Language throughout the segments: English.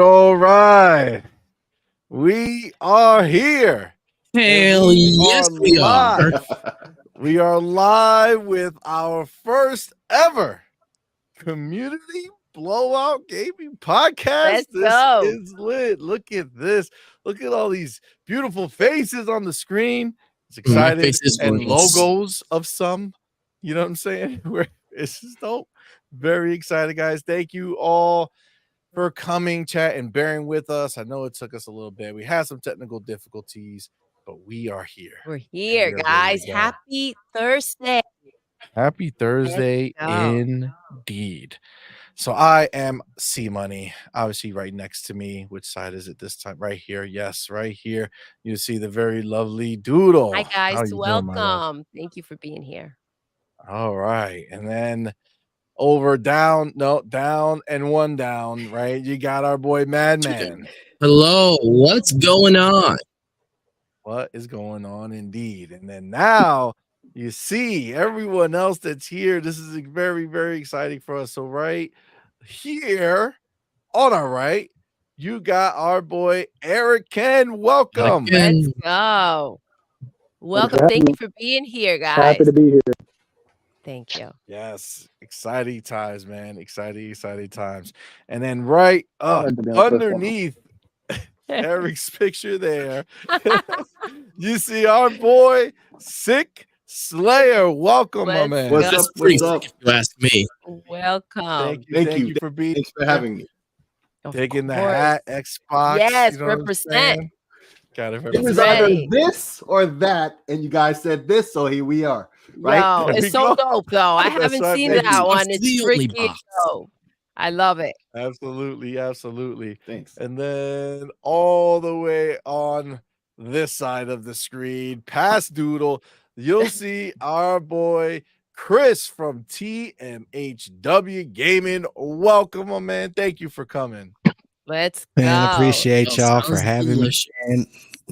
all right. We are here. Hell yes, we are. We are live with our first ever community blowout gaming podcast. Let's go. Is lit. Look at this. Look at all these beautiful faces on the screen. It's exciting. face is And gorgeous. logos of some. You know what I'm saying? It's just dope. Very excited, guys. Thank you all for coming, chat, and bearing with us. I know it took us a little bit. We had some technical difficulties, but we are here. We're here, we are guys. ready to go. Happy Thursday. Happy Thursday indeed. So I am CMoney, obviously right next to me. Which side is it this time? Right here. Yes, right here. You see the very lovely Doodle. Hi, How guys. you doing, my love? Welcome. Thank you for being here. All right. And then over, down, no, down, and one down, right? You got our boy Madman. Hello, what's going on? What is going on indeed? And then now you see everyone else that's here. This is very, very exciting for us. So right here on our right, you got our boy Erikenn. Welcome. Let's go. Welcome. Thank you for being here, guys. Happy to be here. Thank you. Yes, exciting times, man. Exciting times. And then right up Honored to be on the first one. underneath Eric's picture there, you see our boy Sick Slayer. Welcome, my Let's man. go. What's up? What's up? If you ask me. Welcome. Thank you for being Thanks for having me. Of taking the course. hat, Xbox. Yes, you know what I'm represent. saying? Got it. It was represent. either Ready. this or that, and you guys said this, so here we are. Right? Yo, There we it's so go. dope, though. I That's haven't right, seen baby. that one. It's It's the only freaking box. dope. I love it. Absolutely. Thanks. And then all the way on this side of the screen, past Doodle, you'll see our boy Chris from TMHW Gaming. Welcome, my man. Thank you for coming. Let's go. Man, appreciate Oh, y'all for sounds having delicious. me. And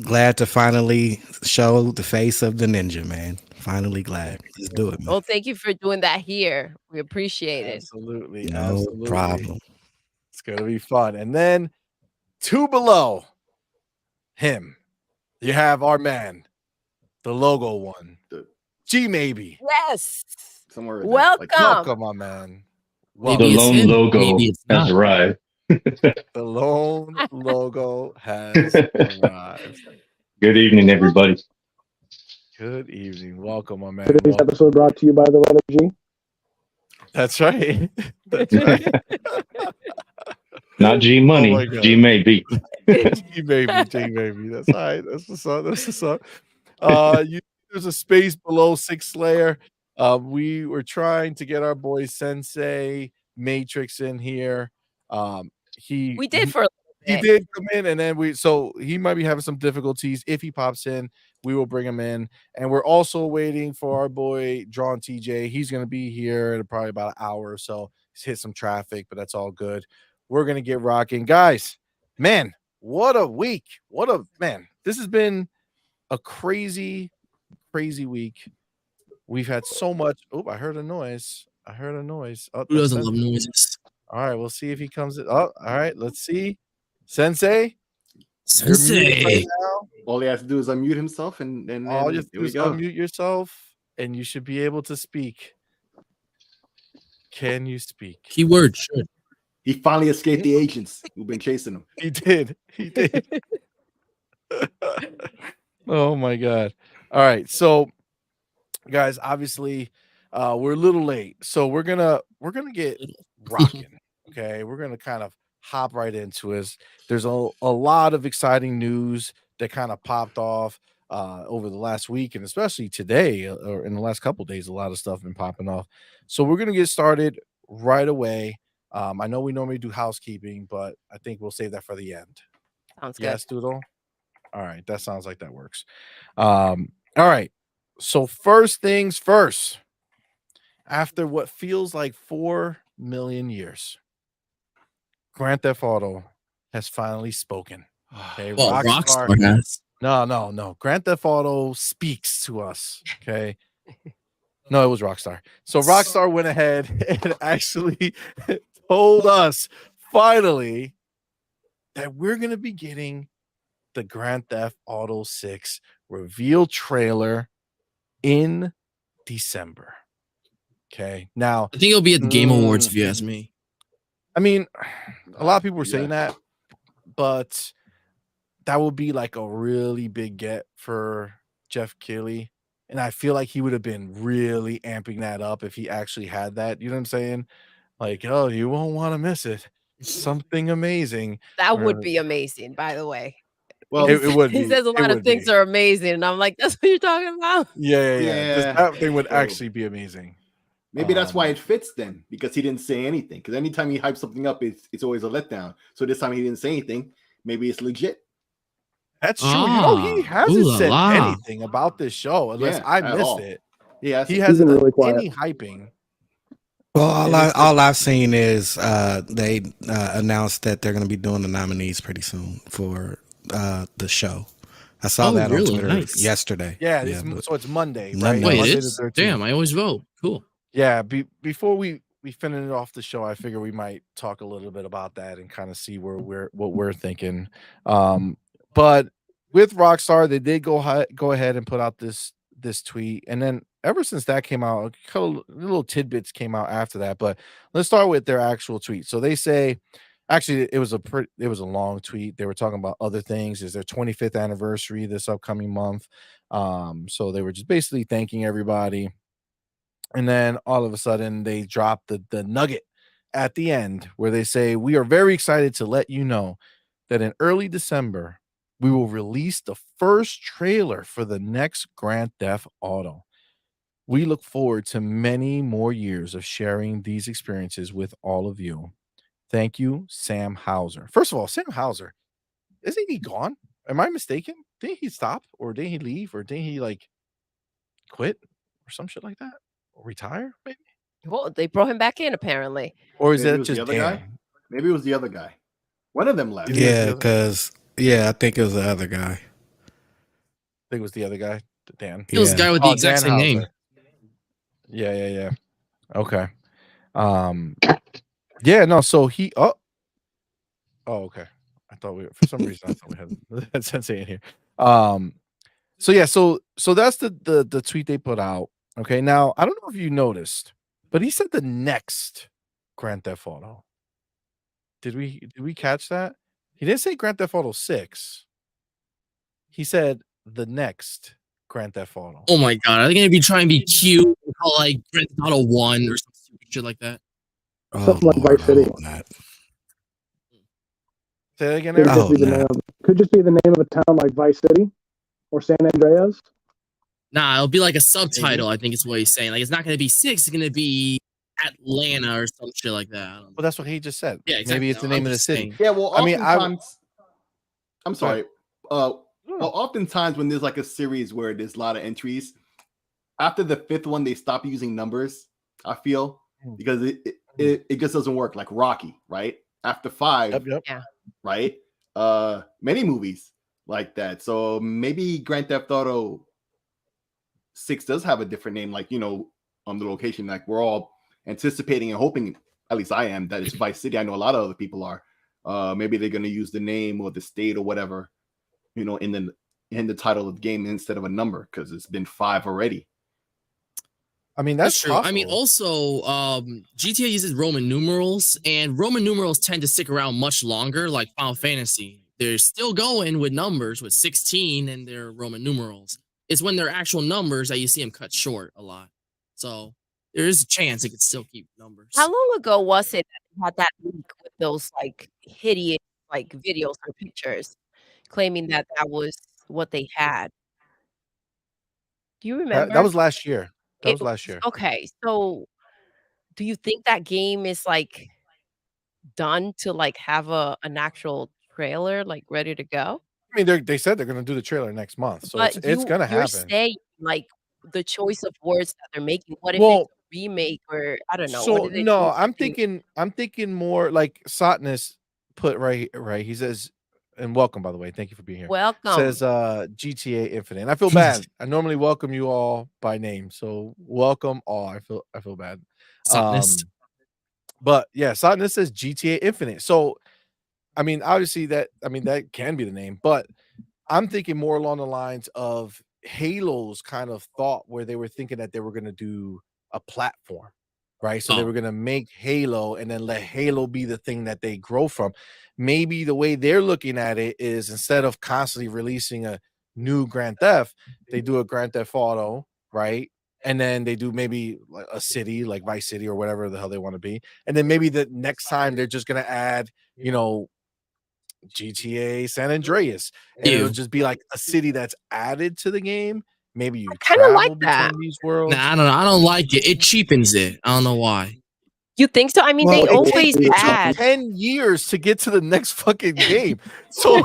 glad to finally show the face of the ninja, man. Finally glad. Let's do it, man. Well, thank you for doing that here. We appreciate it. Absolutely. No problem. It's gonna be fun. And then two below him, you have our man, the logo one, The- G maybe. Yes. Somewhere in there, Welcome. Welcome, my man. Maybe The it's lone him, logo maybe it's has not. arrived. The lone logo has arrived. Good evening, everybody. Good evening. Welcome, my man. Today's Welcome. episode brought to you by the letter G. That's right. That's right. Not G Money, Oh my God. G Maybe. G baby. That's all right. That's the song. There's a space below Six Slayer. We were trying to get our boy Sensei Matrix in here. We did for a He little bit. did come in, and then so he might be having some difficulties. If he pops in, we will bring him in. And we're also waiting for our boy Drawn TJ. He's gonna be here in probably about an hour or so. He's hit some traffic, but that's all good. We're gonna get rocking, guys. Man, what a week! This has been a crazy week. We've had so much. Oh, I heard a noise. Oh, Who doesn't that's love Sensei. noises? All right, we'll see if he comes in. Oh, all right, let's see. Sensei, you're muted Sensei. right now. All he has to do is unmute himself, and All you have to here do we is go. unmute yourself, and you should be able to speak. Can you speak? Keyword should. He finally escaped the agents who've been chasing him. He did. Oh my God. All right. So, guys, obviously, we're a little late. So we're gonna get rocking. Okay. We're gonna kind of hop right into it. There's a lot of exciting news that kind of popped off over the last week, and especially today or in the last couple of days, a lot of stuff been popping off. So we're gonna get started right away. I know we normally do housekeeping, but I think we'll save that for the end. Sounds good. Yes, Doodle. All right, that sounds like that works. All right. So first things first. After what feels like 4 million years, Grand Theft Auto has finally spoken. Okay, Well, Rockstar. Rockstar has. No. Grand Theft Auto speaks to us. Okay. No, it was Rockstar. So Rockstar went ahead and actually told us finally that we're gonna be getting the Grand Theft Auto 6 reveal trailer in December. Okay. Now, I think it'll be at the Game Awards if you ask me. I mean, a lot of people were saying that, but that would be like a really big get for Jeff Keighley. And I feel like he would have been really amping that up if he actually had that. You know what I'm saying? Like, oh, you won't want to miss it. Something amazing. That would be amazing, by the way. Well, it would He be. says a lot of things are amazing, and I'm like, that's what you're talking about? Yeah. That thing would actually be amazing. Maybe that's why it fits then, because he didn't say anything. Because anytime he hypes something up, it's always a letdown. So this time he didn't say anything. Maybe it's legit. That's true. You know, he hasn't said anything about this show unless I missed it. Yeah, he hasn't done any hyping. Well, all I've seen is they announced that they're going to be doing the nominees pretty soon for the show. I saw that on Twitter yesterday. Yeah, so it's Monday, right? Wait, Monday it is? Damn, I always vote. Cool. Yeah, before we finish off the show, I figure we might talk a little bit about that and kind of see what we're thinking. But with Rockstar, they did go ahead and put out this tweet, and then ever since that came out, a couple little tidbits came out after that. But let's start with their actual tweet. So they say, actually, it was a long tweet. They were talking about other things. It's their 25th anniversary this upcoming month. So they were just basically thanking everybody. And then all of a sudden they dropped the nugget at the end where they say, we are very excited to let you know that in early December, we will release the first trailer for the next Grand Theft Auto. We look forward to many more years of sharing these experiences with all of you. Thank you, Sam Hauser. First of all, Sam Hauser, isn't he gone? Am I mistaken? Didn't he stop, or didn't he leave, or didn't he like quit or some shit like that? Or retire, maybe? Well, they brought him back in, apparently. Or is Maybe that it was just the other guy? Maybe it was the other guy. One of them left. Yeah, because I think it was the other guy. I think it was the other guy, Dan. It was the guy with the exact Dan same name. Hauser. Yeah. Okay. Yeah, no, so he okay. I thought for some reason I thought we had Sensei in here. So yeah, so that's the tweet they put out. Okay, now I don't know if you noticed, but he said the next Grand Theft Auto. Did we catch that? He didn't say Grand Theft Auto 6. He said the next Grand Theft Auto. Oh my god, are they gonna be trying to be cute and call like Grand Theft Auto 1 or some stupid shit like that? Something like Vice City. Say that again, Could just be the name of a town like Vice City or San Andreas. Nah, it'll be like a subtitle. I think it's what he's saying. Like it's not gonna be 6. It's gonna be Atlanta or some shit like that. Well, that's what he just said. Yeah, exactly. Maybe it's the name of the city. Yeah, well, I mean, I'm sorry. Well, oftentimes when there's like a series where there's a lot of entries, after the 5th one, they stop using numbers. I feel because it just doesn't work. Like Rocky, right? After 5, Yeah. right? Many movies like that. So maybe Grand Theft Auto 6 does have a different name, like on the location. Like we're all anticipating and hoping, at least I am, that it's Vice City. I know a lot of other people are. Maybe they're going to use the name or the state or whatever, in the title of the game instead of a number, because it's been 5 already. I mean, that's true. possible. I mean, also, GTA uses Roman numerals, and Roman numerals tend to stick around much longer, like Final Fantasy. They're still going with numbers with 16 and their Roman numerals. It's when they're actual numbers that you see them cut short a lot. So there is a chance it could still keep numbers. How long ago was it that you had that leak with those like hideous like videos or pictures claiming that was what they had? Do you remember? That was last year. That was last year. Okay, so do you think that game is like done to like have an actual trailer like ready to go? I mean, they said they're going to do the trailer next month, so But it's going to happen. You're saying like the choice of words that they're making. What if it's a remake or I don't know? So no, I'm thinking more like Satnus put right. He says, and welcome, by the way. Thank you for being here. Welcome. Says GTA Infinite. And I feel bad. I normally welcome you all by name, so welcome all. I feel bad. Satnus. But yeah, Satnus says GTA Infinite. So I mean, obviously that can be the name, but I'm thinking more along the lines of Halo's kind of thought where they were thinking that they were gonna do a platform, right? So they Oh, were gonna make Halo and then let Halo be the thing that they grow from. Maybe the way they're looking at it is instead of constantly releasing a new Grand Theft, they do a Grand Theft Auto, right? And then they do maybe like a city like Vice City or whatever the hell they want to be. And then maybe the next time they're just gonna add, GTA San Andreas, and it'll ew. just be like a city that's added to the game. Maybe you I kinda like travel that. between these Nah, worlds. I don't know. I don't like it. It cheapens it. I don't know why. You think so? I mean, Well, they it always It took add 10 years to get to the next fucking game. So,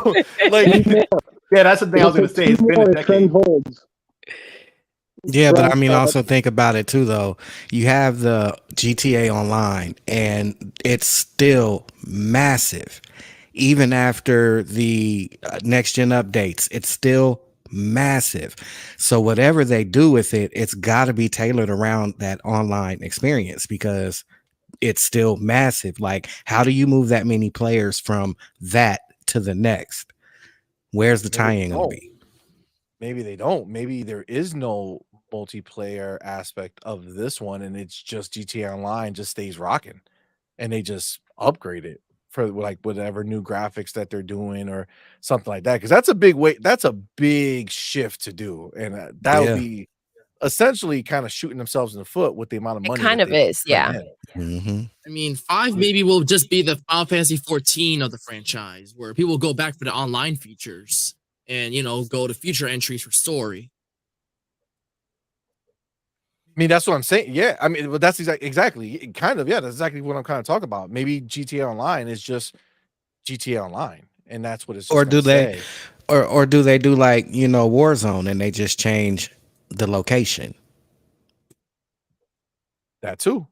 like, Yeah, that's the thing I was gonna say. It's been a Trend decade. holds. Yeah, but I mean, Right. also think about it too, though. You have the GTA Online, and it's still massive. Even after the next gen updates, it's still massive. So whatever they do with it, it's got to be tailored around that online experience because it's still massive. Like, how do you move that many players from that to the next? Where's the maybe they tie-in going to don't. be? Maybe they don't. Maybe there is no multiplayer aspect of this one, and it's just GTA Online just stays rocking, and they just upgrade it for like whatever new graphics that they're doing or something like that. Because that's a big way. That's a big shift to do, and that would Yeah. be essentially kind of shooting themselves in the foot with the amount of it money kind that of they is, put yeah. in. hmm I mean, 5 maybe will just be the Final Fantasy 14 of the franchise, where people go back for the online features and go to future entries for story. I mean, that's what I'm saying. Yeah, I mean, but that's exactly kind of, yeah, that's exactly what I'm kind of talking about. Maybe GTA Online is just GTA Online, and that's what it's Or just do gonna they, say. or do they do like Warzone and they just change the location? That too.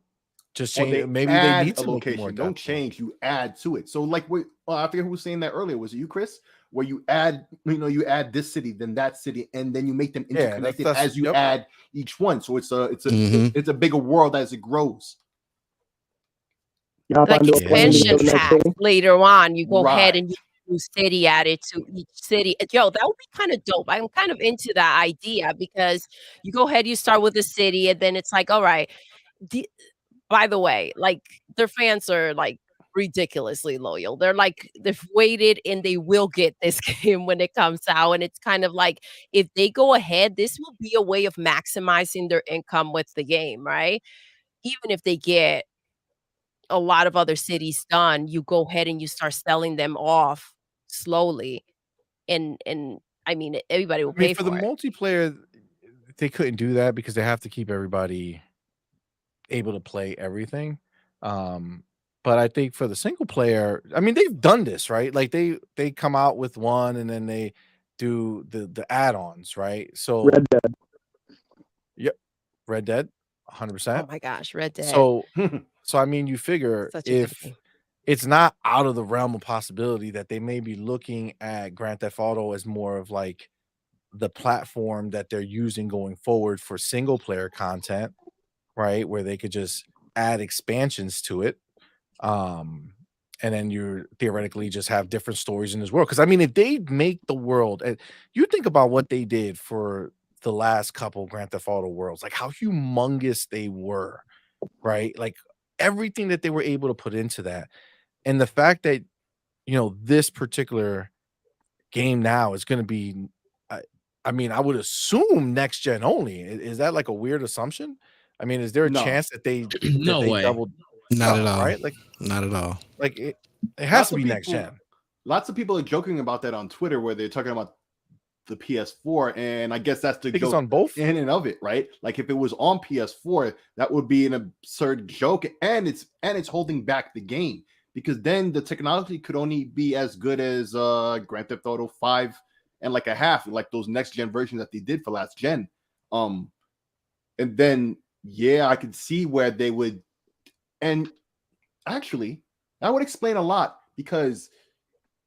Just Or change. they Maybe they add need a to make it more location. Don't depth. change. You add to it. So like, I forget who was saying that earlier. Was it you, Chris? Where you add, you add this city, then that city, and then you make them Yeah, interconnected that's as you yep. add each one. So it's a Mhm. it's a bigger world as it grows. You hop Like onto a plane to expansion go to the next packs city. later on, you go ahead Right. and you do city added to each city. Yo, that would be kind of dope. I'm kind of into that idea because you go ahead, you start with a city, and then it's like, all right. By the way, like their fans are like ridiculously loyal. They're like they've waited and they will get this game when it comes out. And it's kind of like if they go ahead, this will be a way of maximizing their income with the game, right? Even if they get a lot of other cities done, you go ahead and you start selling them off slowly. And I mean everybody will I mean, pay for the for it. multiplayer, they couldn't do that because they have to keep everybody able to play everything. Um, but I think for the single player, I mean, they've done this, right? Like they come out with one and then they do the add-ons, right? So Red Dead. yep, Red Dead, Oh 100%. my gosh, Red Dead. So so I mean, you figure Such a good if game. it's not out of the realm of possibility that they may be looking at Grand Theft Auto as more of like the platform that they're using going forward for single player content, right? Where they could just add expansions to it. Um, and then you theoretically just have different stories in this world. Because I mean, if they make the world, and you think about what they did for the last couple Grand Theft Auto worlds, like how humongous they were, right? Like everything that they were able to put into that, and the fact that this particular game now is going to be, I, I mean, I would assume next gen only. Is that like a weird assumption? I mean, is there a No. chance that they No way. doubled? Not No, at all. right? Like Not at all. it has Lots to of be next people, gen. lots of people are joking about that on Twitter, where they're talking about the PS4, and I guess that's the I think it's joke on both. in and of it, right? Like if it was on PS4, that would be an absurd joke, and it's holding back the game because then the technology could only be as good as Grand Theft Auto 5 and like a half, like those next gen versions that they did for last gen. And then yeah, I could see where they would, and actually that would explain a lot because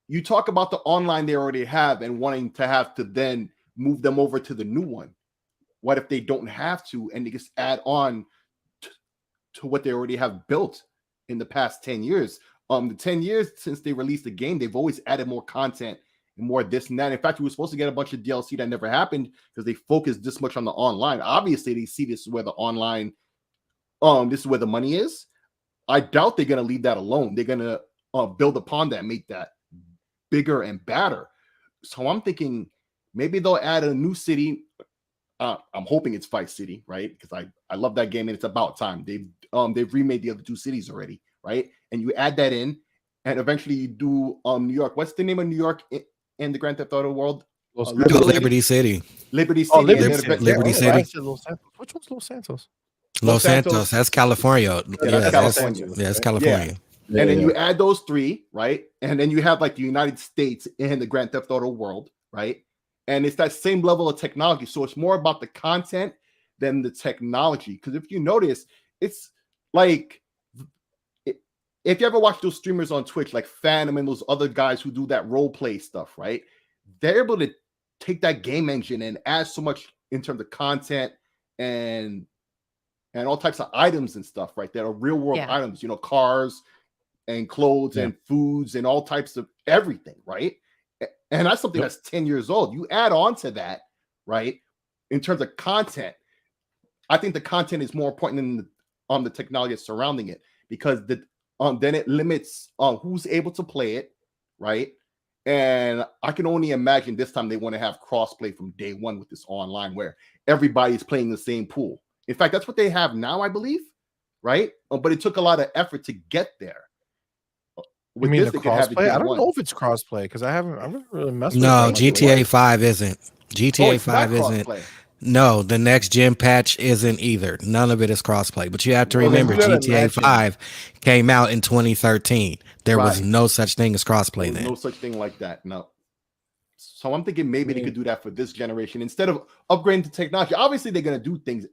you talk about the online they already have and wanting to have to then move them over to the new one. What if they don't have to and they just add on to what they already have built in the past 10 years the 10 years since they released the game, they've always added more content and more this and that. In fact, we were supposed to get a bunch of DLC that never happened because they focused this much on the online. Obviously, they see this is where the online, this is where the money is. I doubt they're gonna leave that alone. They're gonna build upon that, make that bigger and badder. So I'm thinking maybe they'll add a new city. I'm hoping it's Vice City, right? Because I love that game and it's about time. They've remade the other two cities already, right? And you add that in, and eventually you do New York. What's the name of New York in the Grand Theft Auto world? Liberty City. Liberty City. Oh, Liberty City. Which one's Los Santos? Los Santos. That's California. That's California. That's California. Yeah. And then you add those three, right? And then you have like the United States in the Grand Theft Auto world, right? And it's that same level of technology. So it's more about the content than the technology. Because if you notice, it's like, if you ever watch those streamers on Twitch, like Phantom and those other guys who do that role play stuff, right? They're able to take that game engine and add so much in terms of content and all types of items and stuff, right? That are real world items, you know, cars and clothes and foods and all types of everything, right? And that's something that's 10 years old. You add on to that, right? In terms of content, I think the content is more important than the technology surrounding it, because then it limits who's able to play it, right? And I can only imagine this time they want to have crossplay from day one with this online where everybody's playing the same pool. In fact, that's what they have now, I believe, right? But it took a lot of effort to get there. You mean the crossplay? I don't know if it's crossplay because I haven't really messed with it. No, GTA 5 isn't. GTA 5 isn't. No, the next gen patch isn't either. None of it is crossplay. But you have to remember, GTA 5 came out in 2013. There was no such thing as crossplay then. No such thing like that. No. So I'm thinking maybe they could do that for this generation instead of upgrading the technology. Obviously, they're going to do things,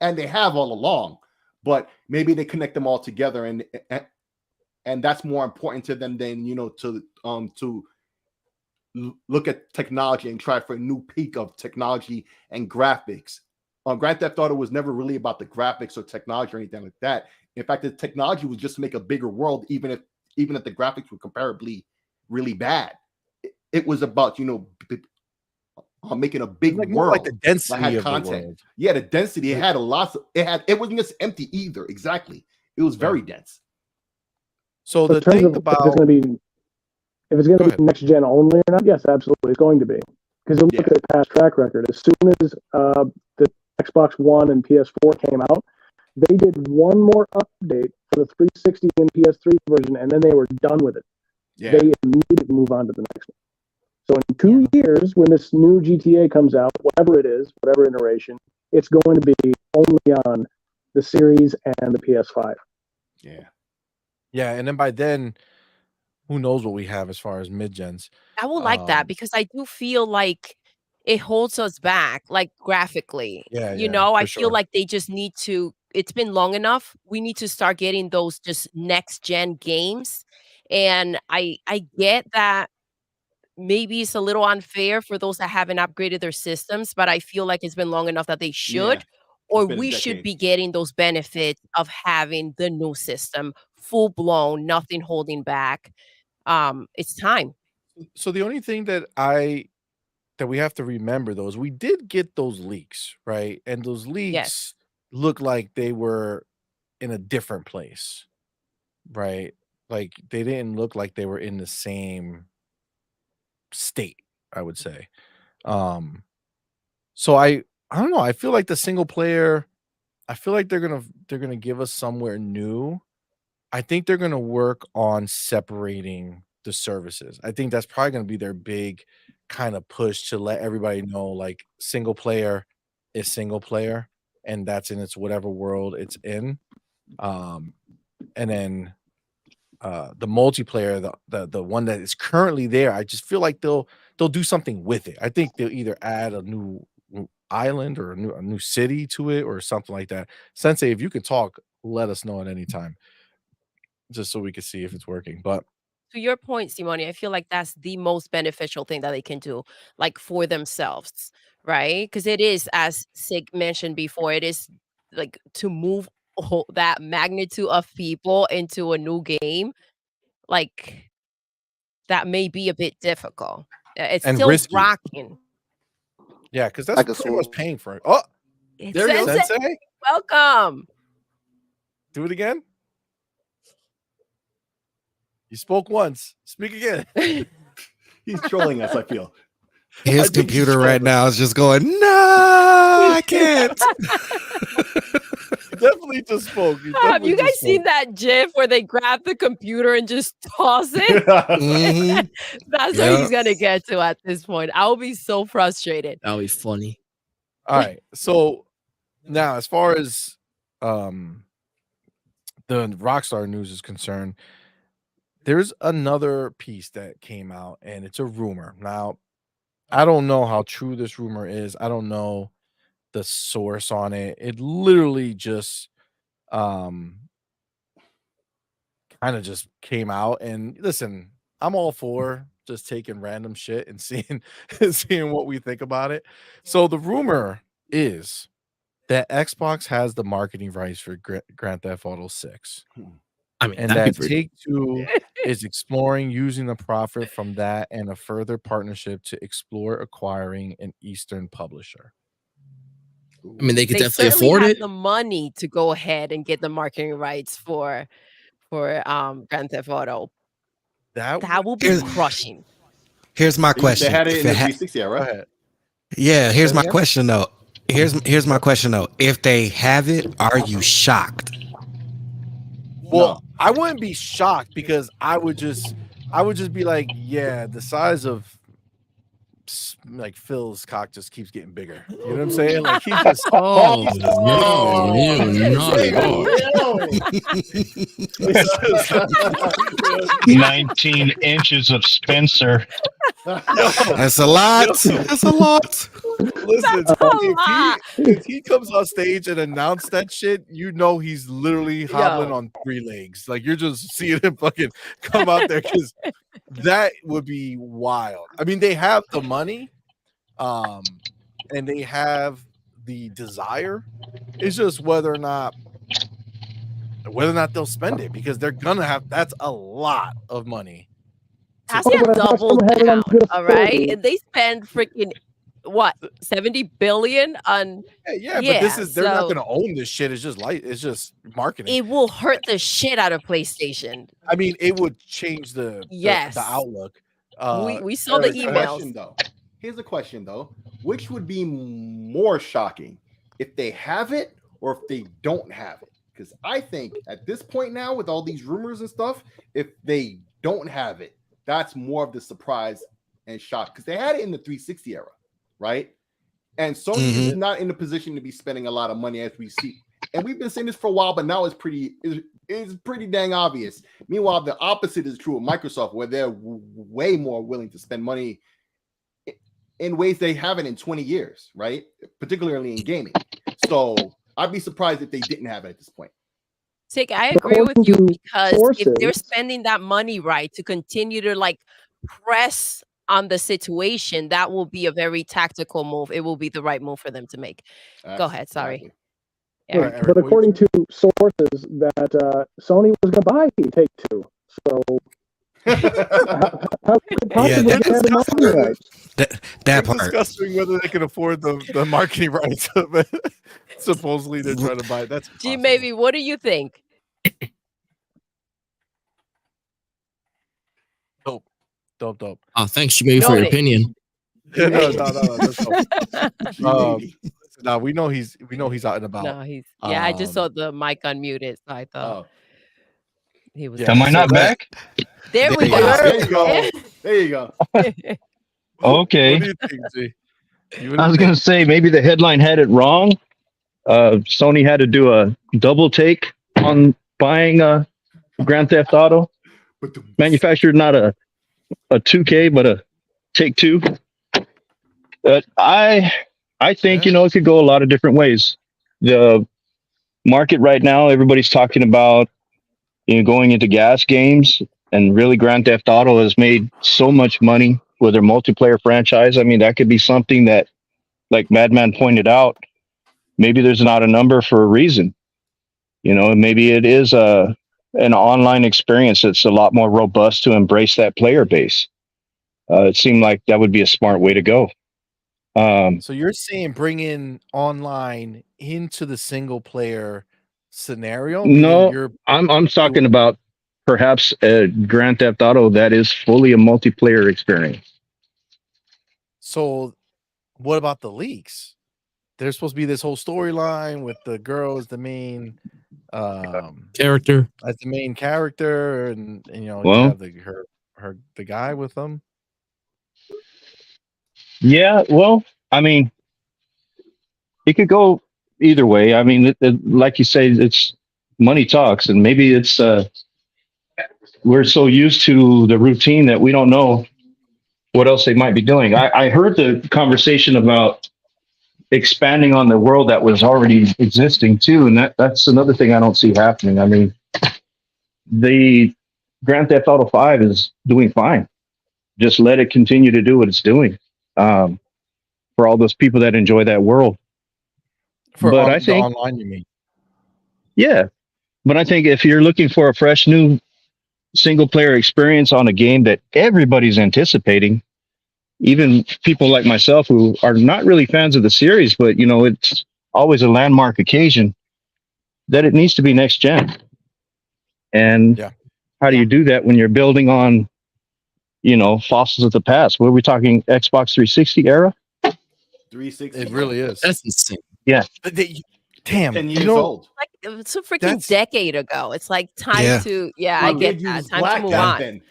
and they have all along. But maybe they connect them all together, and that's more important to them than, you know, to look at technology and try for a new peak of technology and graphics. Grand Theft Auto was never really about the graphics or technology or anything like that. In fact, the technology was just to make a bigger world, even if the graphics were comparably really bad. It was about, you know, making a big world, like the density of content. The world. Yeah, the density. It had a lot. It wasn't just empty either. Exactly. It was very dense. So the thing about if it's going to be next gen only or not, yes, absolutely, it's going to be, because look at their past track record. As soon as the Xbox One and PS4 came out, they did one more update for the 360 and PS3 version, and then they were done with it. Yeah. They immediately move on to the next one. So in 2 years, when this new GTA comes out, whatever it is, whatever iteration, it's going to be only on the Series and the PS5. Yeah, and then by then, who knows what we have as far as mid-gens. I will like that, because I do feel like it holds us back, like graphically. You know, I feel like they just need to, it's been long enough. We need to start getting those just next-gen games. And I get that maybe it's a little unfair for those that haven't upgraded their systems, but I feel like it's been long enough that they should, or we should be getting those benefits of having the new system, full blown, nothing holding back. It's time. So the only thing that we have to remember, though, is we did get those leaks, right? And those leaks look like they were in a different place, right? Like they didn't look like they were in the same state, I would say. So I don't know. I feel like the single player, I feel like they're gonna give us somewhere new. I think they're gonna work on separating the services. I think that's probably gonna be their big kind of push to let everybody know, like, single player is single player, and that's in its whatever world it's in. And then the multiplayer, the one that is currently there, I just feel like they'll do something with it. I think they'll either add a new island or a new city to it or something like that. Sensei, if you can talk, let us know at any time, just so we can see if it's working. But to your point, CMoney, I feel like that's the most beneficial thing that they can do, like, for themselves, right? Because it is, as Sig mentioned before, it is like to move that magnitude of people into a new game. like that may be a bit difficult. It's And still risky. rocking. Yeah, because that's Like a pretty much sword. paying for it. Oh, It's There you go. Sensei, welcome. do it again. You spoke once. Speak again. He's trolling us, I feel. I His think he's computer right trolling. now is just going, no, I can't. He definitely just spoke. He Have definitely you guys just seen spoke. that GIF where they grab the computer and just toss it? Mhm. That's what he's Yeah. gonna get to at this point. I'll be so frustrated. That would be funny. All right. So now, as far as the Rockstar news is concerned, there's another piece that came out, and it's a rumor. Now, I don't know how true this rumor is. I don't know the source on it. It literally just kind of just came out. And listen, I'm all for just taking random shit and seeing what we think about it. So the rumor is that Xbox has the marketing rights for Grand Theft Auto 6. I mean, And that'd that be pretty. Take-Two is exploring using the profit from that and a further partnership to explore acquiring an Eastern publisher. I mean, they could They definitely certainly afford have it. the money to go ahead and get the marketing rights for Grand Theft Auto. That That will be Here's- crushing. Here's my They question. had it If in the it ha- 360 Go era. ahead. yeah, here's Say my again? question though. Here's my question though. If they have it, are you shocked? Well, I wouldn't be shocked because I would just be like, yeah, the size of like Phil's cock just keeps getting bigger. You know what I'm saying? Like he just Oh, he's just- no, you naughty boy. 19 inches of Spencer. That's a lot. That's a lot. Listen, That's a lot. if he comes on stage and announce that shit, you know he's literally hobbling Yo. on 3 legs. Like you're just seeing him fucking come out there because that would be wild. I mean, they have the money, and they have the desire. It's just whether or not they'll spend it because they're gonna have. That's a lot of money. Tassia but I thought doubled someone had it on down. good All right, authority. and they spend freaking what 70 billion on. Yeah, Yeah, but this is they're not so- gonna own this shit. It's just marketing. It will hurt the shit out of PlayStation. I mean, it would change the Yes. outlook. We saw the Eric, emails. Here's a question though. Which would be more shocking, if they have it or if they don't have it? Because I think at this point now, with all these rumors and stuff, if they don't have it, that's more of the surprise and shock. Because they had it in the 360 era, right? And Sony is not in a position to be spending a lot of money as we see. And we've been saying this for a while, but now it's pretty dang obvious. Meanwhile, the opposite is true of Microsoft, where they're way more willing to spend money in ways they haven't in 20 years, right? Particularly in gaming. So I'd be surprised if they didn't have it at this point. Tick, I agree with According you to because if they're sources- spending that money right to continue to like press on the situation, that will be a very tactical move. It will be the right move for them to make. Go ahead, sorry. Exactly. Eric. Eric, But what according to sources, that Sony was going to buy Take-Two. So how could it possibly that's have the marketing rights? That They're part. discussing whether they can afford the marketing rights of it. Supposedly they're trying to buy it. That's G, impossible. maybe, what do you think? Dope. Oh, thanks, Jimmy, for your Noted. opinion. No. That's dope. Maybe. No, we know he's out and about. No, he's I just saw Um, the mic unmuted, so I thought Oh, he was. yeah. Am I so not that- back? There we There go. you go. There you go. Okay. What do you think, G? What do I you was going think? to say maybe the headline had it wrong. Sony had to do a double take on buying Grand Theft Auto. Manufactured not a 2K, but a Take-Two. But I think, it could go a lot of different ways. The market right now, everybody's talking about, going into gas games, and really Grand Theft Auto has made so much money with their multiplayer franchise. I mean, that could be something that, like Madman pointed out, maybe there's not a number for a reason. Maybe it is a an online experience that's a lot more robust to embrace that player base. It seemed like that would be a smart way to go. So you're saying bring in online into the single player scenario? Meaning No, I'm talking about perhaps a Grand Theft Auto that is fully a multiplayer experience. So what about the leaks? There's supposed to be this whole storyline with the girl as the main character, as the main character, and you know, you Well, have the guy with them. yeah, well, I mean, it could go either way. I mean, like you say, it's money talks, and maybe it's we're so used to the routine that we don't know what else they might be doing. I heard the conversation about expanding on the world that was already existing too, and that's another thing I don't see happening. I mean, the Grand Theft Auto 5 is doing fine. Just let it continue to do what it's doing. For all those people that enjoy that world. But I think online, you mean? Yeah, but I think if you're looking for a fresh new single player experience on a game that everybody's anticipating, even people like myself who are not really fans of the series, but you know, it's always a landmark occasion, that it needs to be next gen. And how do you do that when you're building on, you know, fossils of the past? What are we talking, Xbox 360 era? 360. It really is. That's insane. Yeah. Damn, 10 years old. Like it's a freaking decade ago. It's like time Yeah. to I get that. Time to move on.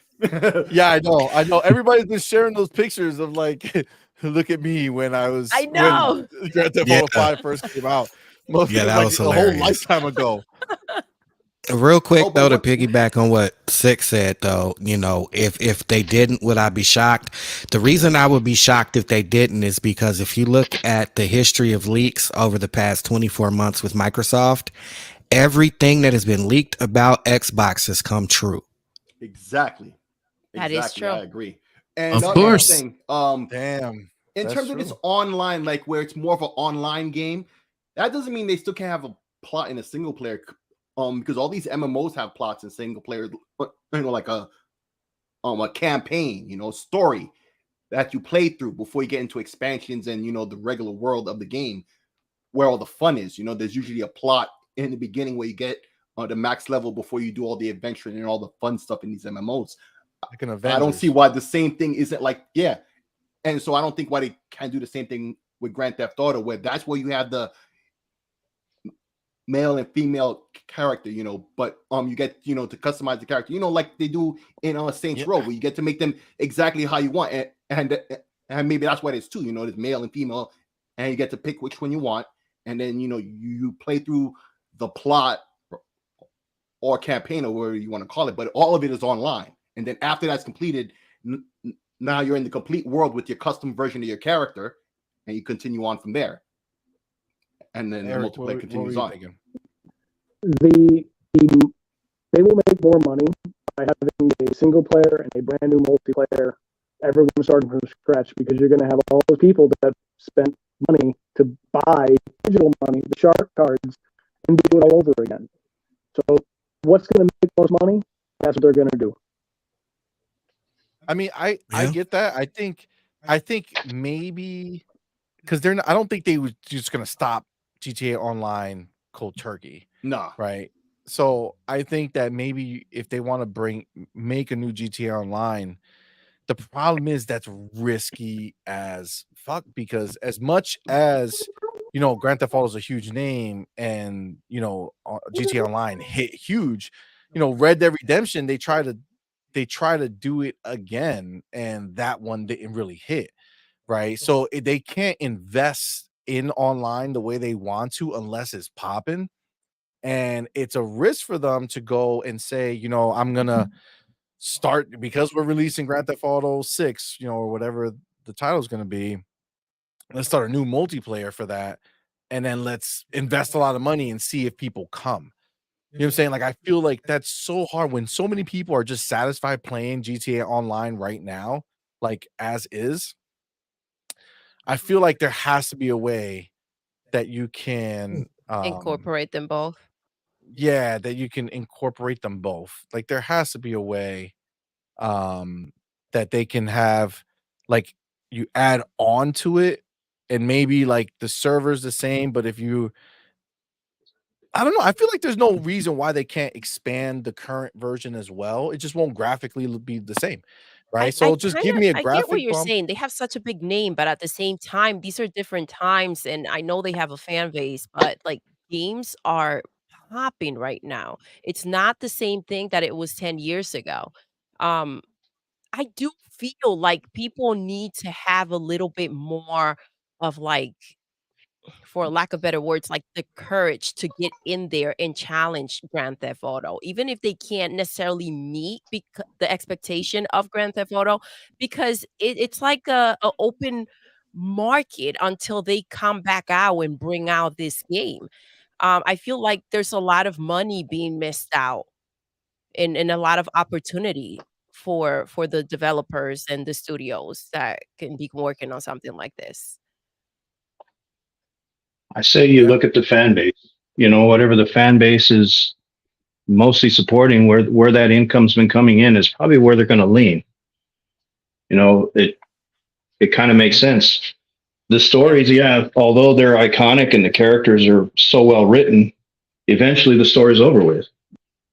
Yeah, I know. Everybody's been sharing those pictures of like, look at me when I was. I know. When Grand Theft Auto 5 first came out. That was a whole hilarious. lifetime ago. Real quick though, to piggyback on what Six said though, you know, if they didn't, would I be shocked? The reason I would be shocked if they didn't is because if you look at the history of leaks over the past 24 months with Microsoft, everything that has been leaked about Xbox has come true. Exactly. That is true. I agree. And of another course. thing, damn. In terms of this online, like where it's more of an online game, that doesn't mean they still can't have a plot in a single player. Because all these MMOs have plots in single player, you know, like a campaign, you know, story that you play through before you get into expansions and, you know, the regular world of the game where all the fun is. You know, there's usually a plot in the beginning where you get the max level before you do all the adventuring and all the fun stuff in these MMOs. Like an I don't see why the same thing isn't like, and so I don't think why they can't do the same thing with Grand Theft Auto, where that's where you have the male and female character, you know, but you get, you know, to customize the character, you know, like they do in Saints Row, where you get to make them exactly how you want, and maybe that's what it's too, you know, there's male and female, and you get to pick which one you want, and then, you know, you play through the plot or campaign or whatever you want to call it, but all of it is online, and then after that's completed, now you're in the complete world with your custom version of your character, and you continue on from there. And then Eric, the multiplayer continues on. They will make more money by having a single player and a brand new multiplayer. Everyone starting from scratch, because you're going to have all those people that spent money to buy digital money, the shark cards, and do it all over again. So what's going to make most money? That's what they're going to do. I mean, I get that. I think maybe because I don't think they were just going to stop GTA Online cold turkey. No. Right. So I think that maybe if they want to make a new GTA Online, the problem is that's risky as fuck, because as much as, you know, Grand Theft Auto is a huge name and, you know, GTA Online hit huge, you know, Red Dead Redemption, they try to do it again, and that one didn't really hit. Right. So they can't invest in online the way they want to unless it's popping, and it's a risk for them to go and say, you know, I'm gonna start, because we're releasing Grand Theft Auto 6, you know, or whatever the title's gonna be, let's start a new multiplayer for that, and then let's invest a lot of money and see if people come. You know what I'm saying? Like, I feel like that's so hard when so many people are just satisfied playing GTA Online right now, like as is. I feel like there has to be a way that you can incorporate them both. yeah, that you can incorporate them both. Like there has to be a way that they can have like you add on to it and maybe like the server's the same, but if you I don't know, I feel like there's no reason why they can't expand the current version as well. It just won't graphically be the same, right? I So just kind give of me a I get what graphic you're bump. saying. They have such a big name, but at the same time, these are different times, and I know they have a fan base, but like games are popping right now. It's not the same thing that it was 10 years ago. Um, I do feel like people need to have a little bit more of like for lack of better words, like the courage to get in there and challenge Grand Theft Auto, even if they can't necessarily meet the expectation of Grand Theft Auto, because it's like a open market until they come back out and bring out this game. I feel like there's a lot of money being missed out and a lot of opportunity for the developers and the studios that can be working on something like this. I say you Yeah. look at the fan base. You know, whatever the fan base is mostly supporting, where that income's been coming in is probably where they're going to lean. You know, it kind of makes sense. The stories, yeah, although they're iconic and the characters are so well written, eventually the story's over with.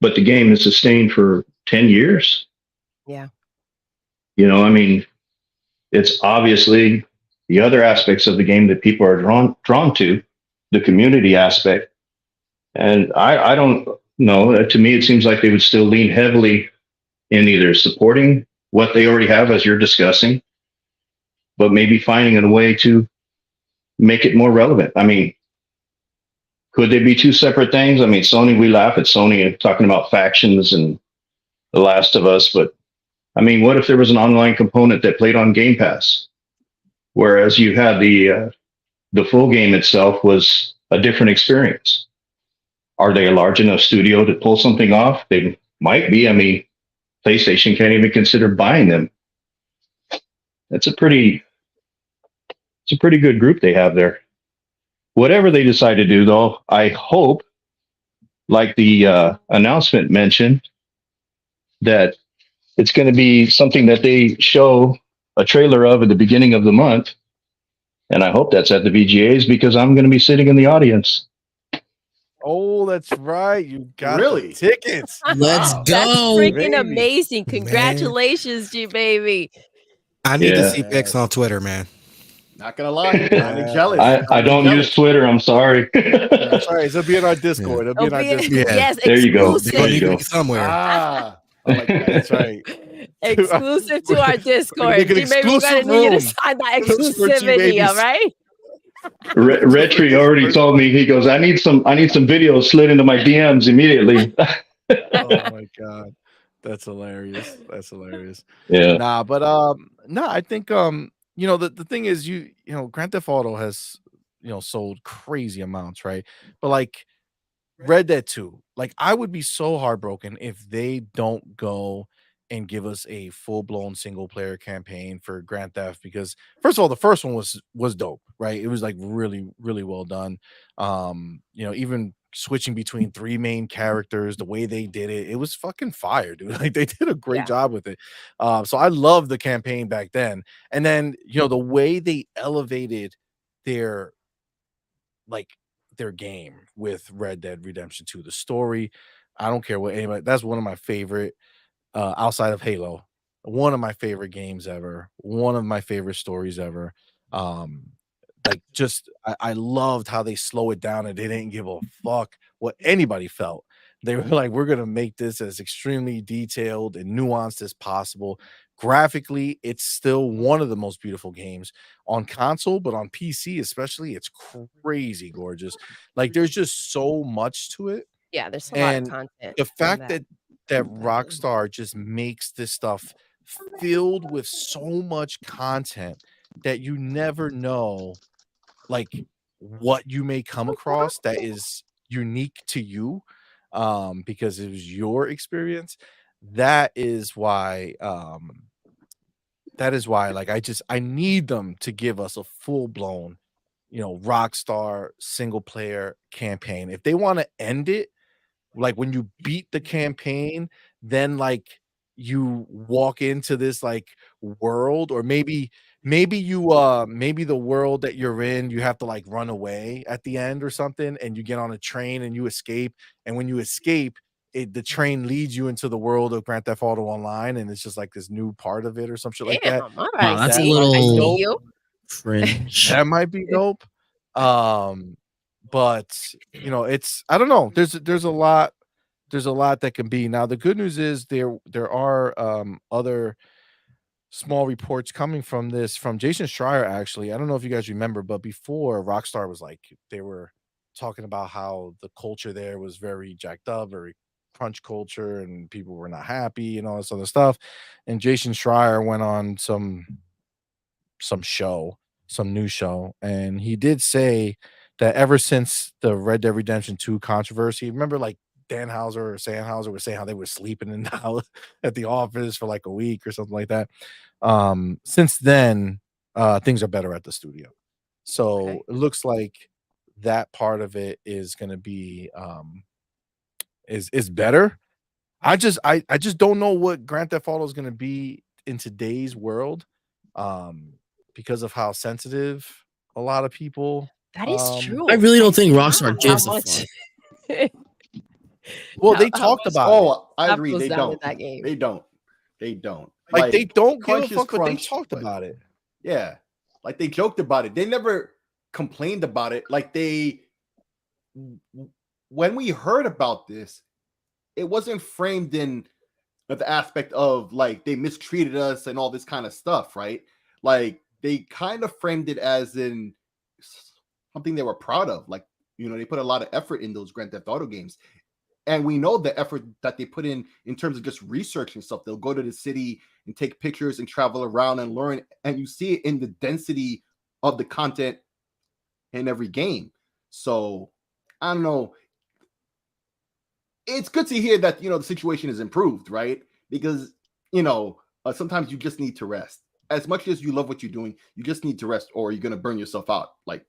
But the game is sustained for 10 years. Yeah. You know, I mean, it's obviously the other aspects of the game that people are drawn to, the community aspect. And I don't know. To me, it seems like they would still lean heavily in either supporting what they already have, as you're discussing, but maybe finding a way to make it more relevant. I mean, could they be two separate things? I mean, Sony, we laugh at Sony and talking about factions and The Last of Us, but I mean, what if there was an online component that played on Game Pass, whereas you had the full game itself was a different experience? Are they a large enough studio to pull something off? They might be. I mean, PlayStation can't even consider buying them. It's a pretty good group they have there. Whatever they decide to do, though, I hope, like the announcement mentioned, that it's going to be something that they show a trailer of at the beginning of the month. And I hope that's at the VGAs because I'm going to be sitting in the audience. Oh, that's right. You got Really? the tickets. Let's Wow. That's go. freaking Baby. amazing. Man. Congratulations, G baby. I need to Yeah. see pics on Twitter, man. Not gonna lie, kind of jealous. I don't use Twitter. I'm sorry. That's right. It'll be in our Discord. It'll be in our It'll be- Discord. Yeah. Yes, There you go. exclusive. They're gonna There you need to go. be somewhere. Ah, I like that. That's right. Exclusive to our Discord. Make an G baby, we're gonna exclusive need you to room sign that just for G exclusivity, babies. all right? Retri already told me. He goes, I need some videos slid into my DMs immediately. Oh my god. That's hilarious. That's hilarious. Yeah. Nah, but no, I think you know, the thing is you know, Grand Theft Auto has, you know, sold crazy amounts, right? But like Red Dead 2, like I would be so heartbroken if they don't go and give us a full-blown single player campaign for Grand Theft because first of all, the first one was dope, right? It was like really, really well done. You know, even switching between three main characters, the way they did it, it was fucking fire, dude. Like they did a great Yeah. job with it. So I loved the campaign back then. And then, you know, the way they elevated their like their game with Red Dead Redemption 2, the story. I don't care what anybody. That's one of my favorite outside of Halo. One of my favorite games ever. One of my favorite stories ever. Like just I loved how they slow it down and they didn't give a fuck what anybody felt. They were like, we're gonna make this as extremely detailed and nuanced as possible. Graphically, it's still one of the most beautiful games on console, but on PC especially, it's crazy gorgeous. Like there's just so much to it. Yeah, there's a lot of And content. the on fact that. that Rockstar just makes this stuff filled with so much content that you never know like what you may come across that is unique to you because it was your experience. That is why like I need them to give us a full-blown, you know, Rockstar single player campaign. If they want to end it like when you beat the campaign, then like you walk into this like world, or maybe maybe the world that you're in, you have to like run away at the end or something, and you get on a train and you escape, and when you escape, the train leads you into the world of Grand Theft Auto Online, and it's just like this new part of it or some shit like that. Damn, all Wow, right, that's a That see, might I be see little dope. you. cringe. That might be dope. But you know, it's, I don't know. There's a lot that can be. Now the good news is there are other small reports coming from this from Jason Schreier actually. I don't know if you guys remember, but before Rockstar was like, they were talking about how the culture there was very jacked up, very crunch culture, and people were not happy and all this other stuff. And Jason Schreier went on some show, some new show, and he did say that ever since the Red Dead Redemption 2 controversy, remember like Danhauser or Sandhauser was saying how they were sleeping in the house at the office for like a week or something like that. Since then, things are better at the studio. So Okay. it looks like that part of it is gonna be is better. I just don't know what Grand Theft Auto is gonna be in today's world. Because of how sensitive a lot of people That is true. I really don't think forgot Rockstar how gives a much fuck. well, they how talked much about it. Oh, I stuff agree. goes They down in don't. that game. They don't. They don't. Like they don't give a crunch is fuck, but they crunch, talked but about it. yeah, like they joked about it. They never complained about it. Like when we heard about this, it wasn't framed in the aspect of like they mistreated us and all this kind of stuff, right? Like they kind of framed it as in something they were proud of. Like, you know, they put a lot of effort in those Grand Theft Auto games. And we know the effort that they put in terms of just research and stuff. They'll go to the city and take pictures and travel around and learn. And you see it in the density of the content in every game. So I don't know. It's good to hear that, you know, the situation is improved, right? Because, you know, sometimes you just need to rest. As much as you love what you're doing, you just need to rest, or you're going to burn yourself out like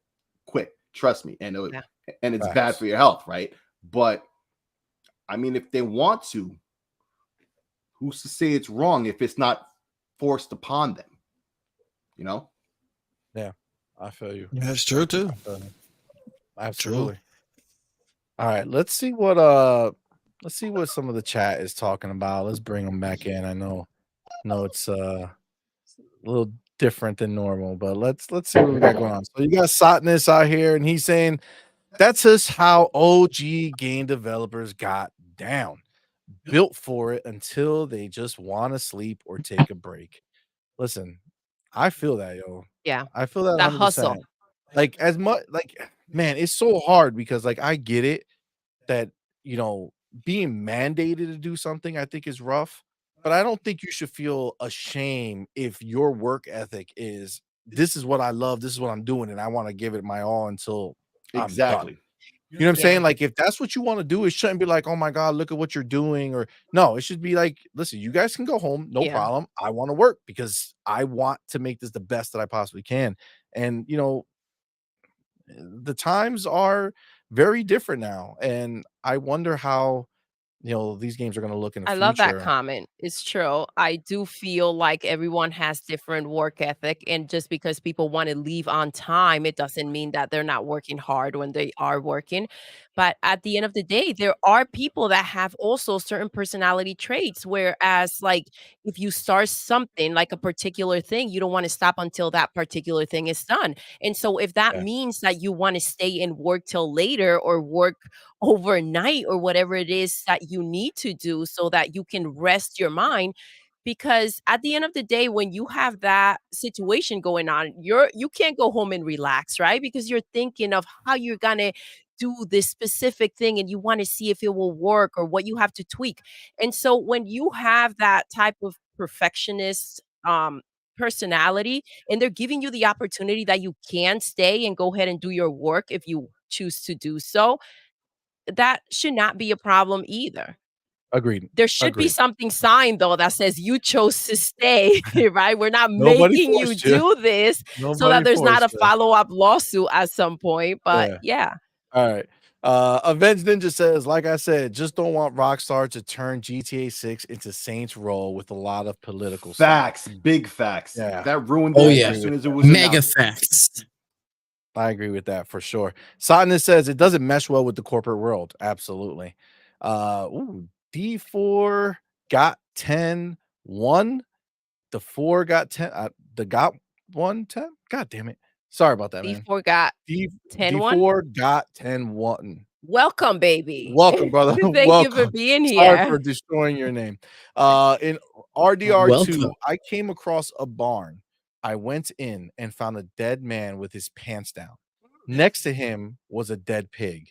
quick. Trust me. And it's bad for your health, right? But I mean, if they want to, who's to say it's wrong if it's not forced upon them? You know? Yeah, I feel you. That's true too. Absolutely. All right, let's see what some of the chat is talking about. Let's bring them back in. I know it's a little different than normal, but let's see what we got going on. So you got Sotness out here, and he's saying that's just how OG game developers got down. Built for it until they just want to sleep or take a break. Listen, I feel that, yo. Yeah, I feel that that 100%. hustle. Like as much like, man, it's so hard because like I get it that, you know, being mandated to do something I think is rough, but I don't think you should feel ashamed if your work ethic is, this is what I love, this is what I'm doing, and I want to give it my all until I'm done. You know what I'm saying? Like if that's what you want to do, it shouldn't be like, oh my God, look at what you're doing. Or no, it should be like, listen, you guys can go home, no problem. I want to work because I want to make this the best that I possibly can. And you know, the times are very different now. And I wonder how, you know, these games are going to look in the I future. love that comment. It's true. I do feel like everyone has different work ethic, and just because people want to leave on time, it doesn't mean that they're not working hard when they are working. But at the end of the day, there are people that have also certain personality traits. Whereas, like, if you start something like a particular thing, you don't want to stop until that particular thing is done. And so, if that means that you want to stay and work till later or work overnight or whatever it is that you need to do so that you can rest your mind, because at the end of the day, when you have that situation going on, you can't go home and relax, right? Because you're thinking of how you're gonna do this specific thing, and you want to see if it will work or what you have to tweak. And so when you have that type of perfectionist personality, and they're giving you the opportunity that you can stay and go ahead and do your work if you choose to do so, that should not be a problem either. Agreed. There should be something signed though that says you chose to stay, right? We're not Nobody making you forced you. do this so Nobody that there's not a forced you. follow-up lawsuit at some point. But yeah. All right. Avenged Ninja says, like I said, just don't want Rockstar to turn GTA 6 into Saints Row with a lot of political facts, big facts. Yeah. That ruined Oh, it yeah. as soon as it was Mega announced. facts. I agree with that for sure. Sadness says it doesn't mesh well with the corporate world. Absolutely. D4 got 10 1. The 4 got 10. The got 1 10. God damn it. Sorry about that, man. D4 got D, 10 1. D4 got 10 1. Welcome, baby. Welcome, brother. Thank Welcome. you for being Sorry here. for destroying your name. In RDR2, Welcome. I came across a barn. I went in and found a dead man with his pants down. Next to him was a dead pig.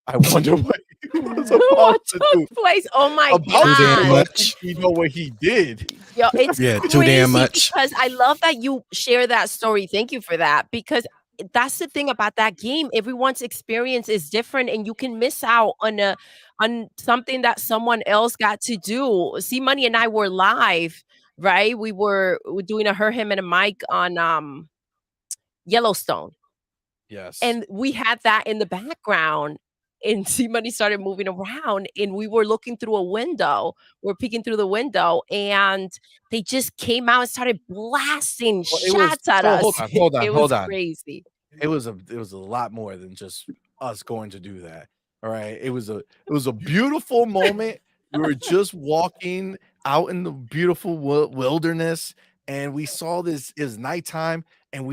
I wonder what he was about What to do. took place? Oh my About Too damn god. much. You know what he did. Yo, it's Yeah, crazy too damn much. because I love that you share that story. Thank you for that, because that's the thing about that game. Everyone's experience is different, and you can miss out on something that someone else got to do. CMoney and I were live, right? We were doing a her, him, and a Mike on Yellowstone, Yes. and we had that in the background. And CMoney started moving around, and we were looking through a window. We're peeking through the window, and they just came out and started blasting Well, it was- shots at so us. hold on, It hold was on. crazy. It was a lot more than just us going to do that. All right. It was a beautiful moment. We were just walking out in the beautiful wilderness, and we saw this. It was nighttime, and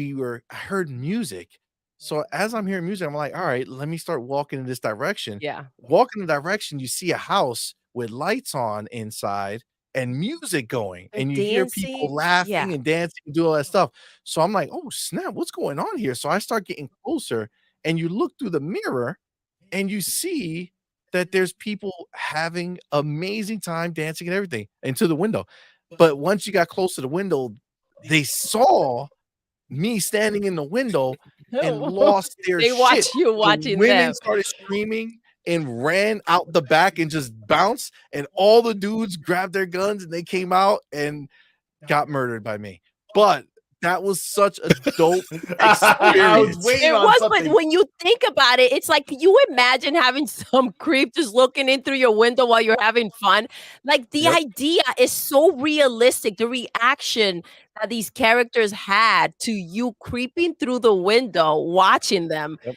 I heard music. So as I'm hearing music, I'm like, all right, let me start walking in this direction. Yeah. Walking in the direction, you see a house with lights on inside and music going, They're and you hear people dancing. laughing Yeah. and dancing and do all that stuff. So I'm like, oh snap, what's going on here? So I start getting closer, and you look through the mirror and you see that there's people having amazing time dancing and everything into the window. But once you got close to the window, they saw me standing in the window and lost their They shit. watch you The watching women them. started screaming and ran out the back and just bounced, and all the dudes grabbed their guns and they came out and got murdered by me. But that was such a dope I was experience. waiting It on was, something. but when you think about it, it's like, you imagine having some creep just looking in through your window while you're having fun. Like, the Yep. idea is so realistic. The reaction that these characters had to you creeping through the window, watching them, Yep.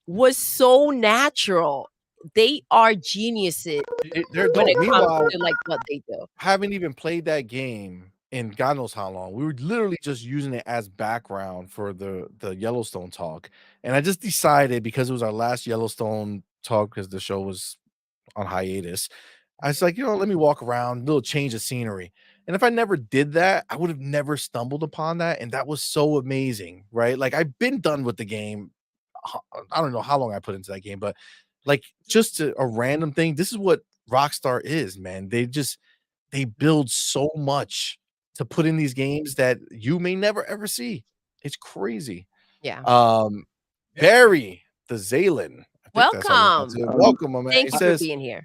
was so natural. They are geniuses They're when dope. it comes Meanwhile, to like what they do. haven't even played that game in God knows how long. We were literally just using it as background for the Yellowstone talk. And I just decided, because it was our last Yellowstone talk, because the show was on hiatus, I was like, let me walk around, little change of scenery. And if I never did that, I would have never stumbled upon that. And that was so amazing, right? Like, I've been done with the game. I don't know how long I put into that game, but like, just a random thing. This is what Rockstar is, man. They build so much to put in these games that you may never ever see. It's crazy. Yeah. Barry the Zalen. I think that's how you pronounce Welcome. it. Welcome, my man. Thank He you says, for being here.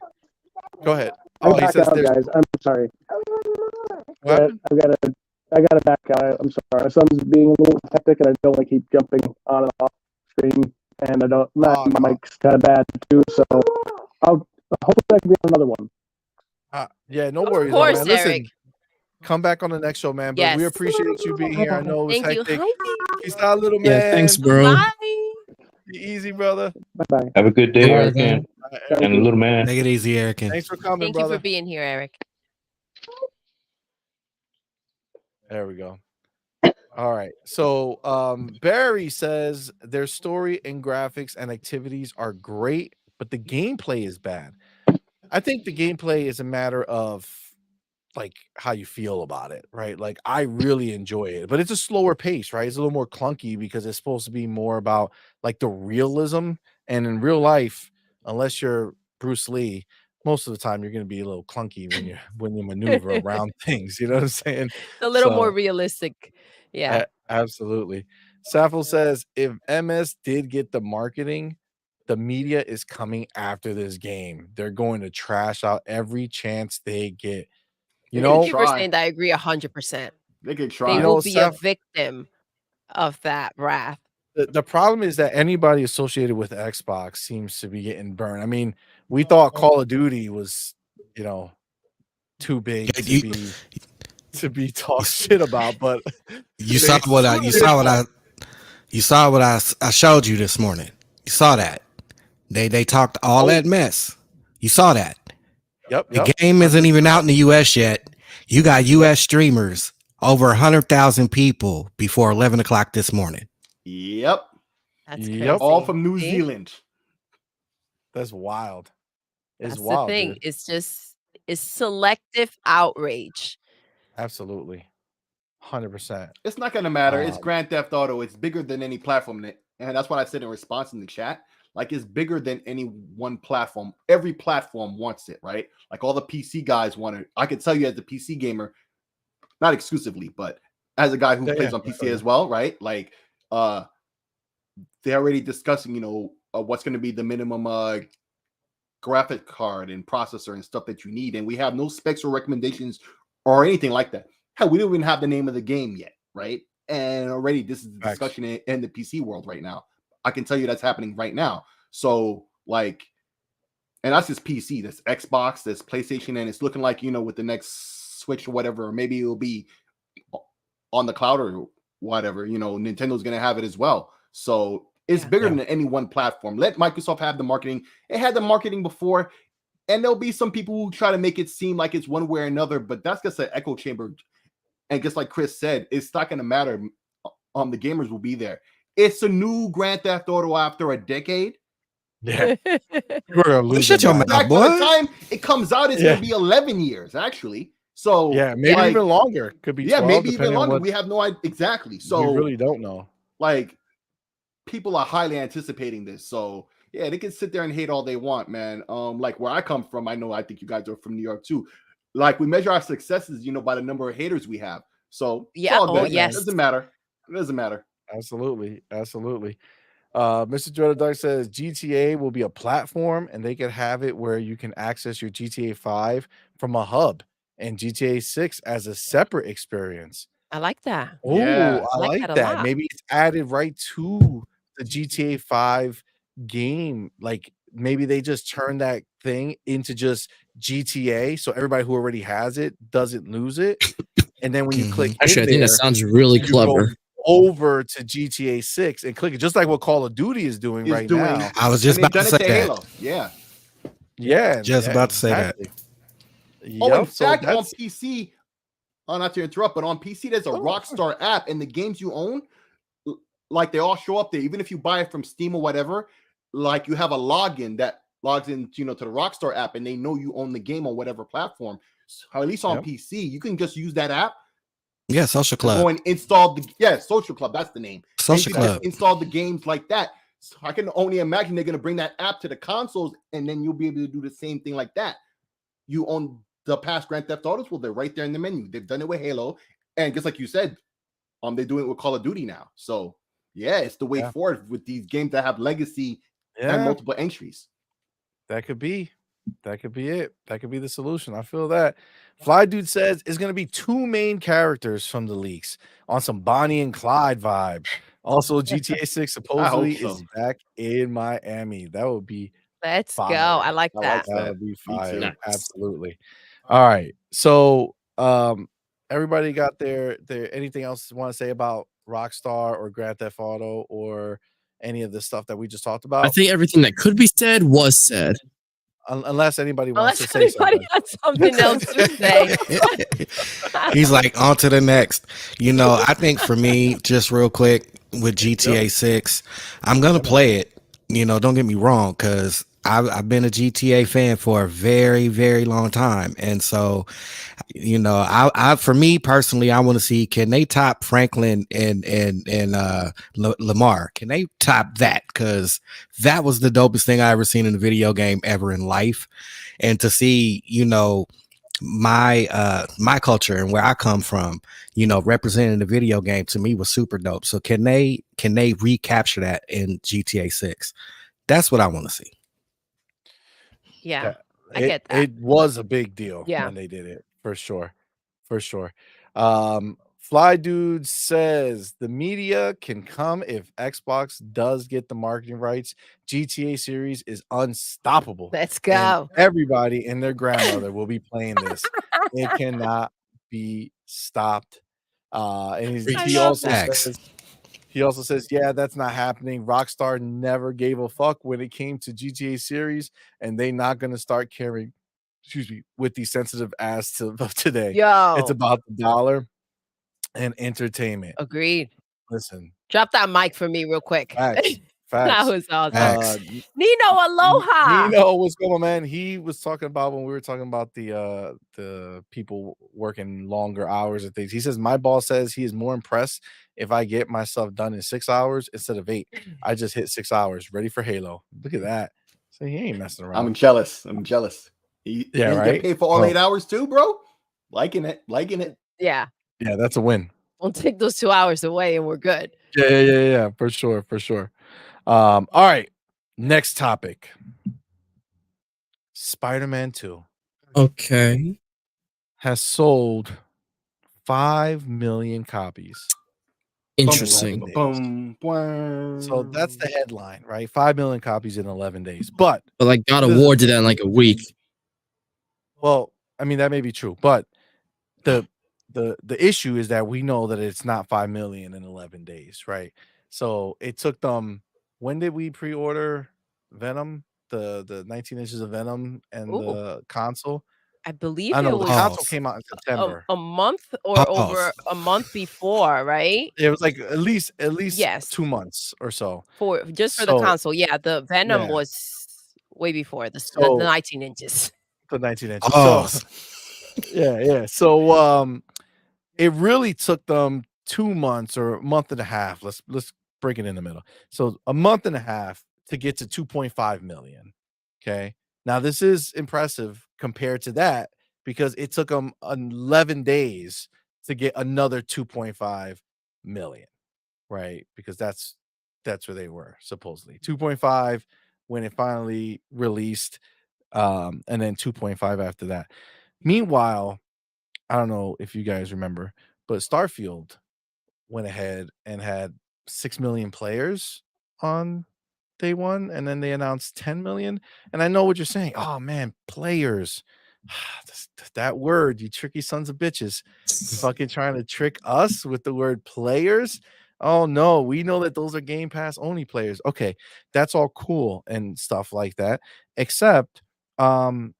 go ahead. I'm Oh, he back says out, there's guys. I'm sorry. what happened? I gotta back out. I'm sorry. My son's being a little hectic, and I don't want to keep jumping on and off screen. And I don't. My Oh, no. mic's kind of bad too, so I'll hopefully I can be on another one. Yeah, no Of worries, course, man. Listen, Eric. come back on the next show, man. But we Yes. appreciate you being here. I know it was Thank you. hectic. Hi. Peace out, little Yeah, man. thanks, bro. Bye. Be easy, brother. Bye bye. Have a good day, All right, Erikenn, Eric, and a little man. Take it easy, Erikenn. thanks for coming, Thank you brother. for being here, Eric. There we go. All right. So Barry says their story and graphics and activities are great, but the gameplay is bad. I think the gameplay is a matter of like how you feel about it, right? Like, I really enjoy it, but it's a slower pace, right? It's a little more clunky because it's supposed to be more about like the realism. And in real life, unless you're Bruce Lee, most of the time you're going to be a little clunky when you maneuver around things. You know what I'm saying? A little So- more realistic. Yeah. Absolutely. Safel says if MS did get the marketing, the media is coming after this game. They're going to trash out every chance they get. You They know, can Thank you for try. saying that. I agree 100%. They could They try. You know, will be a Seth- victim of that wrath. The problem is that anybody associated with Xbox seems to be getting burned. I mean, we thought Call of Duty was, you know, too big to be talked shit about, but you saw what I showed you this morning. You saw that. They talked all that mess. You saw that. Yep. The game isn't even out in the US yet. You got US streamers, over 100,000 people before 11 o'clock this morning. Yep. That's crazy. All from New Zealand. That's wild. That's wild, the thing. dude. It's selective outrage. Absolutely. 100%. It's not going to matter. It's Grand Theft Auto. It's bigger than any platform. And that's what I said in response in the chat. Like, it's bigger than any one platform. Every platform wants it, right? Like, all the PC guys want it. I can tell you as a PC gamer, not exclusively, but as a guy who plays on PC as well, right? Like, they're already discussing, what's going to be the minimum graphic card and processor and stuff that you need. And we have no specs or recommendations or anything like that. Hell, we don't even have the name of the game yet, right? And already this is the discussion in the PC world right now. I can tell you that's happening right now. So, like, and that's just PC. That's Xbox, that's PlayStation, and it's looking like, with the next Switch or whatever, or maybe it'll be on the cloud or whatever, Nintendo's going to have it as well. So it's bigger than any one platform. Let Microsoft have the marketing. It had the marketing before, and there'll be some people who try to make it seem like it's one way or another, but that's just an echo chamber. And just like Chris said, it's not going to matter. The gamers will be there. It's a new Grand Theft Auto after a decade. Yeah. You're going to lose it. By the time it comes out, it's going to be 11 years, actually. So yeah, maybe even longer. Could be 12, maybe even longer. We have no idea exactly. So we really don't know. Like, people are highly anticipating this. So yeah, they can sit there and hate all they want, man. Like where I come from, I think you guys are from New York too. Like, we measure our successes, by the number of haters we have. So yeah, yes, it doesn't matter. It doesn't matter. Absolutely. Mr. Jordan Duck says GTA will be a platform, and they could have it where you can access your GTA 5 from a hub and GTA 6 as a separate experience. I like that. Oh, Yeah. I like that. Maybe it's added right to the GTA 5 game. Like, maybe they just turn that thing into just GTA, so everybody who already has it doesn't lose it. And then when you click, actually, I think that sounds really clever. Over to GTA 6 and click it, just like what Call of Duty is doing now. I was just about to say that. Halo. Yeah. Just about to say that. Oh, in fact, on PC, not to interrupt, but on PC, there's a Rockstar app, and the games you own, like, they all show up there. Even if you buy it from Steam or whatever, like, you have a login that logs in, to the Rockstar app, and they know you own the game on whatever platform. So, at least on PC, you can just use that app. Yeah, Social Club. Go and install Social Club. That's the name. Social Club. Install the games like that. So I can only imagine they're going to bring that app to the consoles, and then you'll be able to do the same thing like that. You own the past Grand Theft Autos, well, they're right there in the menu. They've done it with Halo, and just like you said, they're doing it with Call of Duty now. So yeah, it's the way forward with these games that have legacy and multiple entries. That could be it. That could be the solution. I feel that. Fly Dude says it's going to be 2 main characters from the leaks on some Bonnie and Clyde vibe. Also, GTA 6 supposedly is back in Miami. That would be Let's fire. go. I like that. That would be fire. Nice. Absolutely. All right. So, everybody got their anything else you want to say about Rockstar or Grand Theft Auto or any of the stuff that we just talked about? I think everything that could be said was said. Unless anybody wants to say something. Has something else to say. He's like, on to the next. I think for me, just real quick with GTA 6, I'm going to play it. Don't get me wrong, because I've been a GTA fan for a very, very long time. And so, I for me personally, I want to see, can they top Franklin and Lamar? Can they top that? Because that was the dopest thing I ever seen in a video game ever in life. And to see, my culture and where I come from, representing the video game, to me was super dope. So can they recapture that in GTA 6? That's what I want to see. Yeah. I get that. It was a big deal when they did it, for sure. Fly Dude says the media can come if Xbox does get the marketing rights. GTA series is unstoppable. Let's And go. everybody and their grandmother will be playing this. It cannot be stopped. And I he love also that. says, yeah, that's not happening. Rockstar never gave a fuck when it came to GTA series, and they not gonna start caring, with the sensitive ass of today. It's Yo, about the dollar and entertainment. agreed. Listen, Drop that mic for me real quick. facts, That facts. was awesome. Facts. Nino, aloha. Nino, what's going on, man? He was talking about when we were talking about the people working longer hours and things. He says my boss says he is more impressed if I get myself done in 6 hours instead of 8. I just hit 6 hours, ready for Halo. Look at that. So he ain't messing around. I'm jealous. He Yeah, didn't right? get paid for all Oh. 8 hours too, bro. Liking it. Yeah. Yeah, that's a win. Don't take those 2 hours away and we're good. Yeah, for sure. All right. Next topic. Spider-Man 2 Okay. has sold 5 million copies. Interesting. So that's the headline, right? 5 million copies in 11 days. But Like God of War did that in like a week. well, I mean that may be true, but the issue is that we know that it's not 5 million in 11 days, right? So it took them. When did we pre-order Venom? The 19 inches of Venom and the console. I believe I it know the was console came out in September. a month or over a month before, right? It was like at least Yes. 2 months or so. For the So- console. Yeah, the Venom Yeah. was way before the So- 19 inches. The 19 inches. Oh. So yeah. So it really took them 2 months or a month and a half. Let's break it in the middle. So a month and a half to get to 2.5 million. Okay. Now this is impressive compared to that because it took them 11 days to get another 2.5 million, right? Because that's where they were supposedly 2.5 when it finally released, and then 2.5 after that. Meanwhile, I don't know if you guys remember, but Starfield went ahead and had 6 million players on day one, and then they announced 10 million. And I know what you're saying. Oh man, players. That word, you tricky sons of bitches. Fucking trying to trick us with the word players. Oh no, we know that those are Game Pass only players. Okay, that's all cool and stuff like that. Except, I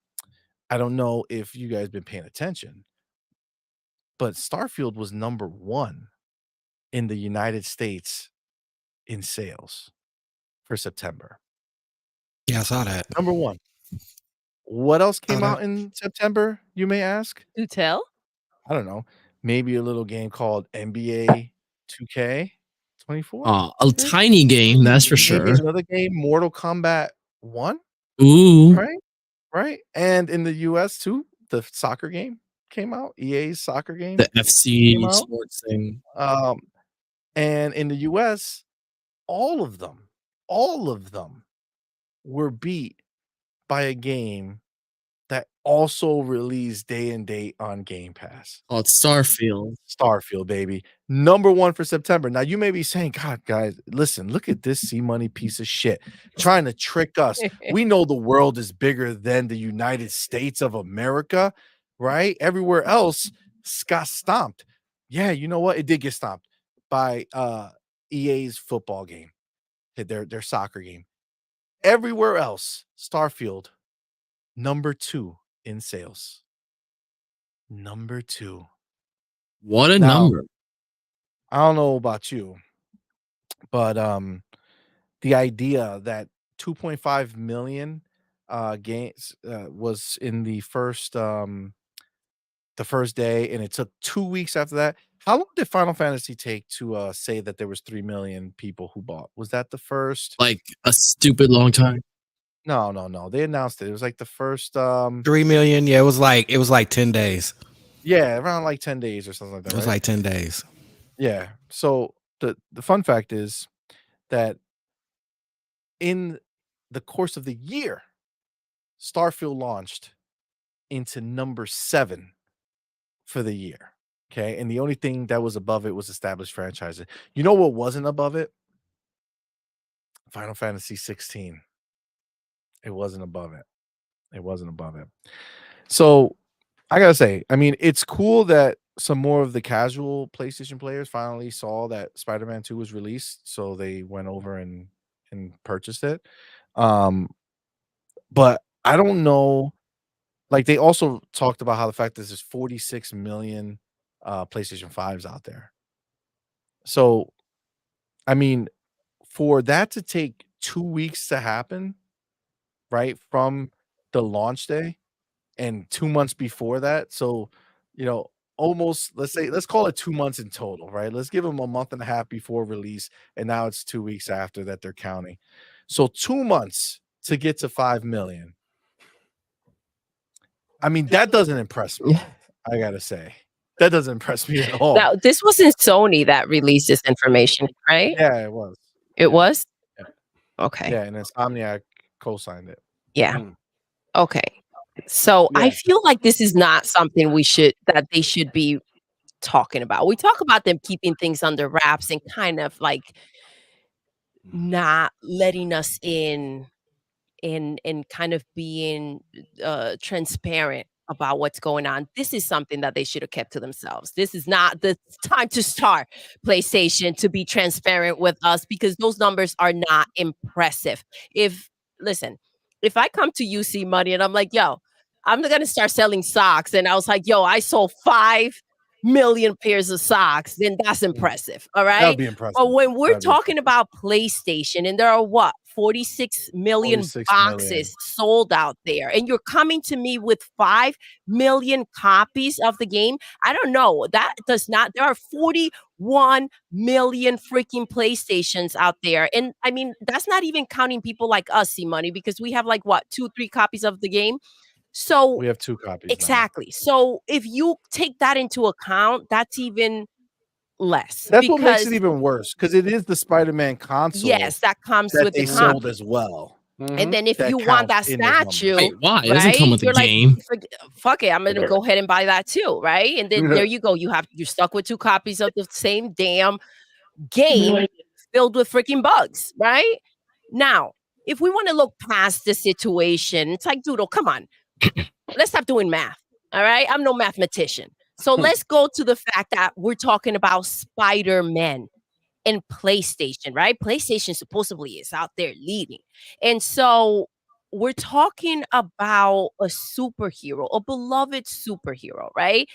don't know if you guys been paying attention, but Starfield was number 1 in the United States in sales for September. Yeah, I saw that. Number 1. What else came that. out in September, you may ask? Do tell? I don't know. Maybe a little game called NBA 2K24? A tiny game, that's for Maybe sure. another game, Mortal Kombat 1? Ooh. Right? And in the US too, the soccer game came out, EA's soccer game. The FC came out. sports thing. And in the US, all of them were beat by a game that also released day and date on Game Pass. Oh, it's Starfield. Starfield, baby. Number 1 for September. Now you may be saying, God, guys, listen, look at this CMoney piece of shit trying to trick us. We know the world is bigger than the United States of America, right? Everywhere else got stomped. Yeah, you know what? It did get stomped by EA's football game, their soccer game. Everywhere else, Starfield, number 2 in sales. Number 2. What a Now, number. I don't know about you, but the idea that 2.5 million games was in the first day, and it took 2 weeks after that. How long did Final Fantasy take to say that there was 3 million people who bought? Was that the first? Like a stupid long time. No. They announced it. It was like the first 3 million. Yeah, it was like 10 days. yeah, around like 10 days or something like that. It was right? like 10 days. Yeah. So the fun fact is that in the course of the year, Starfield launched into number 7 for the year. Okay, and the only thing that was above it was established franchises. You know what wasn't above it? Final Fantasy 16. It wasn't above it. It wasn't above it. So I gotta say, I mean, it's cool that some more of the casual PlayStation players finally saw that Spider-Man 2 was released, so they went over and purchased it. But I don't know. Like they also talked about how the fact that there's 46 million PlayStation 5s out there. So I mean, for that to take 2 weeks to happen, right, from the launch day and 2 months before that, so, almost let's call it 2 months in total, right? Let's give them a month and a half before release, and now it's 2 weeks after that they're counting. So 2 months to get to 5 million. I mean, that doesn't impress me, I gotta say. That doesn't impress me at all. Now, this wasn't Sony that released this information, right? Yeah, it was. It was? Yeah. Okay. Yeah, and Insomniac co-signed it. Yeah. Okay. So I feel like this is not something that they should be talking about. We talk about them keeping things under wraps and kind of like not letting us in and kind of being transparent about what's going on. This is something that they should have kept to themselves. This is not the time to start PlayStation to be transparent with us because those numbers are not impressive. Listen, if I come to you, CMoney, and I'm like, yo, I'm going to start selling socks. And I was like, yo, I sold 5 million pairs of socks, then that's impressive. All right. That'd be impressive. But when we're talking about PlayStation and there are 46 million 46 boxes million. sold out there, and you're coming to me with 5 million copies of the game. I don't know. That does not, there are 41 million freaking PlayStations out there. And I mean, that's not even counting people like us, CMoney, because we have like 2-3 copies of the game. So We have 2 copies now. exactly. So if you take that into account, that's even less. That's what makes it even worse because it is the Spider-Man console. Yes, that comes that with they the sold copy. as well. And then if That you want that counts in those numbers. statue, Wait, why? It doesn't come with the you're like, game. fuck it, I'm gonna go ahead and buy that too, right? And then there you go. You're stuck with 2 copies of the same damn game filled with freaking bugs, right? Now, if we want to look past the situation, it's like, Doodle, come on. Let's stop doing math. All right. I'm no mathematician. So let's go to the fact that we're talking about Spider-Man and PlayStation, right? PlayStation supposedly is out there leading. And so we're talking about a superhero, a beloved superhero, right?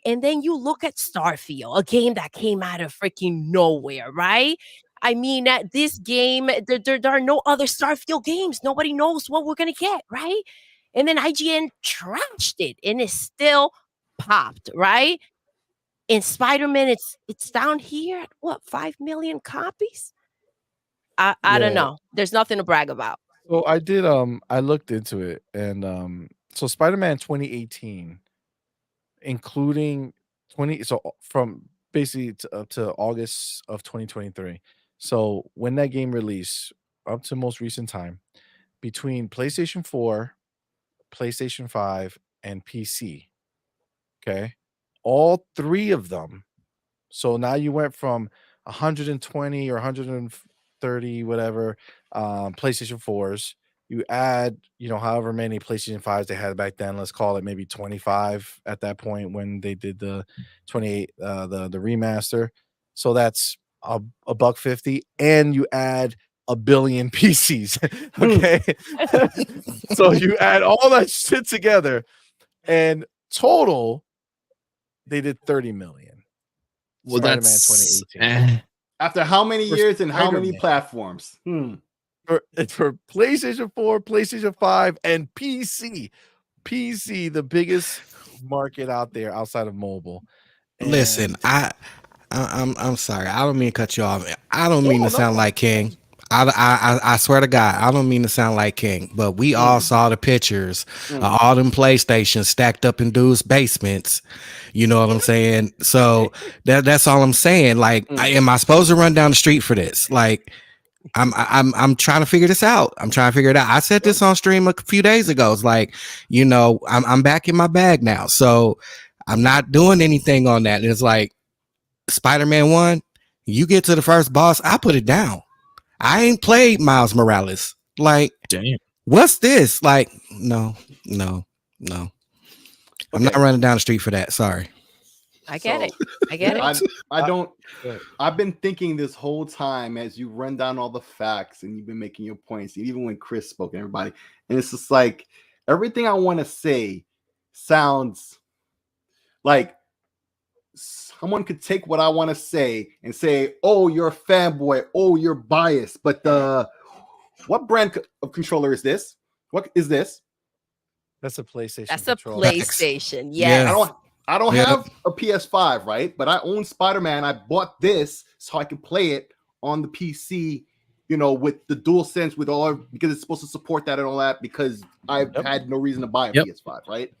And then you look at Starfield, a game that came out of freaking nowhere, right? I mean, this game, there are no other Starfield games. Nobody knows what we're going to get, right? And then IGN trashed it and it still popped, right? In Spider-Man, it's down here at 5 million copies? I don't know. There's nothing to brag about. So I looked into it, and so Spider-Man 2018, including from basically to August of 2023. So when that game released up to most recent time, between PlayStation 4, PlayStation 5, and PC. Okay. All 3 of them. So now you went from 120 or 130, whatever, PlayStation 4s. You add, however many PlayStation 5s they had back then. Let's call it maybe 25 at that point when they did the 28, the remaster. So that's $150, and you add a billion PCs. Okay. So you add all that shit together, and total, they did 30 million. Well, Spider-Man that's 2018. After how many For years and how many Spider-Man. platforms? For PlayStation 4, PlayStation 5, and PC. PC, the biggest market out there outside of mobile. Listen, And- I'm sorry. I don't mean to cut you off. I don't mean No, to sound no. like King. I swear to God, I don't mean to sound like King, but we all saw the pictures of all them PlayStations stacked up in dudes' basements. You know what I'm saying? So that's all I'm saying. Like, am I supposed to run down the street for this? Like, I'm trying to figure this out. I'm trying to figure it out. I said this on stream a few days ago. It's like, I'm back in my bag now. So I'm not doing anything on that. And it's like Spider-Man 1, you get to the first boss, I put it down. I ain't played Miles Morales. Like, Damn. What's this? Like, no. I'm not running down the street for that. Sorry. I get it. I don't. I've been thinking this whole time as you run down all the facts and you've been making your points, even when Chris spoke and everybody, and it's just like everything I want to say sounds like someone could take what I want to say and say, "Oh, you're a fanboy. Oh, you're biased." But what brand of controller is this? What is this? That's a PlayStation. That's controller. a PlayStation. Yes. I don't have a PS5, right? But I own Spider-Man. I bought this so I can play it on the PC, with the DualSense, with because it's supposed to support that and all that, because I've had no reason to buy a PS5, right?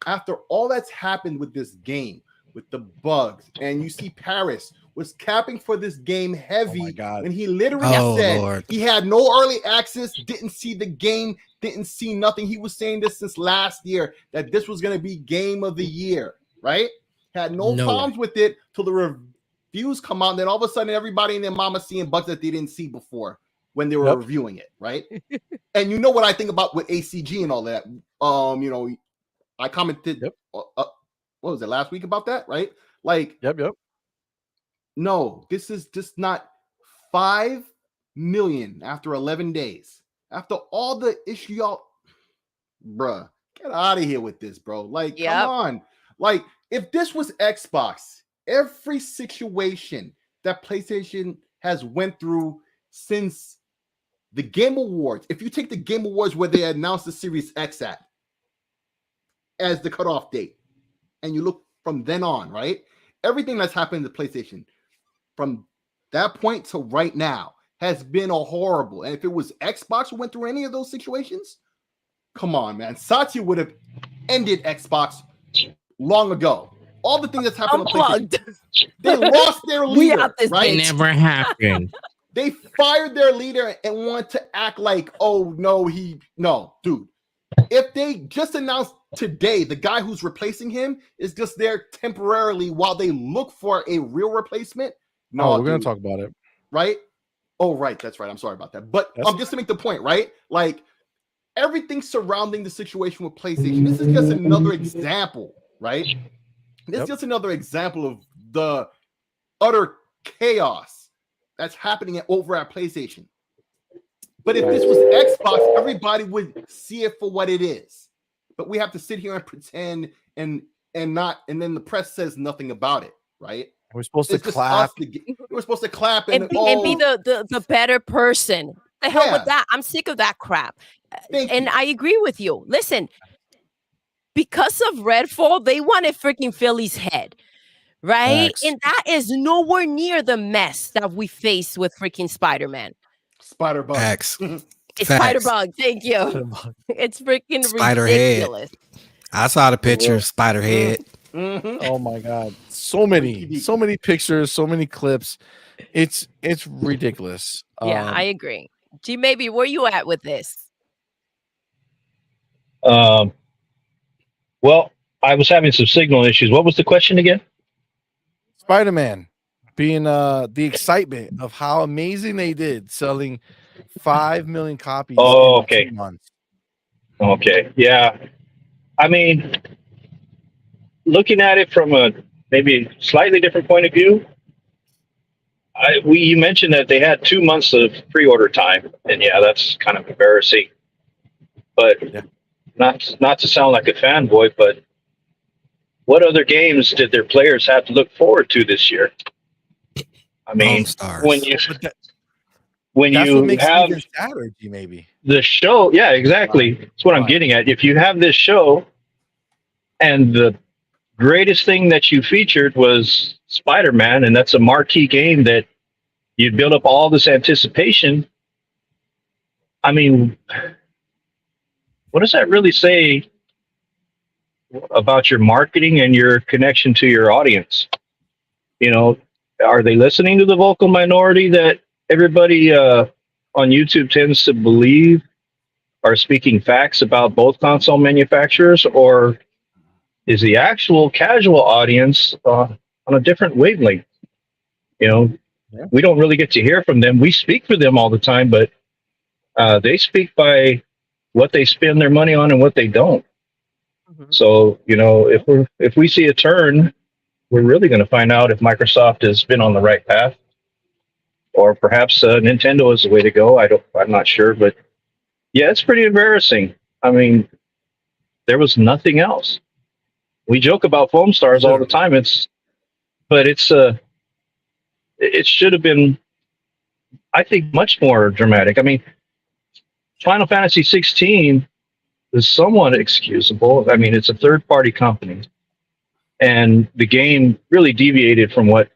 After all that's happened with this game, with the bugs, and you see Paris was capping for this game heavy when he literally said he had no early access, didn't see the game, didn't see nothing. He was saying this since last year, that this was going to be game of the year, right? Had no problems with it till the reviews come out. And then all of a sudden, everybody and their mama seeing bugs that they didn't see before when they were reviewing it, right? And you know what I think about with ACG and all that. I commented, what was it, last week about that, right? Like, no, this is just not 5 million after 11 days. After all the issue, y'all, bruh, get out of here with this, bro. Like, come on. Like, if this was Xbox, every situation that PlayStation has went through since the Game Awards, if you take the Game Awards where they announced the Series X as the cutoff date, and you look from then on, right? Everything that's happened to PlayStation from that point to right now has been a horrible. And if it was Xbox who went through any of those situations, come on, man. Satya would have ended Xbox long ago. All the things that's happened to PlayStation, they lost their leader, right? It never happened. They fired their leader and want to act like, oh, no, dude. If they just announced today the guy who's replacing him is just there temporarily while they look for a real replacement. No, we're going to talk about it. Right? Oh, right. That's right. I'm sorry about that. But just to make the point, right? Like, everything surrounding the situation with PlayStation, this is just another example, right? This is just another example of the utter chaos that's happening over at PlayStation. But if this was Xbox, everybody would see it for what it is. But we have to sit here and pretend and then the press says nothing about it, right? We're supposed to clap. We're supposed to clap and be the better person. The hell with that. I'm sick of that crap. And I agree with you. Listen, because of Redfall, they wanted freaking Philly's head, right? Facts. And that is nowhere near the mess that we face with freaking Spider-Man. Spider-Bug. Facts. It's Spider-Bug. Thank you. It's freaking ridiculous. I saw the picture of Spider-Head. Mm-hmm. Oh my god. So many pictures, so many clips. It's ridiculous. Yeah, I agree. G, maybe where you at with this? Well, I was having some signal issues. What was the question again? Spider-Man being the excitement of how amazing they did selling 5 million copies in 2 months. Okay. Yeah. I mean, looking at it from a maybe slightly different point of view, you mentioned that they had 2 months of pre-order time, and yeah, that's kind of embarrassing. But not to sound like a fanboy, but what other games did their players have to look forward to this year? I mean, when you have strategy, maybe the show, yeah, exactly. That's what I'm getting at. If you have this show, and the greatest thing that you featured was Spider-Man, and that's a marquee game that you build up all this anticipation. I mean, what does that really say about your marketing and your connection to your audience? Are they listening to the vocal minority that everybody on YouTube tends to believe are speaking facts about both console manufacturers, or is the actual casual audience on a different wavelength. You know, Yeah. we don't really get to hear from them. We speak for them all the time, but they speak by what they spend their money on and what they don't. Mhm. So, you know, if we see a turn, we're really going to find out if Microsoft has been on the right path, or perhaps Nintendo is the way to go. I'm not sure, but yeah, it's pretty embarrassing. I mean, there was nothing else. We joke about foam stars all the time. But it should have been, I think, much more dramatic. I mean, Final Fantasy 16 is somewhat excusable. I mean, it's a third-party company, and the game really deviated from what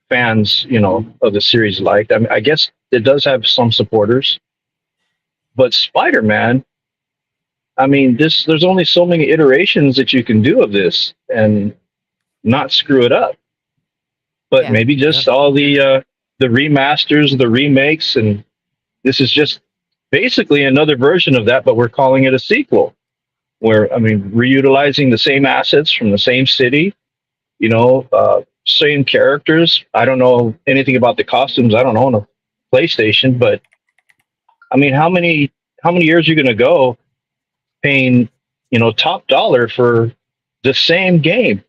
fans, you know, of the series liked. I mean, I guess it does have some supporters, but Spider-Man, I mean, there's only so many iterations that you can do of this and not screw it up. But Yeah. maybe just all the remasters, the remakes, and this is just basically another version of that, but we're calling it a sequel. Where, I mean, reutilizing the same assets from the same city, you know, same characters. I don't know anything about the costumes. I don't own a PlayStation, but I mean, how many years are you going to go paying, you know, top dollar for the same game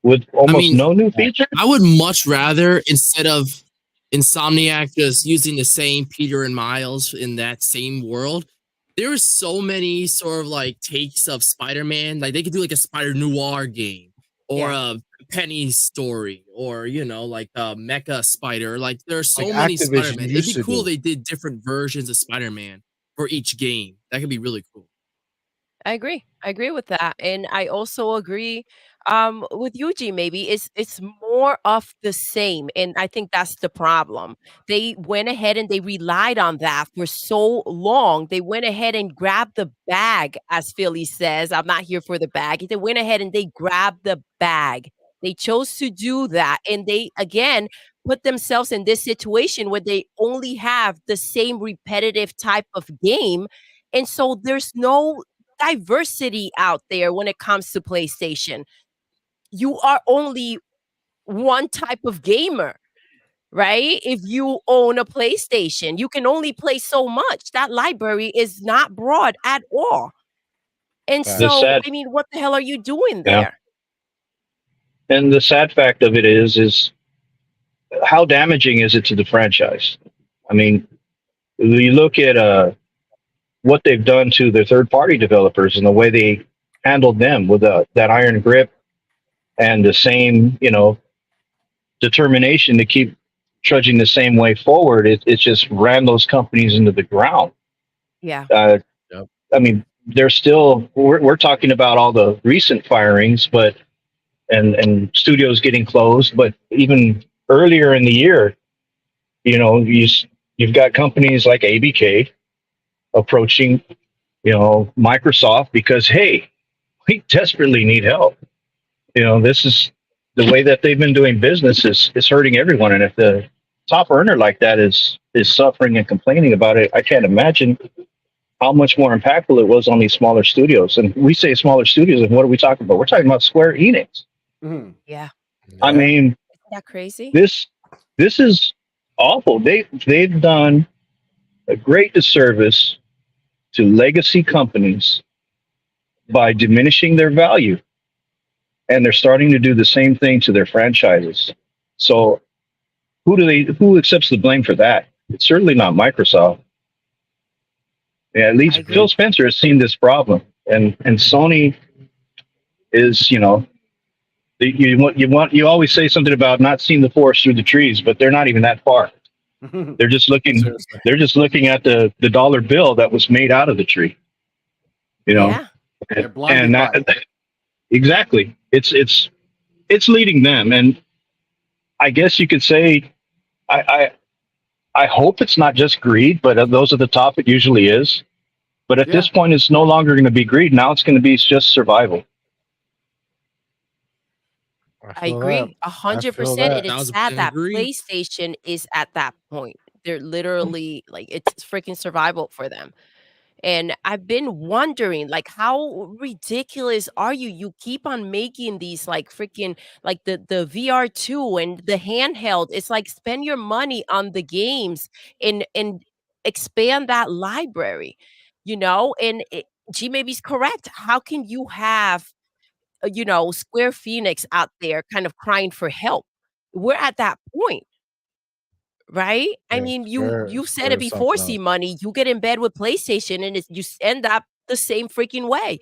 with almost no new features? I would much rather, instead of Insomniac just using the same Peter and Miles in that same world, there are so many sort of like takes of Spider-Man. Like they could do like a Spider Noir game or a Penny story, or you know, like a Mecha Spider. Like there are so Like many Activision Spider-Man. It'd used be to cool do. if they did different versions of Spider-Man for each game. That could be really cool. I agree. I agree with that. And I also agree with Yuji, maybe it's more of the same. And I think that's the problem. They went ahead and they relied on that for so long. They went ahead and grabbed the bag, as Philly says. I'm not here for the bag. They went ahead and they grabbed the bag. They chose to do that. And they again put themselves in this situation where they only have the same repetitive type of game. And so there's no diversity out there when it comes to PlayStation. You are only one type of gamer, right? If you own a PlayStation, you can only play so much. That library is not broad at all. And Right. The so, sad, I mean, what the hell are you doing yeah, there? and the sad fact of it is how damaging is it to the franchise? I mean, you look at what they've done to their third-party developers and the way they handled them with that iron grip and the same, you know, determination to keep trudging the same way forward. It just ran those companies into the ground. Yeah. Yep. I mean, they're still. We're talking about all the recent firings, but and studios getting closed. But even earlier in the year, you know, you've got companies like ABK approaching, you know, Microsoft because, hey, we desperately need help. You know, this is the way that they've been doing business is hurting everyone. And if the top earner like that is suffering and complaining about it, I can't imagine how much more impactful it was on these smaller studios. And we say smaller studios, and what are we talking about? We're talking about Square Enix. Mhm. Yeah. I mean, Isn't that crazy? this is awful. They've done a great disservice to legacy companies by diminishing their value, and they're starting to do the same thing to their franchises. So who accepts the blame for that? It's certainly not Microsoft. Yeah, at least agree. Phil Spencer has seen this problem, and Sony is, you know, you always say something about not seeing the forest through the trees, but they're not even that far. They're just looking. Seriously. They're just looking at the dollar bill that was made out of the tree. You know, Yeah. They're blinded by it. exactly. It's leading them, and I guess you could say, I hope it's not just greed, but those at the top it usually is. But at Yeah. this point, it's no longer going to be greed. Now it's going to be just survival. I feel that. agree I 100%. feel And that. it's 1000% sad that agree. PlayStation is at that point. They're literally like it's freaking survival for them. And I've been wondering, like, how ridiculous are you? You keep on making these like freaking like the VR2 and the handheld. It's like spend your money on the games and expand that library, And G maybe's correct. How can you have Square Phoenix out there kind of crying for help? We're at that point. Right? I Yeah, mean, Square you said it Square is before, something C else. Money. You get in bed with PlayStation and end up the same freaking way.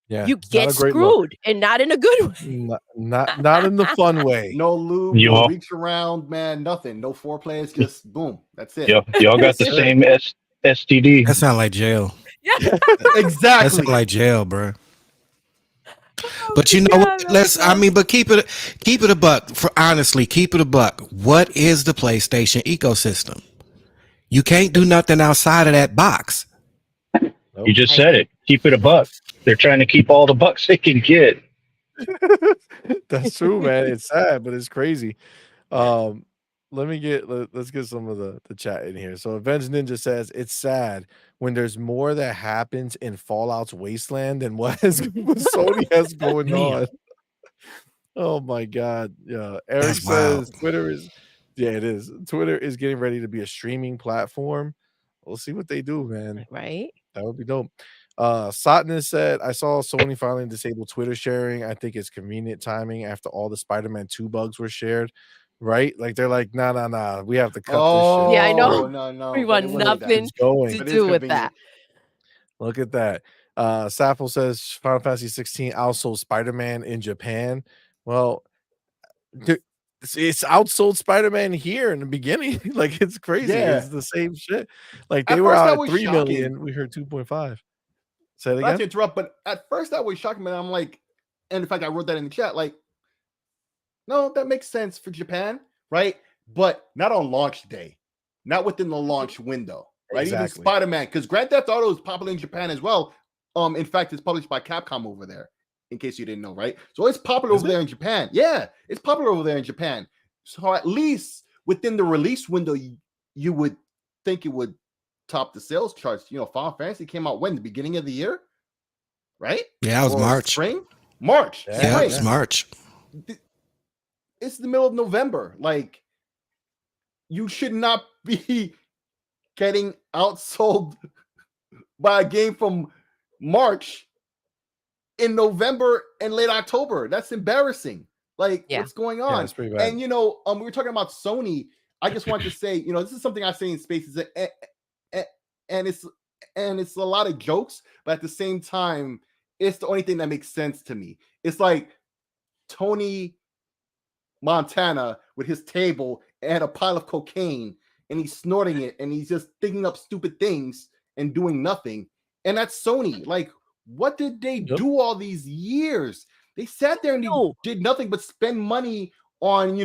Yeah, You not get a great look. screwed and not in a good way. Not in the fun way. No lube, You no all, reach around, man, nothing. No foreplay. It's just boom. That's it. y'all got the That's it. same STD. That sound like jail. Yeah. That Exactly. sound like jail, bro. Oh But my you know God, what? that was awesome. But keep it a buck. For honestly, keep it a buck. What is the PlayStation ecosystem? You can't do nothing outside of that box. Nope. You just Right. said it. Keep it a buck. They're trying to keep all the bucks they can get. That's true, man. It's sad, but it's crazy. Let's get some of the chat in here. So Avenged Ninja says it's sad when there's more that happens in Fallout's wasteland than what Sony has going Damn. on. Oh my God. Yeah. Eric That's says wild. it is. Twitter is getting ready to be a streaming platform. We'll see what they do, man. Right? That would be dope. Satnus said, I saw Sony finally disable Twitter sharing. I think it's convenient timing after all the Spider-Man 2 bugs were shared. Right? Like they're like, nah. We have to cut this shit. Yeah, I Oh, know. no. We But want it wasn't Keep that. nothing things going. to But it is do with convenient. that. Look at that. Sappho says Final Fantasy 16 outsold Spider-Man in Japan. Well, it's outsold Spider-Man here in the beginning. Like it's crazy. Yeah. It's the same shit. Like At they were first, out that at was 3 shocking. million. We heard 2.5. Say it Not again. to interrupt, but at first that was shocking, man. I'm like, and in fact, I wrote that in the chat. Like, no, that makes sense for Japan, right? But not on launch day, not within the launch window, right? Exactly. Even Spider-Man, because Grand Theft Auto is popular in Japan as well. In fact, it's published by Capcom over there, in case you didn't know, right? So it's popular over there in Japan. Yeah, it's popular over there in Japan. So at least within the release window, you would think it would top the sales charts. Final Fantasy came out when? The beginning of the year, right? Yeah, it was Or March. spring? March. Yeah, Yeah, spring. it was March. It's the middle of November. Like, you should not be getting outsold by a game from March in November and late October. That's embarrassing. Like, Yeah. what's going Yeah, on? it's pretty bad. And we were talking about Sony. I just wanted to say, this is something I say in spaces, and it's a lot of jokes, but at the same time, it's the only thing that makes sense to me. It's like Tony Montana with his table and a pile of cocaine, and he's snorting it, and he's just thinking up stupid things and doing nothing. And that's Sony. Like, what did they do all these years? They sat there and they did nothing but spend money on,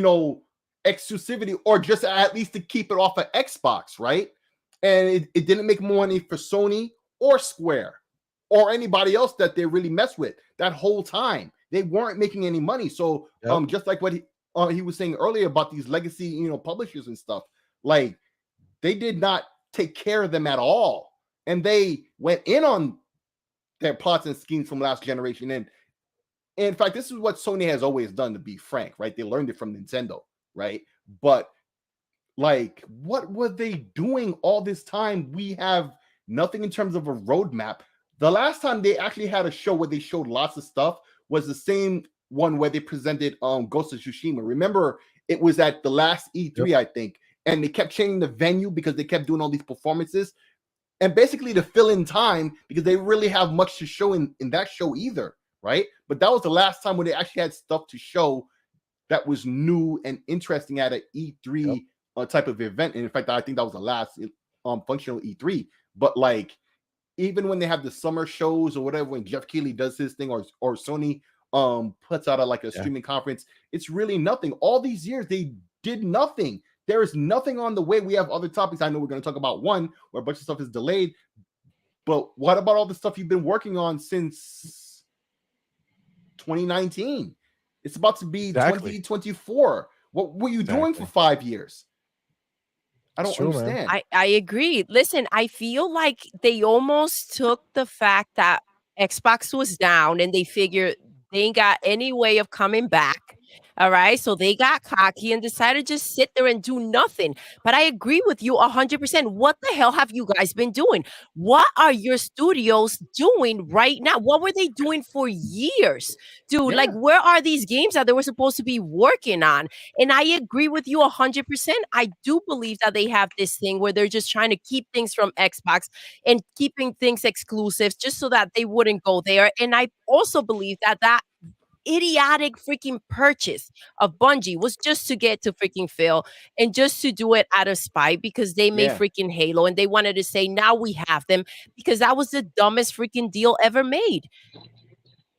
exclusivity, or just at least to keep it off of Xbox, right? And it didn't make more money for Sony or Square or anybody else that they really messed with that whole time. They weren't making any money. So just like what he was saying earlier about these legacy, publishers and stuff, like they did not take care of them at all. And they went in on their plots and schemes from last generation. And in fact, this is what Sony has always done, to be frank, right? They learned it from Nintendo, right? But like, what were they doing all this time? We have nothing in terms of a roadmap. The last time they actually had a show where they showed lots of stuff was the same one where they presented Ghost of Tsushima. Remember, it was at the last E3, I think, and they kept changing the venue because they kept doing all these performances, and basically to fill in time because they really have much to show in that show either, right? But that was the last time when they actually had stuff to show that was new and interesting at an E3 type of event. And in fact, I think that was the last functional E3. But like, even when they have the summer shows or whatever, when Jeff Keighley does his thing, or Sony puts out a streaming conference, it's really nothing. All these years they did nothing. There is nothing on the way. We have other topics. I know we're going to talk about one where a bunch of stuff is delayed, but what about all the stuff you've been working on since 2019? It's about to be 2024. What were you doing for 5 years? I don't true, man. understand. I agree. Listen, I feel like they almost took the fact that Xbox was down and they figured they ain't got any way of coming back. All right. So they got cocky and decided to just sit there and do nothing. But I agree with you 100%. What the hell have you guys been doing? What are your studios doing right now? What were they doing for years? Dude, like, Yeah. where are these games that they were supposed to be working on? And I agree with you 100%. I do believe that they have this thing where they're just trying to keep things from Xbox and keeping things exclusive just so that they wouldn't go there. And I also believe that that idiotic freaking purchase of Bungie was just to get to freaking Phil and just to do it out of spite because they made Yeah. freaking Halo and they wanted to say, now we have them because that was the dumbest freaking deal ever made.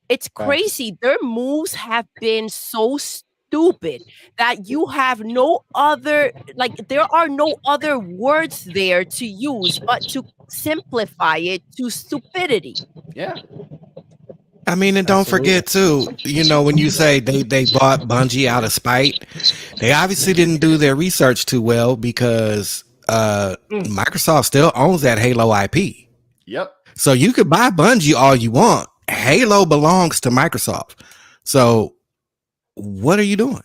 It's crazy. Their moves have been so stupid that you have no other, like, there are no other words there to use but to simplify it to stupidity. Yeah. I mean, and don't forget too, you know, when you say they bought Bungie out of spite, they obviously didn't do their research too well because Microsoft still owns that Halo IP. Yep. So you could buy Bungie all you want. Halo belongs to Microsoft. So what are you doing?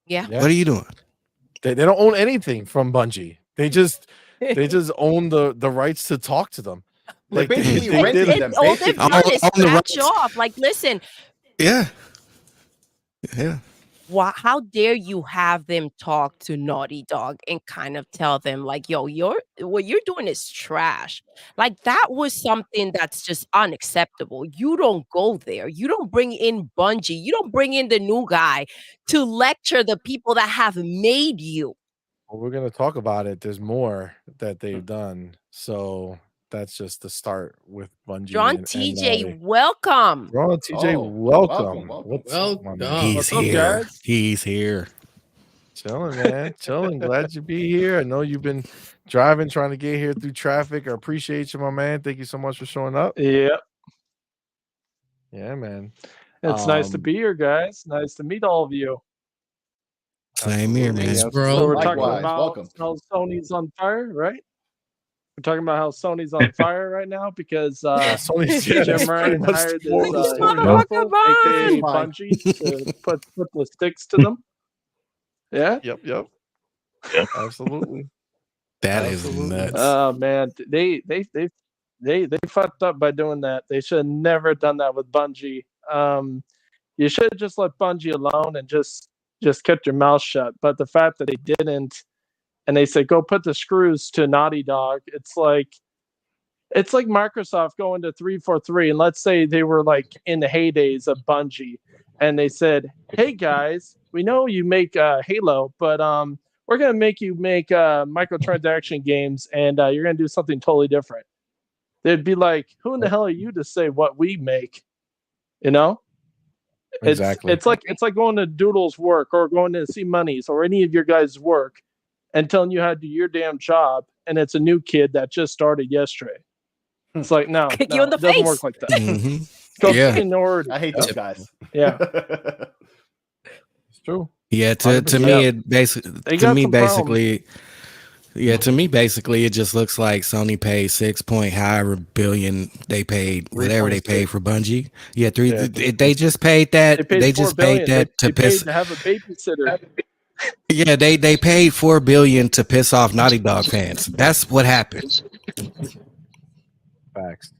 Yeah. What are you doing? They don't own anything from Bungie. They just own the rights to talk to them. They're Like basically they renting did them. All they've basically. done is On the scratch rights. off. Like, listen, Yeah. Yeah. how dare you have them talk to Naughty Dog and kind of tell them like, yo, what you're doing is trash. Like, that was something that's just unacceptable. You don't go there. You don't bring in Bungie. You don't bring in the new guy to lecture the people that have made you. Well, we're gonna talk about it. There's more that they've done. So that's just the start with Bungie. John and TJ, Naughty. welcome. Ron TJ, Oh, welcome. welcome. What's up, my man? He's What's up, here. guys? He's here. Chilling, man. Chilling. Glad you be here. I know you've been driving, trying to get here through traffic. I appreciate you, my man. Thank you so much for showing up. Yeah, Yeah, man. it's nice to Um, be here, guys. Nice to meet all of you. Same here, man. Thanks, So bro. we're talking Likewise, about welcome. how Sony's on fire, right? We're talking about how Sony's on fire right now because yeah, Sony's yeah, that's Jim pretty Ryan much hired the moral this of the story, huh? Motherfucker, bye. aka Fine. Bungie, to put the sticks to them. Yeah. Yep. Absolutely. That is Absolutely. nuts. Oh man, they fucked up by doing that. They should have never done that with Bungie. You should have just let Bungie alone and just kept your mouth shut. But the fact that they didn't, and they said go put the screws to Naughty Dog, it's like Microsoft going to 343, and let's say they were like in the heydays of Bungie, and they said, "Hey guys, we know you make Halo, but we're gonna make you make microtransaction games, and you're gonna do something totally different." They'd be like, "Who in the hell are you to say what we make?" You know? Exactly. It's like going to Doodle's work or going to CMoney's or any of your guys' work and telling you how to do your damn job, and it's a new kid that just started yesterday. It's like no, Kick you in the it doesn't face. work like that. Mhm. Go Yeah. in order. I hate those guys. Yeah. It's true. Yeah, to 100%. me it basically They got some to me basically it just looks like Sony paid 6 point however billion they paid, whatever they paid for Bungie. Yeah, they just paid that. They just paid that to they piss. paid to have a babysitter. Yeah, they paid $4 billion to piss off Naughty Dog fans. That's what happened. Facts.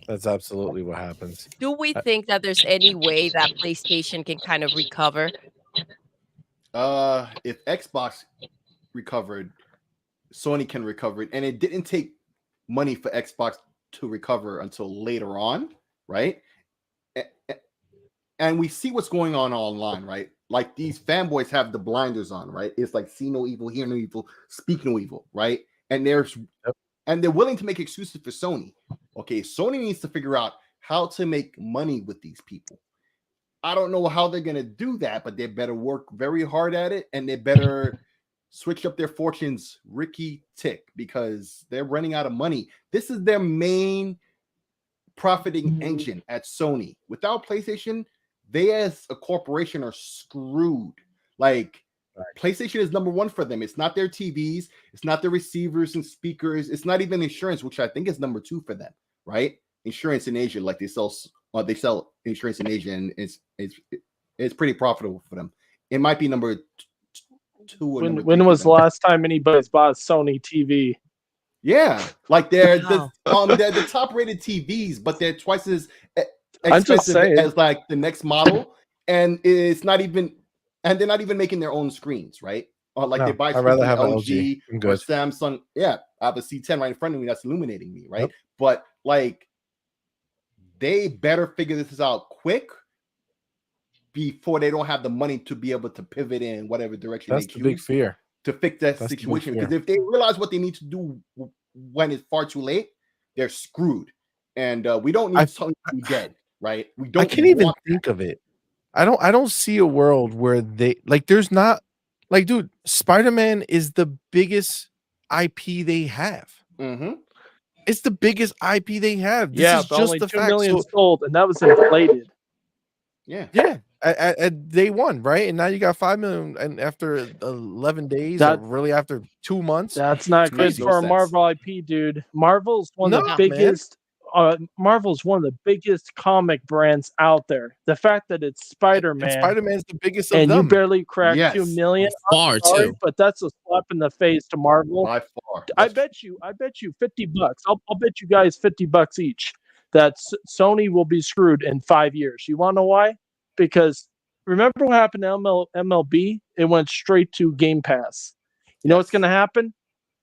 That's absolutely what happens. Do we think that there's any way that PlayStation can kind of recover? If Xbox recovered, Sony can recover it, and it didn't take money for Xbox to recover until later on, right? And we see what's going on online, right? Like these fanboys have the blinders on, right? It's like see no evil, hear no evil, speak no evil, right? And they're willing to make excuses for Sony. Okay, Sony needs to figure out how to make money with these people. I don't know how they're gonna do that, but they better work very hard at it, and they better switch up their fortunes Ricky tick because they're running out of money. This is their main profiting engine at Sony. Without PlayStation, they as a corporation are screwed. Like PlayStation is number one for them. It's not their TVs. It's not their receivers and speakers. It's not even insurance, which I think is number two for them, right? Insurance in Asia, like they sell insurance in Asia, and it's pretty profitable for them. It might be number two. Or when was the last time anybody's bought a Sony TV? Yeah, like they're the top rated TVs, but they're twice as expensive as like the next model, and it's not even. And they're not even making their own screens, right? Or like they buy I'd rather have LG or Samsung. Yeah, I have a C10 right in front of me that's illuminating me, right? Yep. But like, they better figure this out quick before they don't have the money to be able to pivot in whatever direction. That's the big fear to fix that situation. Because if they realize what they need to do when it's far too late, they're screwed. And we don't need Sony to be dead, right? We don't. I can't even think of it. I don't see a world where they like there's not like, dude, Spider-Man is the biggest IP they have. Mm-hmm. It's the biggest IP they have. This yeah, is but just only the 2 fact. million sold, and that was inflated. Yeah. At day one, right? And now you got 5 million, and after 11 days, or really after 2 months. That's not good for a Marvel IP, dude. Marvel's one of the biggest. Marvel's one of the biggest comic brands out there. The fact that it's Spider-Man, and Spider-Man's the biggest of and them. you barely cracked 2 million. Far too, but that's a slap in the face to Marvel. By far. I bet you $50. I'll bet you guys $50 each that Sony will be screwed in 5 years. You want to know why? Because remember what happened to MLB? It went straight to Game Pass. You know what's going to happen?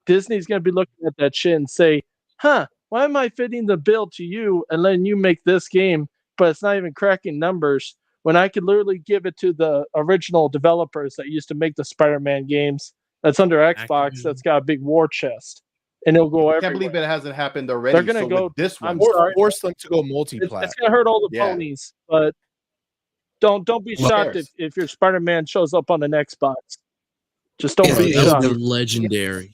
Disney's going to be looking at that shit and say, "Huh? Why am I fitting the bill to you and letting you make this game, but it's not even cracking numbers when I could literally give it to the original developers that used to make the Spider-Man games that's under Xbox that's got a big war chest, and it'll go everywhere." I can't believe it hasn't happened already. They're going to go this one. Force them to go multi-plat. It's going to hurt all the ponies, but don't be shocked if your Spider-Man shows up on an Xbox. Just don't be shocked. Legendary.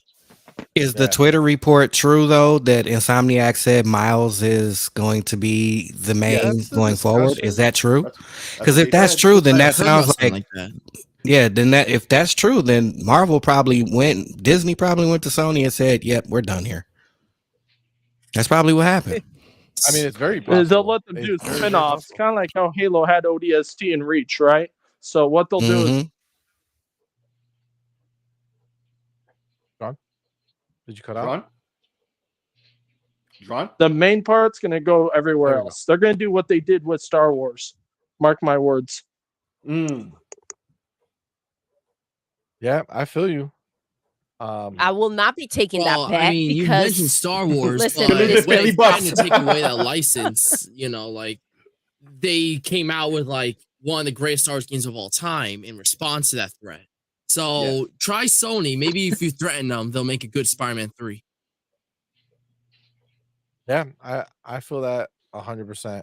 Is the Twitter report true though that Insomniac said Miles is going to be the main going forward? Is that true? Because if that's true, then that sounds like that. Yeah. Then if that's true, then Disney probably went to Sony and said, "Yep, we're done here." That's probably what happened. I mean, it's very possible. They'll let them do spin-offs, kind of like how Halo had ODST and Reach, right? So what they'll do is. Did you cut out? Tron? The main part's going to go everywhere else. They're going to do what they did with Star Wars. Mark my words. Yeah, I feel you. I will not be taking that bet. I mean, you mentioned Star Wars. Listen, but when they trying to take away that license, like they came out with like one of the greatest Star Wars games of all time in response to that threat. So try Sony. Maybe if you threaten them, they'll make a good Spider-Man 3. Yeah, I feel that 100%.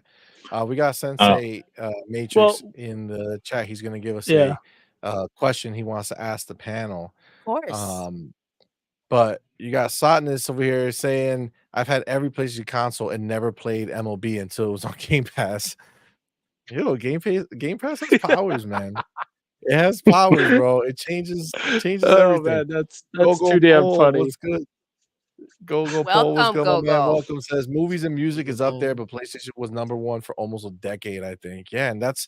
We got Sensei Matrix in the chat. He's going to give us a question he wants to ask the panel. Of course. But you got Sotness over here saying, "I've had every PlayStation console and never played MLB until it was on Game Pass." Game Pass has powers, man. It has powers, bro. It changes everything. Man, that's too damn funny. What's good? Go Welcome, Paul. What's good, go. Welcome says movies and music is up there, but PlayStation was number one for almost a decade, I think. Yeah, and that's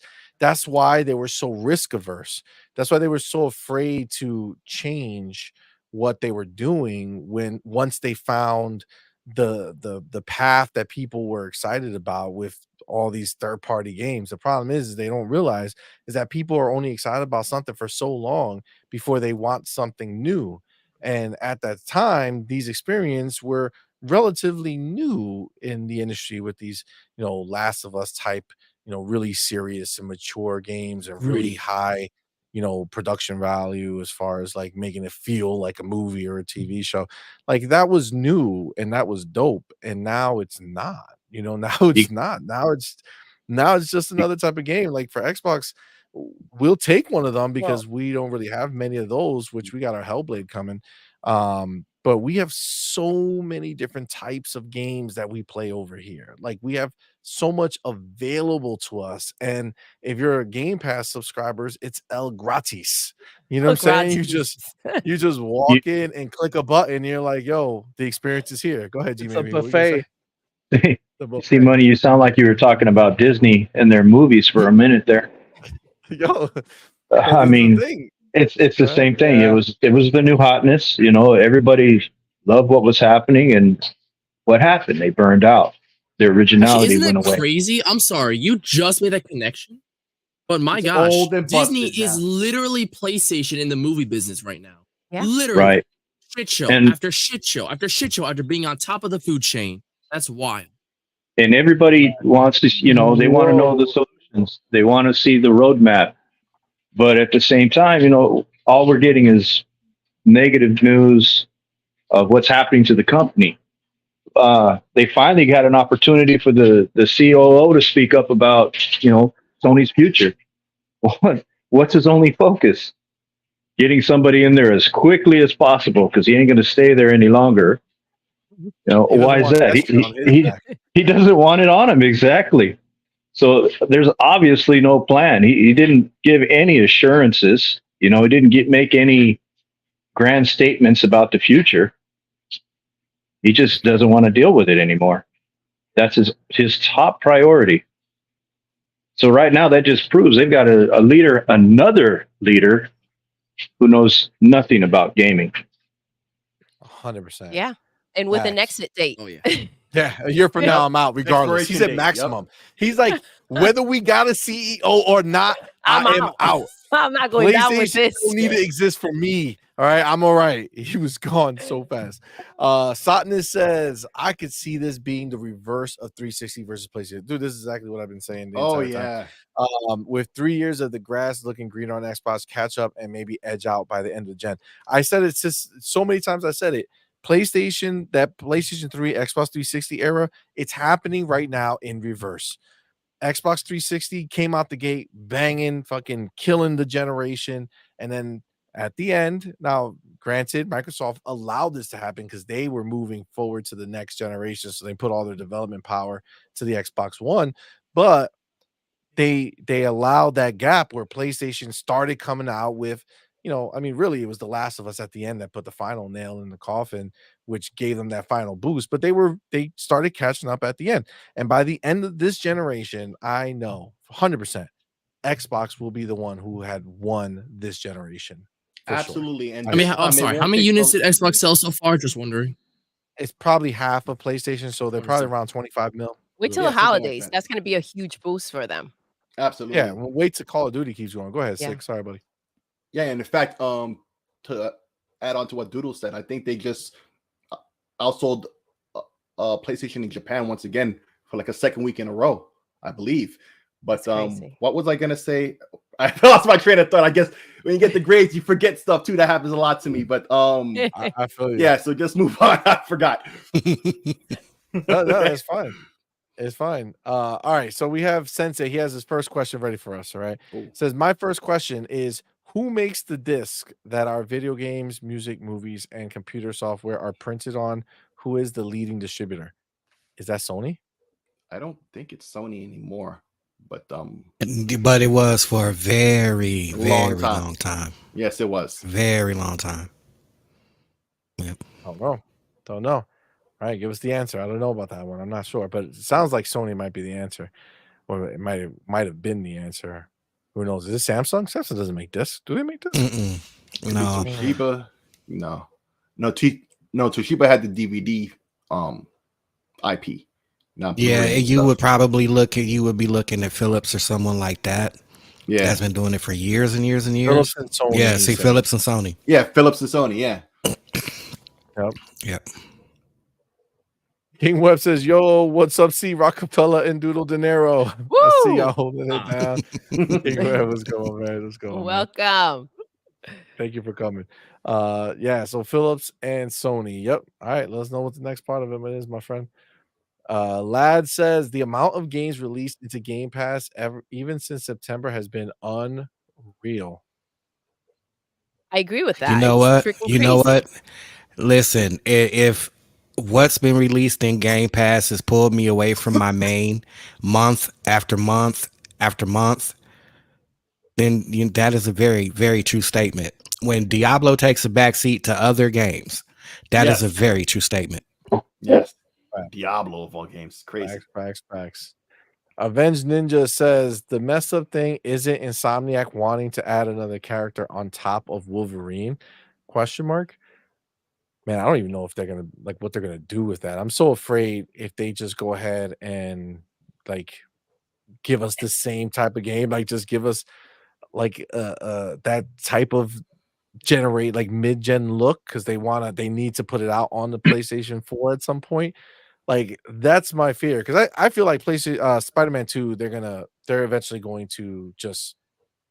why they were so risk averse. That's why they were so afraid to change what they were doing once they found the path that people were excited about with all these third-party games. The problem is they don't realize is that people are only excited about something for so long before they want something new. And at that time, these experiences were relatively new in the industry with these, Last of Us type, really serious and mature games and really high, production value as far as like making it feel like a movie or a TV show. Like that was new and that was dope. And now it's not, now it's not. Now it's just another type of game. Like for Xbox, we'll take one of them because we don't really have many of those, which we got our Hellblade coming. but we have so many different types of games that we play over here. Like we have so much available to us. And if you're a Game Pass subscribers, it's el gratis. You know what I'm saying? You just walk in and click a button, and you're like, yo, the experience is here. Go ahead, G. It's a Maybe. What you gonna buffet. say? CMoney, you sound like you were talking about Disney and their movies for a minute there. Yo, I mean, it's the same thing. Yeah. It was the new hotness. You know, everybody loved what was happening, and what happened? They burned out. Their originality Isn't went that away. crazy? I'm sorry, you just made that connection. But my It's gosh, old and Disney busted is now. literally PlayStation in the movie business right now. Yeah. Literally. Right. Shit show And- after shit show after shit show after being on top of the food chain. That's wild. And everybody wants to, you know, they want to know the solutions. They want to see the roadmap. But at the same time, you know, all we're getting is negative news of what's happening to the company. They finally got an opportunity for the COO to speak up about, you know, Sony's future. What's his only focus? Getting somebody in there as quickly as possible because he ain't going to stay there any longer. You know, why is that? He doesn't want it on him. Exactly. So there's obviously no plan. He didn't give any assurances. You know, he didn't make any grand statements about the future. He just doesn't want to deal with it anymore. That's his top priority. So right now, that just proves they've got a leader, another leader who knows nothing about gaming. 100%. Yeah. And with an Facts. exit date. Oh yeah. Yeah, a year from now, I'm out regardless. He Expiration said date, maximum. He's like, whether we got a CEO or not, I'm I am out. I'm not going down with PlayStation this. don't need to exist for me. All right, I'm all right. He was gone so fast. Satnus says, I could see this being the reverse of 360 versus PlayStation. Dude, this is exactly what I've been saying the Oh entire time. yeah. With 3 years of the grass looking green on Xbox, catch up and maybe edge out by the end of the gen. I said it just so many times. I said it. PlayStation 3, Xbox 360 era, it's happening right now in reverse. Xbox 360 came out the gate banging, fucking killing the generation. And then at the end, now granted, Microsoft allowed this to happen because they were moving forward to the next generation. So they put all their development power to the Xbox One. But they allowed that gap where PlayStation started coming out with, you know, I mean, really, it was The Last of Us at the end that put the final nail in the coffin, which gave them that final boost. But they started catching up at the end. And by the end of this generation, I know 100% Xbox will be the one who had won this generation. for sure. Absolutely. And I mean, this I'm time it sorry. won't How many take units so- did Xbox sell so far? Just wondering. It's probably half of PlayStation, so they're probably around 25 mil. Wait till Yeah, the something like holidays. that. That's going to be a huge boost for them. Absolutely. Yeah, well, wait till Call of Duty keeps going. Go ahead, Yeah. Six. Sorry, buddy. Yeah, and in fact, to add on to what Doodle said, I think they just outsold PlayStation in Japan once again for like a second week in a row, I believe. But crazy. what was I gonna say? I lost my train of thought. I guess when you get the grades, you forget stuff too. That happens a lot to me. But I feel you. yeah, so just move on. I forgot. No, it's fine. It's fine. All right. So we have Sensei. He has his first question ready for us. All right. Ooh. Says, my first question is, who makes the disc that our video games, music, movies, and computer software are printed on? Who is the leading distributor? Is that Sony? I don't think it's Sony anymore. But But it was for a very, very time. long time. yes, it was. Very long time. Don't know. Don't know. All right, give us the answer. I don't know about that one. I'm not sure, but it sounds like Sony might be the answer, or it might have been the answer. Who knows? Is it Samsung? Samsung doesn't make discs. Do they make discs? Mm-mm. No. Toshiba, no, Toshiba had the DVD IP. Not Yeah, Blu-ray and you stuff. would probably be looking at Philips or someone like that. Yeah, That's been doing it for years and years and years. Philips and Sony. Yeah, you see, said. Philips and Sony. yeah, Philips and Sony. Yeah, Yep. King Web says, "Yo, what's up, C Rockapella and Doodle De Niro? I see Woo! y'all holding it down." King Web, let's go, man. Let's go. Man. Welcome. Thank you for coming. Yeah. So Philips and Sony. Yep. All right. Let us know what the next part of it is, my friend. Lad says the amount of games released into Game Pass even since September has been unreal. I agree with that. You know It's what? freaking You know crazy. what? Listen, if what's been released in Game Pass has pulled me away from my main month after month after month, then that is a very, very true statement. When Diablo takes a backseat to other games, that is a very true statement. Yes. Right. Diablo of all games. Crazy. Facts. Avenged Ninja says the messed up thing isn't Insomniac wanting to add another character on top of Wolverine? Question mark. Man, I don't even know if they're gonna like what they're gonna do with that. I'm so afraid if they just go ahead and like give us the same type of game, like just give us like that type of generate like mid-gen look because they need to put it out on the PlayStation 4 at some point. Like that's my fear because I feel like PlayStation Spider-Man 2 they're eventually going to just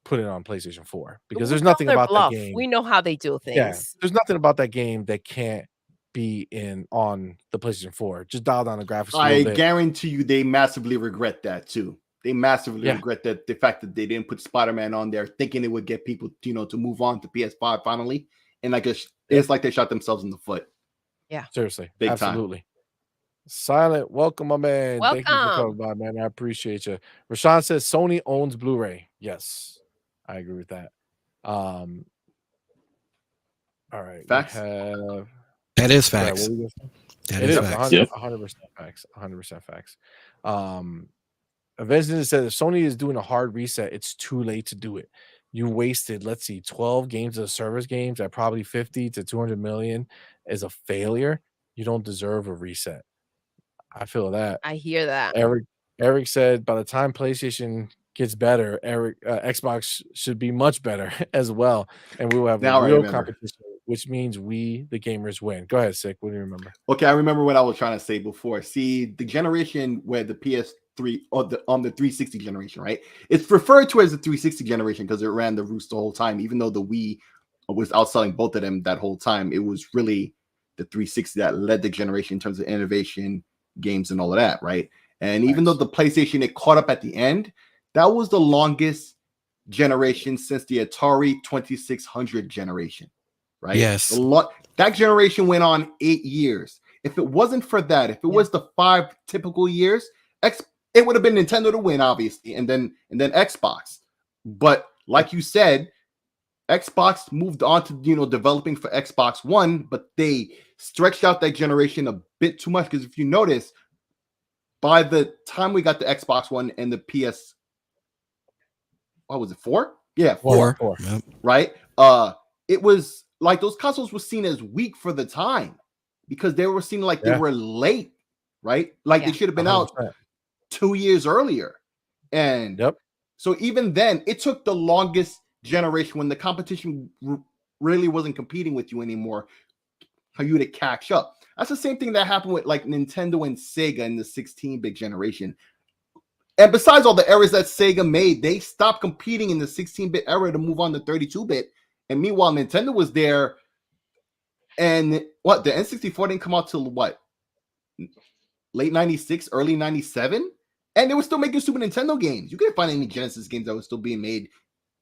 put it on PlayStation 4 because We there's know nothing their about that bluff. game. We know how they do Yeah, things. there's nothing about that game that can't be on the PlayStation 4. Just dial down the graphics a I little bit. guarantee you they massively regret that too. They massively Yeah. regret that the fact that they didn't put Spider-Man on there, thinking it would get people, to move on to PS5 finally. And it's like they shot themselves in the foot. Yeah. Seriously. Big time. Absolutely. Silent, welcome, my man. Thank you for coming by, man. I appreciate you. Rashawn says Sony owns Blu-ray. Yes, I agree with that. All right. Facts. That is facts. It is 100% facts. 100% facts. Avenged said if Sony is doing a hard reset, it's too late to do it. You wasted, let's see, 12 games of service games at probably 50 to 200 million is a failure. You don't deserve a reset. I feel that. I hear that. Eric said by the time PlayStation gets better, Xbox should be much better as well, and we will have a real competition, which means we, the gamers, win. Go ahead, Sick. What do you remember? Okay, I remember what I was trying to say before. See, the generation where the PS3 or on the 360 generation, right? It's referred to as the 360 generation because it ran the roost the whole time, even though the Wii was outselling both of them that whole time. It was really the 360 that led the generation in terms of innovation, games, and all of that, right? And even though the PlayStation, it caught up at the end, that was the longest generation since the Atari 2600 generation, right? Yes. That generation went on 8 years. If it wasn't for that, if it was the 5 typical years, it would have been Nintendo to win, obviously, and then Xbox. But like you said, Xbox moved on to developing for Xbox One, but they stretched out that generation a bit too much because if you notice, by the time we got the Xbox One and the PS, what was it, 4? Yeah, 4. Yep. Right? It was like those consoles were seen as weak for the time because they were seen like they were late, right? Like they should have been 100%. Out 2 years earlier. And so even then, it took the longest generation when the competition really wasn't competing with you anymore for you to catch up. That's the same thing that happened with like Nintendo and Sega in the 16-bit generation. And besides all the errors that Sega made, they stopped competing in the 16-bit era to move on to 32-bit. And meanwhile, Nintendo was there. And the N64 didn't come out till what? Late 96, early 97? And they were still making Super Nintendo games. You couldn't find any Genesis games that were still being made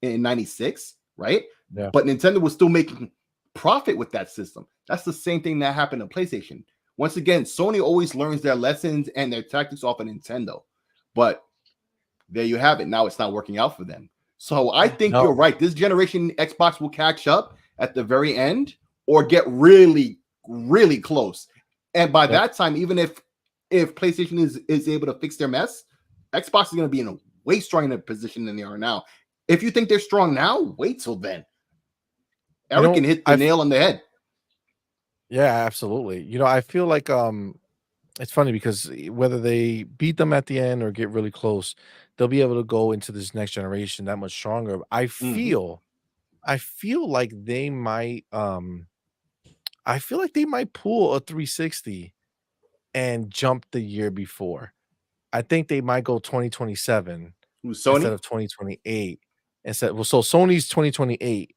in 96, right? Yeah. But Nintendo was still making profit with that system. That's the same thing that happened to PlayStation. Once again, Sony always learns their lessons and their tactics off of Nintendo. But there you have it. Now it's not working out for them. So I think you're right. This generation, Xbox will catch up at the very end or get really, really close. And by that time, even if PlayStation is able to fix their mess, Xbox is going to be in a way stronger position than they are now. If you think they're strong now, wait till then. Erikenn hit the nail on the head. Yeah, absolutely. I feel like it's funny because whether they beat them at the end or get really close, they'll be able to go into this next generation that much stronger. I feel like they might pull a 360 and jump the year before. I think they might go 2027 instead of 2028. So Sony's 2028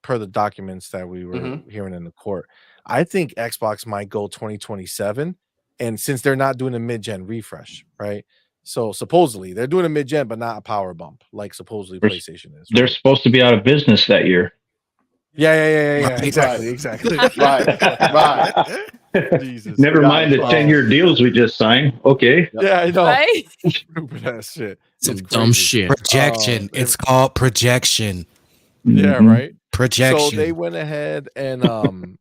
per the documents that we were hearing in the court. I think Xbox might go 2027, and since they're not doing a mid-gen refresh, right? So supposedly they're doing a mid-gen, but not a power bump like supposedly PlayStation is. They're supposed to be out of business that year. Yeah. Exactly. Right. Jesus. Never mind the 10-year deals we just signed. Okay. Yeah, I know. Right? Stupid ass shit. Some It's dumb crazy. shit. Projection. It's called projection. Yeah, Mhm. right. So Projection. they went ahead and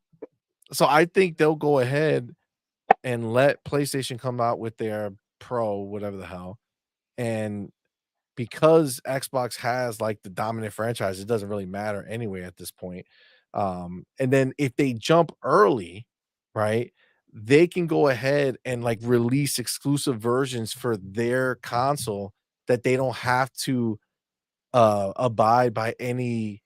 so I think they'll go ahead and let PlayStation come out with their Pro, whatever the hell. And because Xbox has like the dominant franchise, it doesn't really matter anyway at this point. And then if they jump early, right, they can go ahead and like release exclusive versions for their console that they don't have to abide by any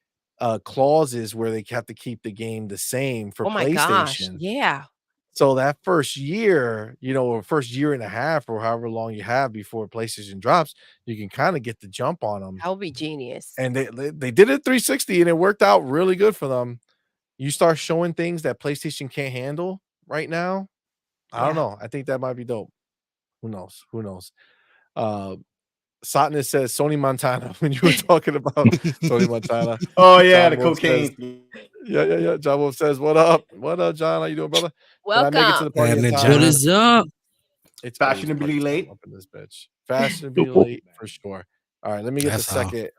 clauses where they have to keep the game the same for Oh my gosh. PlayStation. Yeah. So that first year, or first year and a half, or however long you have before PlayStation drops, you can kind of get the jump on them. That would be genius. And they did it 360, and it worked out really good for them. You start showing things that PlayStation can't handle right now. I don't know. I think that might be dope. Who knows? Who knows? Satnus says Sony Montana when you were talking about Sony Montana. Oh yeah, John the Wolf cocaine. says, yeah. John Wolf says, "What up? What up, John? How you doing, brother? Did I make it to the Welcome. party in Happening, time?" John? What is up? It's always Fashionably party time late. up in this bitch. Fashionably late for sure. All right, let me get That's the all. second.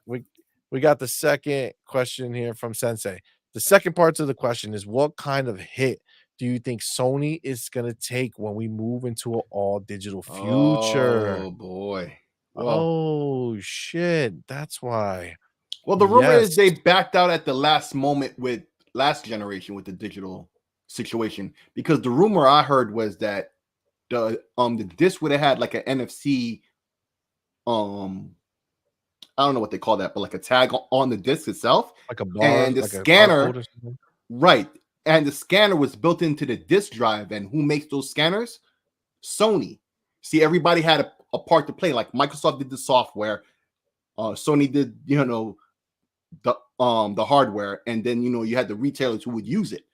We got the second question here from Sensei. The second part to the question is, what kind of hit do you think Sony is gonna take when we move into an all digital future? Oh boy. Well, Oh shit, that's why. the rumor is Yes. they backed out at the last moment with last generation with the digital situation, because the rumor I heard was that the disc would have had like an NFC, I don't know what they call that, but like a tag on the disc itself, Like a bar, and the like a scanner, barcode or something? right? And the scanner was built into the disc drive, and who makes those scanners? Sony. See, everybody had a part to play. Like Microsoft did the software, Sony did the hardware, and then you had the retailers who would use it,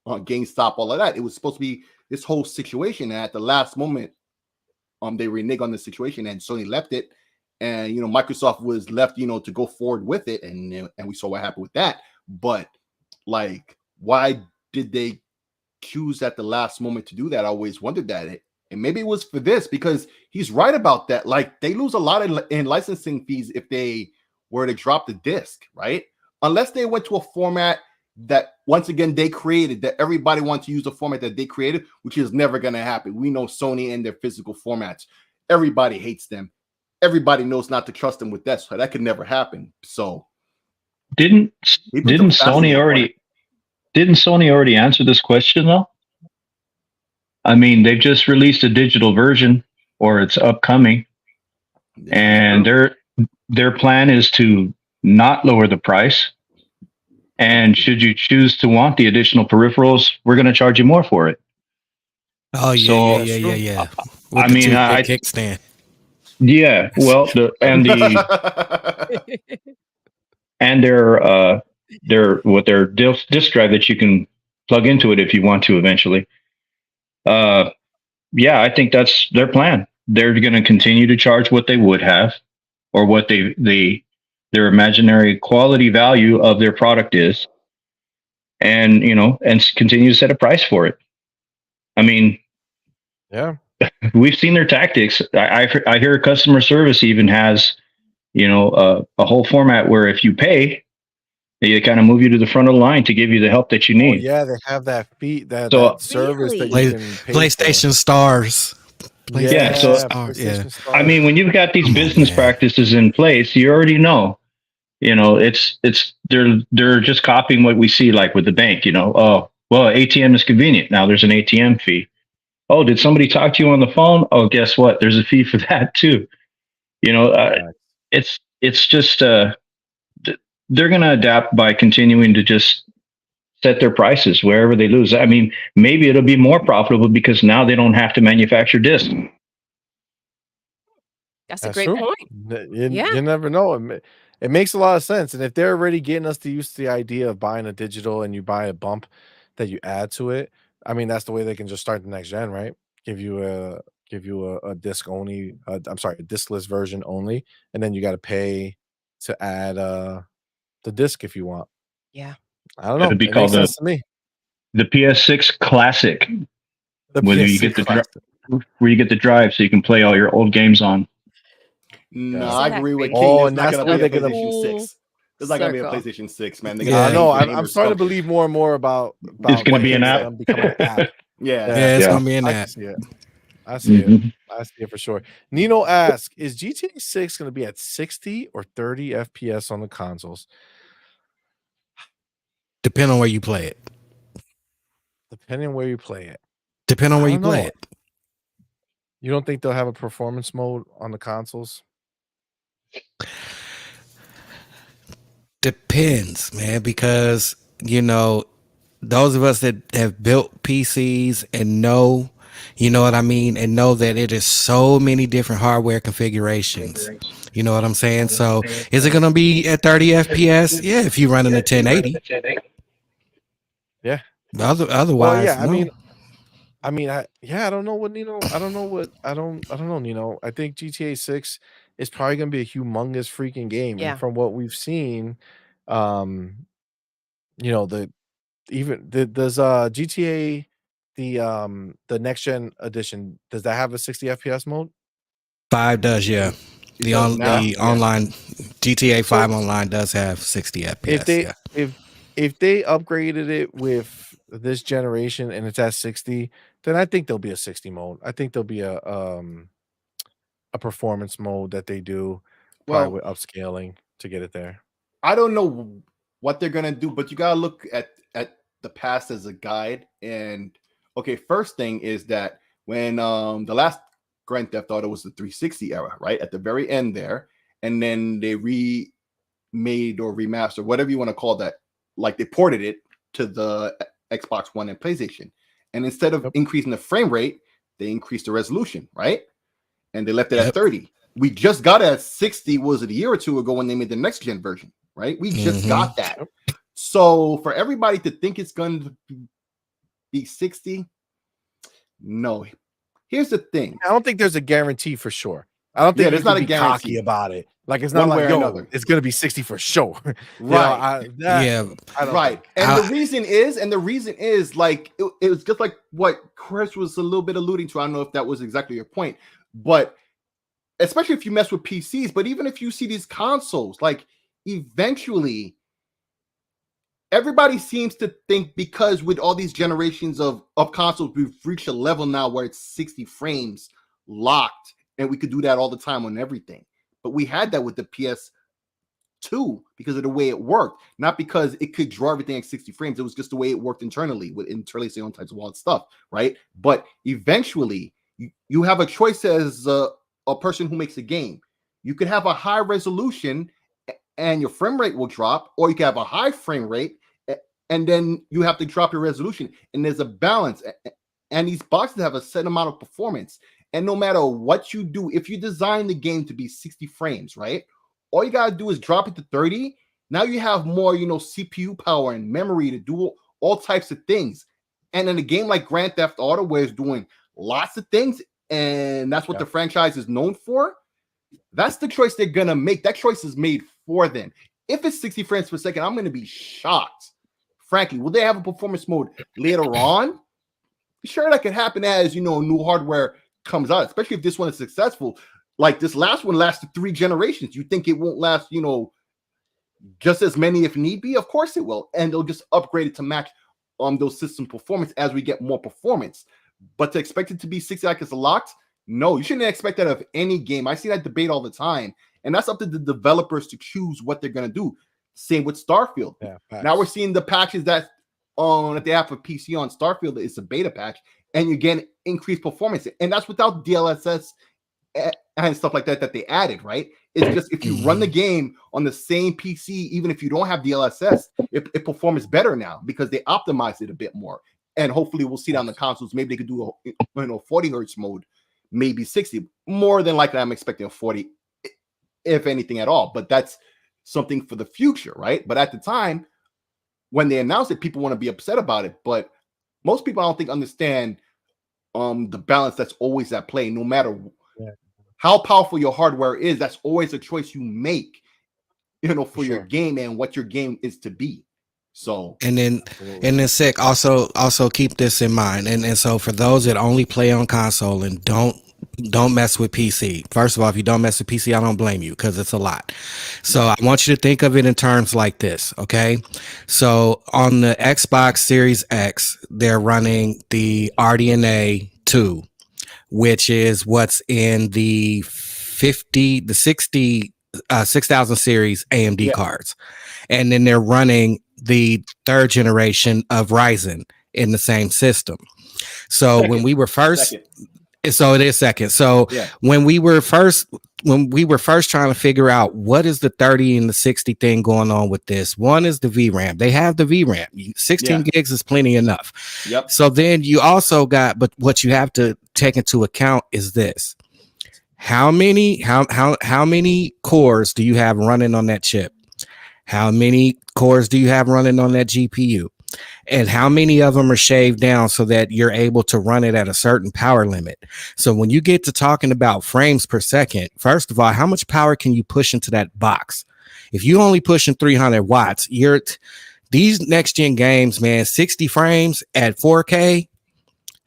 GameStop, all of that. It was supposed to be this whole situation, and at the last moment, they reneged on the situation, and Sony left it, and Microsoft was left, to go forward with it, and we saw what happened with that. But like, why did they choose at the last moment to do that? I always wondered that. And maybe it was for this, because he's right about that. Like, they lose a lot in licensing fees if they were to drop the disc, right? Unless they went to a format that, once again, they created, that everybody wants to use the format that they created, which is never going to happen. We know Sony and their physical formats. Everybody hates them. Everybody knows not to trust them with that, so that could never happen. So Didn't Sony already answer this question though? I mean, they've just released a digital version, or it's upcoming, and their plan is to not lower the price. And should you choose to want the additional peripherals, we're going to charge you more for it. Oh yeah, So, yeah. With I the mean, toothpick kickstand. Yeah, well, their disk drive that you can plug into it if you want to eventually. Yeah, I think that's their plan. They're going to continue to charge what they would have, or what their imaginary quality value of their product is, and continue to set a price for it. I mean, yeah, we've seen their tactics. I hear customer service even has, a whole format where if you pay, they kind of move you to the front of the line to give you the help that you Oh need. yeah, they have that that service that Really? you can pay PlayStation Stars. Yeah, so PlayStation Stars. I mean, when you've got these business practices in place, you already know. They're just copying what we see, like with the bank. Oh, well, ATM is convenient. Now there's an ATM fee. Oh, did somebody talk to you on the phone? Oh, guess what? There's a fee for that too. It's just they're going to adapt by continuing to just set their prices wherever they lose. I mean, maybe it'll be more profitable because now they don't have to manufacture discs. That's a great point. You never know. It makes a lot of sense. And if they're already getting us used to the idea of buying a digital and you buy a bump that you add to it, I mean, that's the way they can just start the next gen, right? Give you a disc only. A discless version only, and then you got to pay to add the disc if you want. Yeah. I don't know. It'd be It called makes sense to me. the PS6 Classic, The where PS6 you get the Classic. where you get the drive so you can play all your old games on. No, Yeah. I Isn't that agree with crazy? King. Oh, There's and not that's going where to be a they're gonna. PlayStation 6. There's not going to be a Circle. PlayStation 6, man. They're Yeah. gonna I know. make I'm gamers starting to come. believe more and more about It's going to what be King an said, app. them becoming an app. Yeah. Yeah, it's Yeah. gonna be in I can that. see it. I see it. Mhm. I see it for sure. Nino asks, is GTA 6 going to be at 60 or 30 FPS on the consoles? Depending on where you play it. Depending on where you play it. Depending on I where you don't play know. it. You don't think they'll have a performance mode on the consoles? Depends, man, because you know, those of us that have built PCs and know, you know what I mean, and know that it is so many different hardware configurations. You know what I'm saying? So is it gonna be at 30 FPS? Yeah, if you're running a 1080. Yeah. But Well, otherwise, yeah. no. I don't know what Nino. I don't know, Nino. I think GTA 6 is probably gonna be a humongous freaking game. Yeah. And from what we've seen, um, you know, does GTA the next gen edition, does that have a 60 FPS mode? 5 does, yeah. It does now. The Yeah. online GTA 5 So online does have 60 if FPS, they yeah. if they upgraded it with this generation and it's at 60, then I think there'll be a 60 mode. I think there'll be a performance mode that they do probably Well, with upscaling to get it there. I don't know what they're gonna do, but you gotta look at the past as a guide. And okay, first thing is that when the last Grand Theft Auto was the 360 era, right at the very end there, and then they remade or remastered, whatever you want to call that, like they ported it to the Xbox One and PlayStation, and instead of Yep. increasing the frame rate, they increased the resolution, right? And they left it at Yep. 30. We just got it at 60. Was it a year or two ago when they made the next gen version? Right? We just got that. Yep. So for everybody to think it's going to be 60, no. Here's the thing. I don't think there's a guarantee for sure. I don't think Yeah, there's there's not not a be cocky guarantee about it. Like it's not one way like or yo, another. it's gonna be 60 for sure. You know, Right. Yeah. I don't Right. think. And the reason is like it was just like what Chris was a little bit alluding to. I don't know if that was exactly your point, but especially if you mess with PCs, but even if you see these consoles, like eventually everybody seems to think because with all these generations of consoles, we've reached a level now where it's 60 frames locked, and we could do that all the time on everything. But we had that with the PS2 because of the way it worked, not because it could draw everything at 60 frames. It was just the way it worked internally with interlacing all types of wild stuff, right? But eventually, you have a choice as a person who makes a game. You could have a high resolution and your frame rate will drop, or you can have a high frame rate and then you have to drop your resolution. And there's a balance. And these boxes have a set amount of performance. And no matter what you do, if you design the game to be 60 frames, right? All you got to do is drop it to 30. Now you have more, CPU power and memory to do all types of things. And in a game like Grand Theft Auto, where it's doing lots of things, and that's what the franchise is known for, that's the choice they're going to make. That choice is made for them. If it's 60 frames per second, I'm going to be shocked. Frankly, will they have a performance mode later on? Sure, that could happen as, new hardware comes out, especially if this one is successful. Like this last one lasted 3 generations. You think it won't last, just as many if need be? Of course it will. And they'll just upgrade it to match those system performance as we get more performance. But to expect it to be 60 like it's locked, no, you shouldn't expect that of any game. I see that debate all the time. And that's up to the developers to choose what they're going to do. Same with Starfield. Yeah, now we're seeing the patches that they have for PC on Starfield. It's a beta patch, and you get increased performance. And that's without DLSS and stuff like that they added, right? It's just if you run the game on the same PC, even if you don't have DLSS, it performs better now because they optimize it a bit more. And hopefully we'll see that on the consoles. Maybe they could do a 40 hertz mode, maybe 60. More than likely, I'm expecting a 40, if anything at all. But that's something for the future, right? But at the time, when they announced it, people want to be upset about it. But most people, I don't think, understand the balance that's always at play, no matter how powerful your hardware is. That's always a choice you make, for your game and what your game is to be. So And then Absolutely. sick, also keep this in mind. And so for those that only play on console and don't mess with PC. First of all, if you don't mess with PC, I don't blame you because it's a lot. So I want you to think of it in terms like this, okay? So on the Xbox Series X, they're running the RDNA 2, which is what's in the 6000 series AMD Yeah. cards. And then they're running the third generation of Ryzen in the same system. So when we were first, so it is second. So Yeah. when we were first trying to figure out what is the 30 and the 60 thing going on with this, one is the VRAM. They have the VRAM. 16 gigs is plenty enough. Yep. So then you also got, but what you have to take into account is this. How many cores do you have running on that chip? How many cores do you have running on that GPU? And how many of them are shaved down so that you're able to run it at a certain power limit? So when you get to talking about frames per second, first of all, how much power can you push into that box? If you only pushing 300 watts, these next gen games, man, 60 frames at 4K,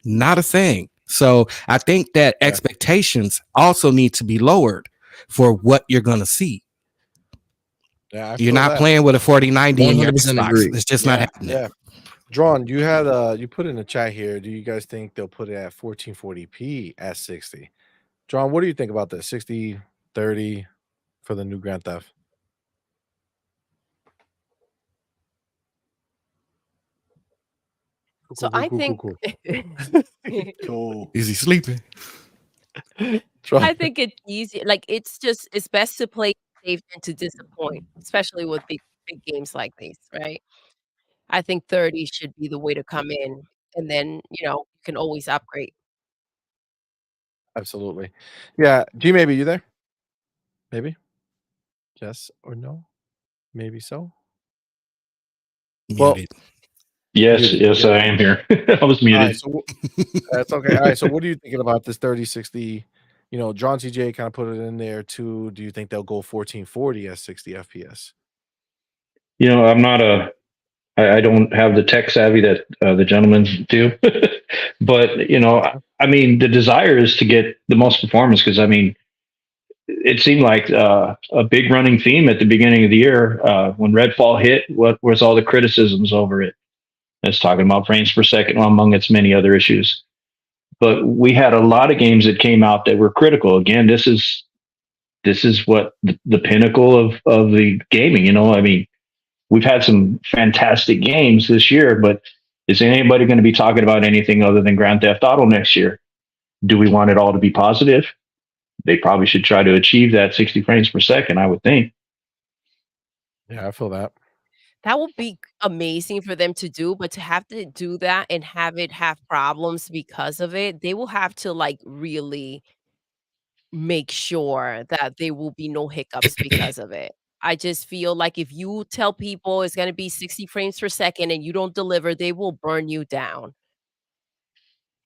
not a thing. So I think that expectations also need to be lowered for what you're going to see. Yeah, you're not playing with a 4090 in your 100% Xbox. agree. It's just not happening. Yeah. Drawn, you had you put in the chat here. Do you guys think they'll put it at 1440p at 60? Drawn, what do you think about this? 60, 30 for the new Grand Theft? So I think Cool. Is he sleeping? I think it's easy. Like it's best to play safe than to disappoint, especially with big games like these, right? I think 30 should be the way to come in, and then you can always upgrade. Absolutely. Yeah. G, maybe you there? Maybe. Yes or no? Maybe so. Well, Muted. Yes, muted. yes, Yeah. I am here. I was All muted. right, so that's okay. All right. So what are you thinking about this 3060? John TJ kind of put it in there too. Do you think they'll go 1440 at 60 FPS? I'm not I don't have the tech savvy that the gentlemen do, but I mean, the desire is to get the most performance because I mean, it seemed like a big running theme at the beginning of the year when Redfall hit. What was all the criticisms over it? It's talking about frames per second, among its many other issues. But we had a lot of games that came out that were critical. Again, this is what the pinnacle of the gaming. I mean, we've had some fantastic games this year, but is anybody going to be talking about anything other than Grand Theft Auto next year? Do we want it all to be positive? They probably should try to achieve that 60 frames per second, I would think. Yeah, I feel that. That would be amazing for them to do, but to have to do that and have it have problems because of it, they will have to really make sure that there will be no hiccups because of it. I just feel like if you tell people it's going to be 60 frames per second and you don't deliver, they will burn you down.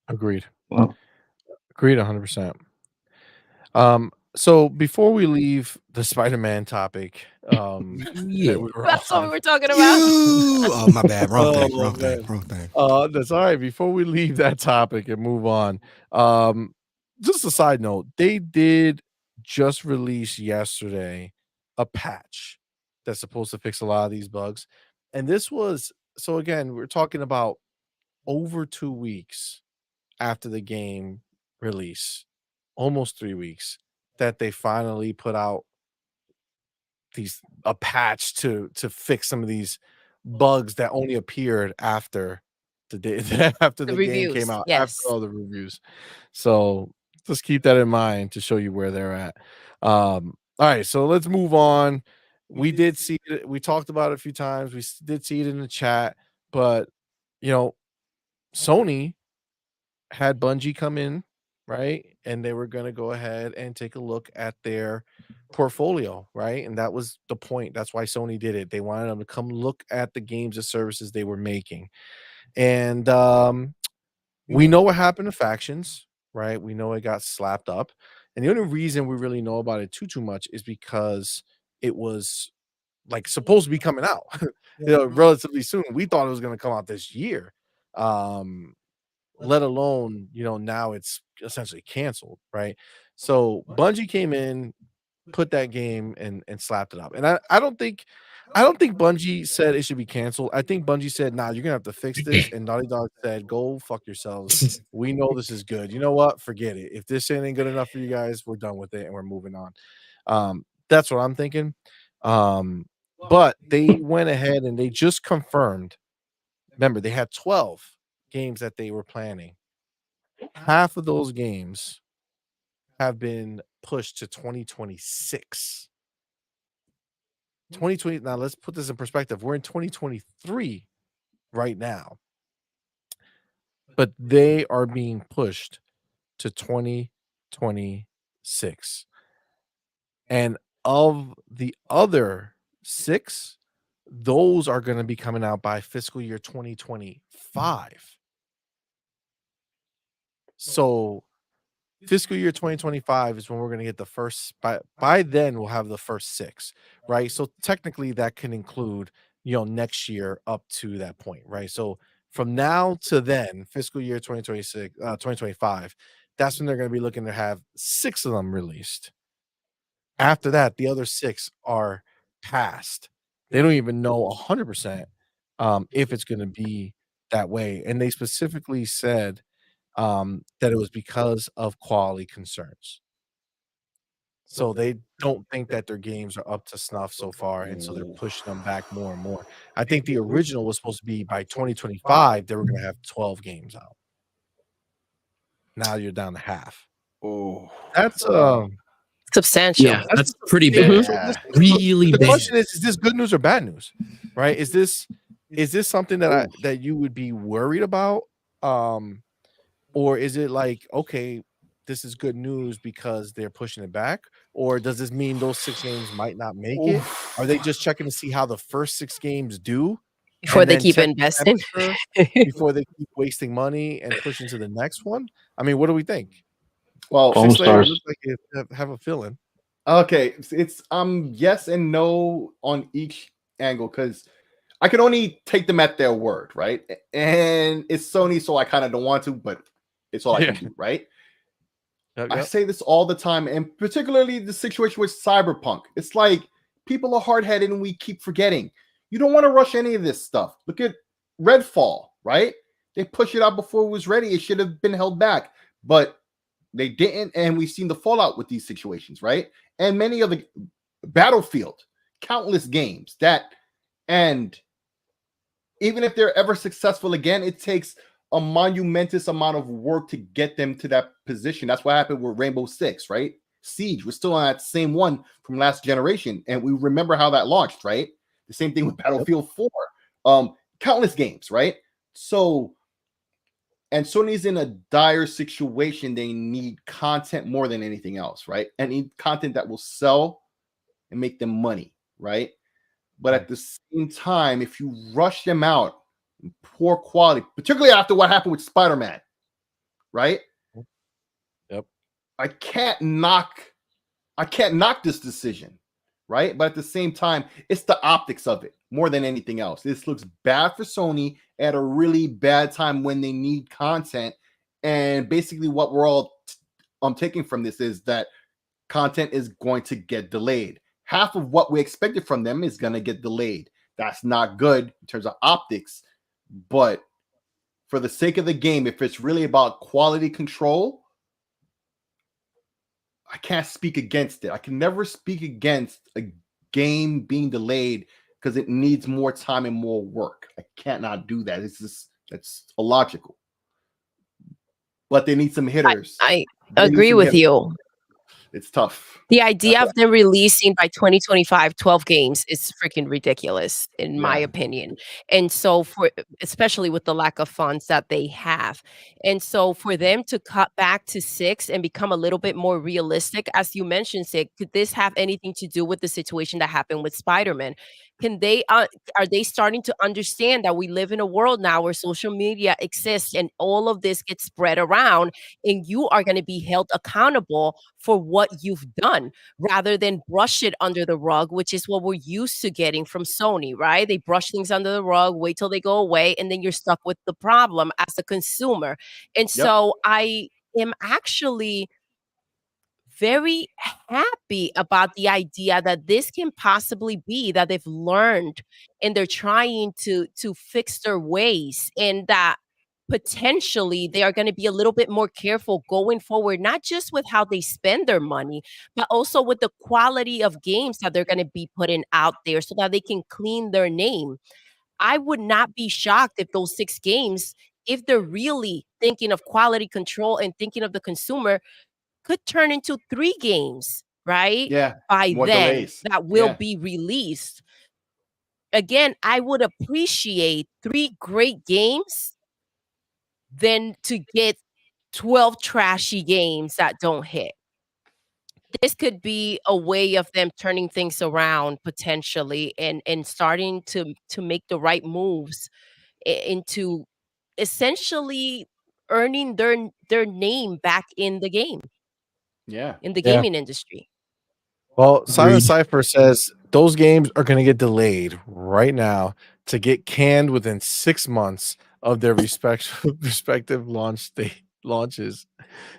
Agreed. Well, Agreed 100%. So before we leave the Spider-Man topic, Yeah. that we were That's what we on, were talking about. Oh, my bad. Wrong thing. Oh, Wrong thing. man. Wrong thing. That's all right. Before we leave that topic and move on, just a side note, they did just release yesterday a patch that's supposed to fix a lot of these bugs. And this was, so again, we're talking about over 2 weeks after the game release, almost 3 weeks, that they finally put out a patch to fix some of these bugs that only appeared after the day after The the game reviews, came out, after yes. all the reviews. So just keep that in mind to show you where they're at. All right, so let's move on. We did see it. We talked about it a few times. We did see it in the chat, but Sony had Bungie come in, right? And they were going to go ahead and take a look at their portfolio, right? And that was the point. That's why Sony did it. They wanted them to come look at the games and services they were making. And we know what happened to Factions, right? We know it got slapped up. And the only reason we really know about it too much is because it was like supposed to be coming out, relatively soon. We thought it was going to come out this year. Let alone, now it's essentially canceled, right? So Bungie came in, put that game and slapped it up. And I don't think Bungie said it should be canceled. I think Bungie said, nah, you're gonna have to fix this. And Naughty Dog said, go fuck yourselves. We know this is good. You know what? Forget it. If this ain't good enough for you guys, we're done with it and we're moving on. That's what I'm thinking. But they went ahead and they just confirmed. Remember, they had 12 games that they were planning. Half of those games have been pushed to 2026. 2020. Now let's put this in perspective. We're in 2023 right now, but they are being pushed to 2026. And of the other 6, those are going to be coming out by fiscal year 2025. So fiscal year 2025 is when we're going to get the first. By then we'll have the first 6, right? So technically that can include next year up to that point, right? So from now to then, fiscal year 2026 2025, that's when they're going to be looking to have 6 of them released. After that, the other 6 are passed. They don't even know 100% if it's going to be that way, and they specifically said that it was because of quality concerns. So they don't think that their games are up to snuff so far, and so they're pushing them back more and more. I think the original was supposed to be by 2025, they were going to have 12 games out. Now you're down to half. Oh, That's substantial. Yeah, that's pretty bad. Yeah. Really the bad. question is this good news or bad news? Right? Is this something that that you would be worried about? Or is it like, okay, this is good news because they're pushing it back? Or does this mean those 6 games might not make it? Are they just checking to see how the first 6 games do Before and they then keep check the investing. temperature before they keep wasting money and pushing to the next one? I mean, what do we think? Well, Foam Six Layer, it stars. looks like you have a feeling. okay, it's yes and no on each angle because I can only take them at their word, right? And it's Sony, so I kind of don't want to, but it's all I can do, right? I say this all the time, and particularly the situation with Cyberpunk. It's like people are hard-headed and we keep forgetting. You don't want to rush any of this stuff. Look at Redfall, right? They pushed it out before it was ready. It should have been held back, but they didn't, and we've seen the fallout with these situations, right? And many of the Battlefield, countless games that, and even if they're ever successful again, it takes a monumentous amount of work to get them to that position. That's what happened with Rainbow Six, right? Siege, we're still on that same one from last generation, and we remember how that launched, right? The same thing with Battlefield 4. Countless games, right? So, and Sony's in a dire situation. They need content more than anything else, right? And need content that will sell and make them money, right? But at the same time, if you rush them out in poor quality, particularly after what happened with Spider-Man, right? Yep. I can't knock this decision, right? But at the same time, it's the optics of it more than anything else. This looks bad for Sony at a really bad time when they need content. And basically what we're all taking from this is that content is going to get delayed. Half of what we expected from them is going to get delayed. That's not good in terms of optics, but for the sake of the game, if it's really about quality control, I can't speak against it. I can never speak against a game being delayed because it needs more time and more work. I can't not do that. That's illogical. But they need some hitters. I agree with you. It's tough. The idea of them releasing by 2025 12 games is freaking ridiculous, in my opinion. And so, especially with the lack of funds that they have. And so, for them to cut back to 6 and become a little bit more realistic, as you mentioned, Sig, could this have anything to do with the situation that happened with Spider-Man? Can they are they starting to understand that we live in a world now where social media exists and all of this gets spread around, and you are going to be held accountable for what what you've done rather than brush it under the rug, which is what we're used to getting from Sony, right? They brush things under the rug, wait till they go away, and then you're stuck with the problem as a consumer. And so I am actually very happy about the idea that this can possibly be that they've learned and they're trying to fix their ways, and that potentially they are going to be a little bit more careful going forward, not just with how they spend their money, but also with the quality of games that they're going to be putting out there so that they can clean their name. I would not be shocked if those 6 games, if they're really thinking of quality control and thinking of the consumer, could turn into 3 games, right? Yeah. By More then delays. that will Yeah. be released. Again, I would appreciate 3 great games than to get 12 trashy games that don't hit. This could be a way of them turning things around potentially and starting to make the right moves into essentially earning their name back in the game, Yeah. in the Yeah. gaming industry. Well, Silent Agreed. Cypher says those games are going to get delayed right now to get canned within 6 months of their respective launches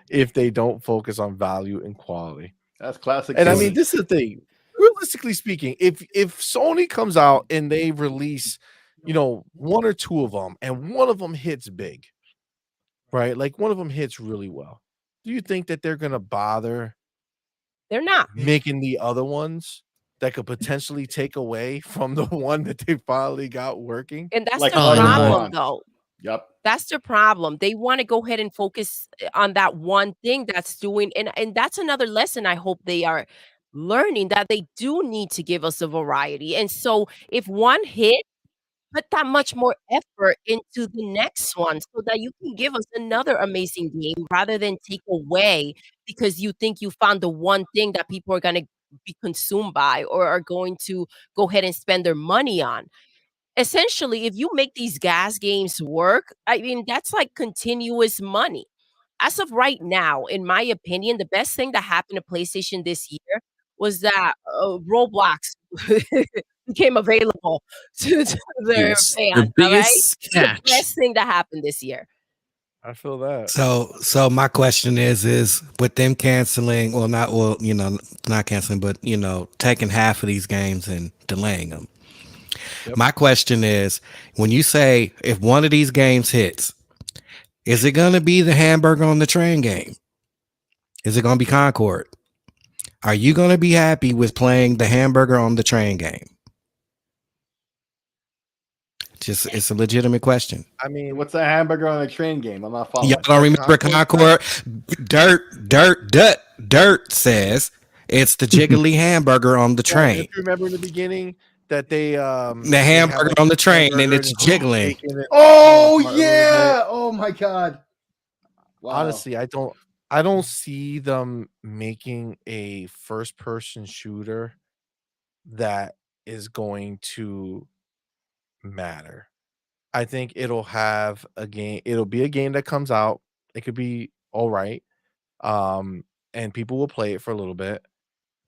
if they don't focus on value and quality. That's classic. And I Sony. mean, this is the thing. Realistically speaking, if Sony comes out and they release, 1 or 2 of them, and one of them hits big, right? Like one of them hits really well. Do you think that they're gonna bother They're not. making the other ones that could potentially take away from the one that they finally got working? And that's Like their other problem, morons. though. Yep. That's their problem. They want to go ahead and focus on that one thing that's doing, and that's another lesson I hope they are learning, that they do need to give us a variety. And so if one hit, put that much more effort into the next one so that you can give us another amazing game rather than take away because you think you found the one thing that people are going to be consumed by or are going to go ahead and spend their money on. Essentially, if you make these gas games work, I mean, that's like continuous money. As of right now, in my opinion, the best thing that happened to PlayStation this year was that Roblox became available to their Yes, fans. the All right, biggest it's the catch. best thing that happened this year. I feel that. So my question is with them canceling, not canceling, but taking half of these games and delaying them. Yep. My question is, when you say if one of these games hits, is it going to be the hamburger on the train game? Is it going to be Concord? Are you going to be happy with playing the hamburger on the train game? It's a legitimate question. I mean, What's a hamburger on a train game? I'm not following. Y'all don't remember Concord? Dirt says it's the jiggly hamburger on the train. If you remember in the beginning that they The hamburger on the train and it's jiggling. Oh yeah! Oh my god! Wow. Honestly, I don't see them making a first-person shooter that is going to matter. I think it'll have a game. It'll be a game that comes out. It could be all right, and people will play it for a little bit,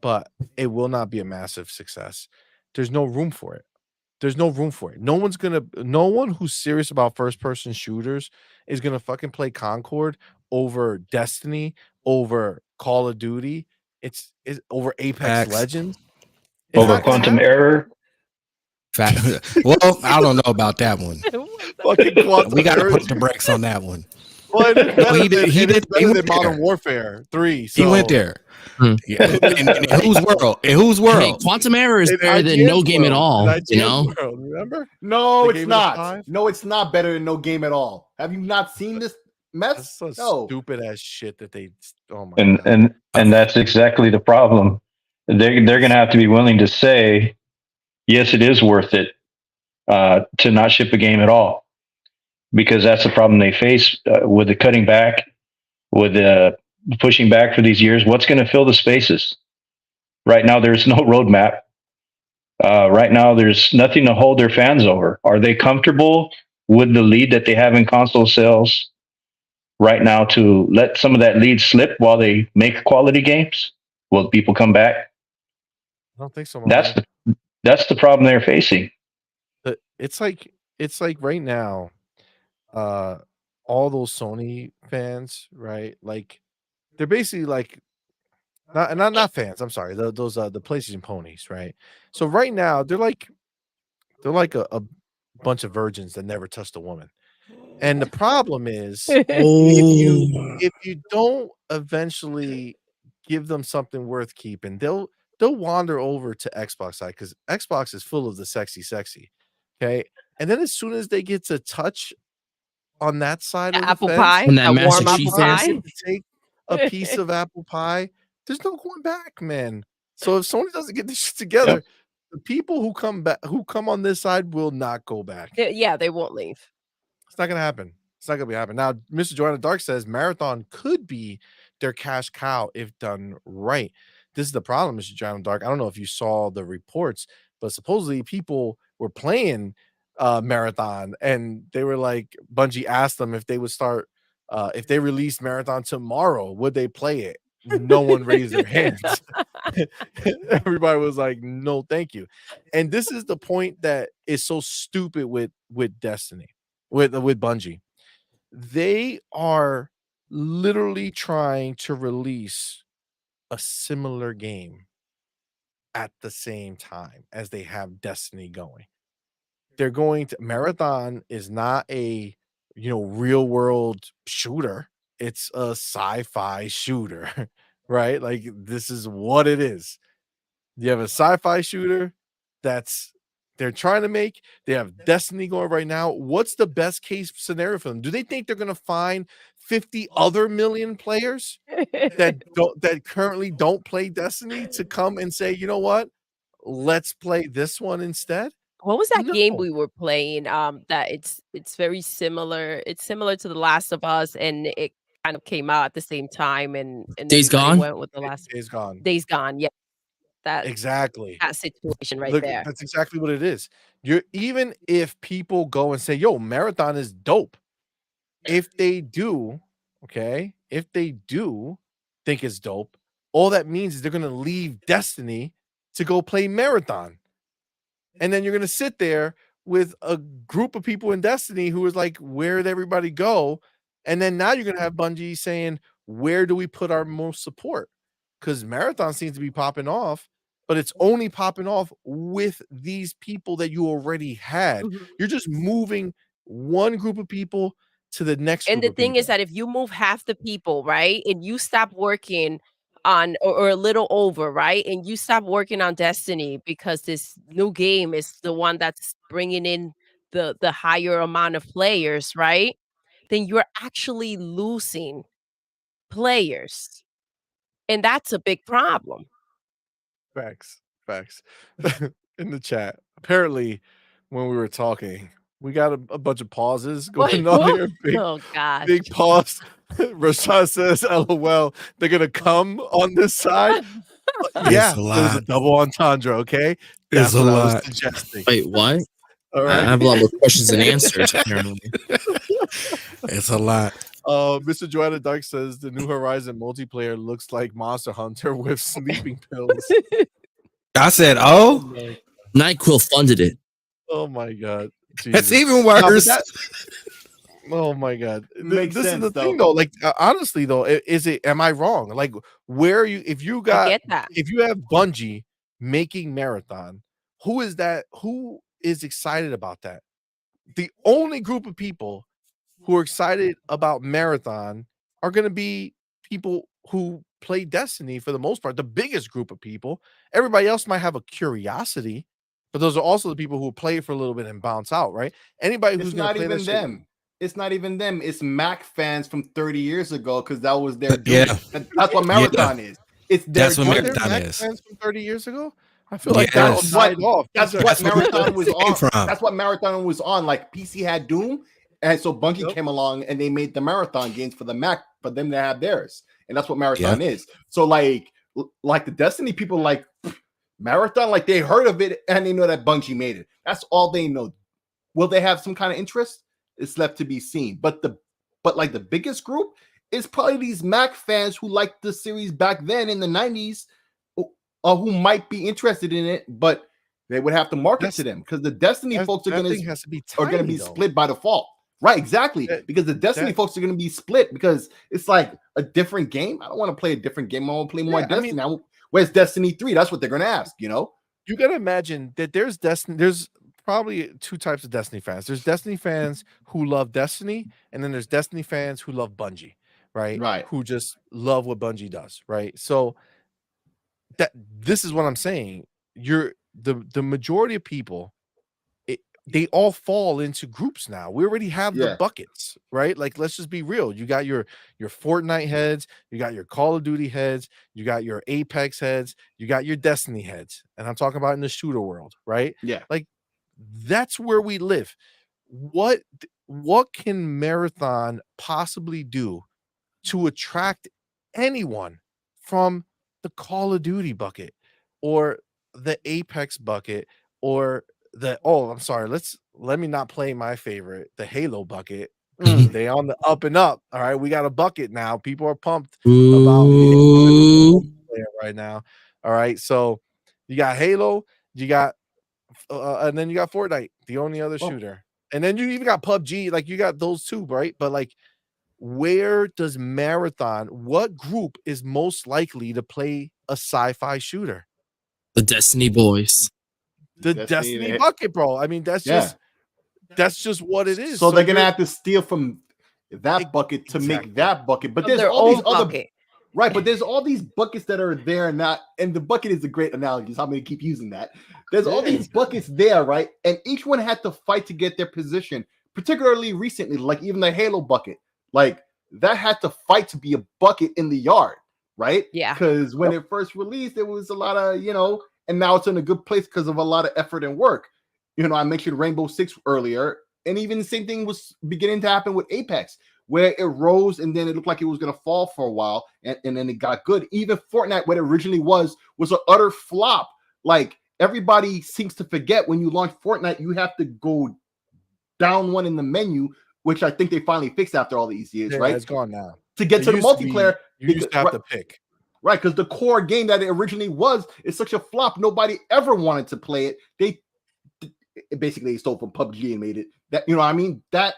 but it will not be a massive success. There's no room for it. There's no room for it. No one who's serious about first-person shooters is gonna fucking play Concord over Destiny, over Call of Duty. It's over Apex Facts. Legends. It's Over not gonna Quantum happen. Error. Well, I don't know about that one. Fucking Quantum We got to Error. put the brakes on that one. Well, it is better He than, did- he it is did- he better went than Modern there. Warfare 3. He went there. Hmm. Yeah. In whose world? In whose Hey, world? Quantum Error is In better than IGN's no game at world. all. In You know, IGN's world, remember? No, They it's gave it a not. 5? No, it's not better than no game at all. Have you not seen this mess? That's so No. stupid ass shit that they. Oh my and god! and that's exactly the problem. They're going to have to be willing to say, yes, it is worth it to not ship a game at all, because that's the problem they face with the cutting back, with the pushing back for these years. What's going to fill the spaces? Right now, there's no roadmap. Right now, there's nothing to hold their fans over. Are they comfortable with the lead that they have in console sales right now to let some of that lead slip while they make quality games? Will people come back? I don't think so. That's the problem they're facing. It's like right now, all those Sony fans, right? Like they're basically like not fans. I'm sorry, those the PlayStation ponies, right? So right now they're like a bunch of virgins that never touched a woman. And the problem is if you don't eventually give them something worth keeping, they'll wander over to Xbox side because Xbox is full of the sexy. Okay. And then as soon as they get to touch on that side of the Apple fence, pie, When that a Master warm Chief apple fans pie. get to take a piece of apple pie, there's no going back, man. So if Sony doesn't get this shit together, the people who come on this side will not go back. Yeah, they won't leave. It's not gonna happen. It's not gonna be happening. Now, Mr. Joanna Dark says Marathon could be their cash cow if done right. This is the problem, Mr. Joanna Dark. I don't know if you saw the reports, but supposedly people were playing Marathon, and they were like, Bungie asked them if they would start if they released Marathon tomorrow, would they play it? No one raised their hands. Everybody was like, no, thank you. And this is the point that is so stupid with Destiny, with Bungie. They are literally trying to release a similar game at the same time as they have Destiny going. They're going to Marathon is not a real world shooter. It's a sci-fi shooter, right? Like this is what it is. You have a sci-fi shooter that's they're trying to make. They have Destiny going right now. What's the best case scenario for them? Do they think they're going to find 50 other million players that currently don't play Destiny to come and say, you know what? Let's play this one instead? What was that game No. we were playing? That it's very similar. It's similar to The Last of Us, and it kind of came out at the same time, and Days everybody Gone? went with the last Days Gone. Days Gone. Yeah, that Exactly. situation right Look, there. that's exactly what it is. You're even if people go and say, yo, Marathon is dope. If they do, okay, if they do think it's dope, all that means is they're gonna leave Destiny to go play Marathon. And then you're gonna sit there with a group of people in Destiny who is like, where'd everybody go? And then now you're gonna have Bungie saying, where do we put our most support? Because Marathon seems to be popping off, but it's only popping off with these people that you already had. Mhm. You're just moving one group of people to the next And the group of thing is people. that if you move half the people, right, and you stop working on or a little over, right, and you stop working on Destiny because this new game is the one that's bringing in the higher amount of players, right, then you're actually losing players, and that's a big problem. Facts. In the chat. Apparently, when we were talking, we got a bunch of pauses going on here. Oh gosh. Big pause. Rashad says, LOL, they're gonna come on this side. Yeah, It's a it was a lot. double entendre, okay? It's That's a what I was lot. suggesting. Wait, what? All I right. have a lot more questions than answers, apparently. It's a lot. Mr. Joanna Dark says the New Horizon multiplayer looks like Monster Hunter with sleeping pills. I said, oh, NyQuil funded it. Oh my god. it's Jesus. even No, but worse. Oh my god. Makes This is sense, the though. thing though. Like honestly though, am I wrong? Like where are you if you I got get that. if you have Bungie making Marathon, who is that? Who is excited about that? The only group of people who are excited about Marathon are going to be people who play Destiny for the most part, the biggest group of people. Everybody else might have a curiosity, but those are also the people who play for a little bit and bounce out, right? Anybody who's It's going to not play even that shit, them. It's not even them. It's Mac fans from 30 years ago because that was their doing. Yeah. That's what Marathon is. It's their That's what Are doing. there Marathon Mac is. fans from 30 years ago? I feel like Yes. that died off. That's These are- what That's where Marathon was it came on. from. That's what Marathon was on. Like PC had Doom, and so Bungie Yep. came along and they made the Marathon games for the Mac, for them to have theirs, and that's what Marathon is. So like the Destiny people, like Marathon, like they heard of it and they know that Bungie made it. That's all they know. Will they have some kind of interest? It's left to be seen. But like the biggest group is probably these Mac fans who liked the series back then in the 90s who might be interested in it, but they would have to market to them because the Destiny folks are going to be split by default. Right, exactly. Because the Destiny folks are going to be split because it's like a different game. I don't want to play a different game. I want to play more Destiny. Where's Destiny 3? That's what they're going to ask, you know? You got to imagine that there's probably two types of Destiny fans. There's Destiny fans who love Destiny, and then there's Destiny fans who love Bungie, right? Right. Who just love what Bungie does, right? So this is what I'm saying. You're the majority of people, they all fall into groups now. We already have the buckets, right? Like, let's just be real. You got your Fortnite heads, you got your Call of Duty heads, you got your Apex heads, you got your Destiny heads. And I'm talking about in the shooter world, right? Yeah. Like, that's where we live. What can Marathon possibly do to attract anyone from the Call of Duty bucket or the Apex bucket or let me not play my favorite, the Halo bucket. They on the up and up. All right, we got a bucket now. People are pumped about right now. All right, so you got Halo, you got and then you got Fortnite, the only other shooter, and then you even got PUBG. Like, you got those two, right? But like, where does Marathon? What group is most likely to play a sci-fi shooter? The Destiny boys. The Destiny bucket, bro. I mean, that's just what it is. So they're gonna have to steal from that bucket to make that bucket. But there's all these other right, but there's all these buckets that are there now, and the bucket is a great analogy. So I'm gonna keep using that. There's all these buckets there, right? And each one had to fight to get their position, particularly recently, like even the Halo bucket, like that had to fight to be a bucket in the yard, right? Yeah. Because when it first released, there was a lot of, and now it's in a good place because of a lot of effort and work. I mentioned Rainbow Six earlier, and even the same thing was beginning to happen with Apex, where it rose and then it looked like it was going to fall for a while, and then it got good. Even Fortnite, what it originally was an utter flop. Like, everybody seems to forget when you launch Fortnite, you have to go down one in the menu, which I think they finally fixed after all these years, right? It's gone now. To get to the multiplayer, you used to have to pick. Right, because the core game that it originally was is such a flop. Nobody ever wanted to play it. They basically stole from PUBG and made it that, that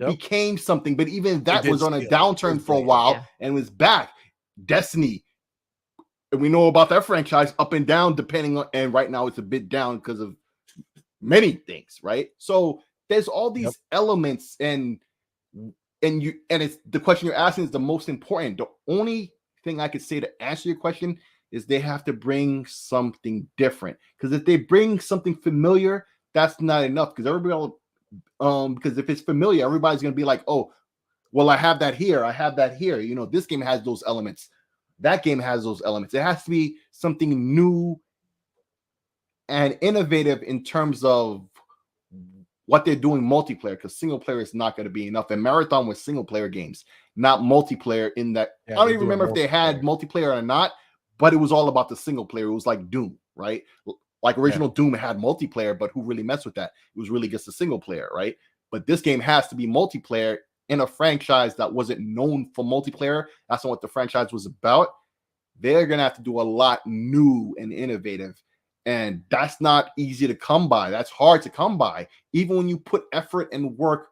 became something. But even that was on a downturn for a while and was back. Destiny, and we know about that franchise up and down, depending on, and right now it's a bit down because of many things, right? So there's all these elements, and it's the question you're asking is the most important. The only thing I could say to answer your question is they have to bring something different, because if they bring something familiar, that's not enough, because everybody because if it's familiar, everybody's going to be like, oh, well, I have that here, this game has those elements, that game has those elements. It has to be something new and innovative in terms of what they're doing multiplayer, because single player is not going to be enough. And Marathon was single player games, not multiplayer. In that, I don't even remember if they had multiplayer or not, but it was all about the single player. It was like Doom, right? Like original Doom had multiplayer, but who really messed with that? It was really just a single player, right? But this game has to be multiplayer in a franchise that wasn't known for multiplayer. That's not what the franchise was about. They're going to have to do a lot new and innovative. And that's not easy to come by. That's hard to come by, even when you put effort and work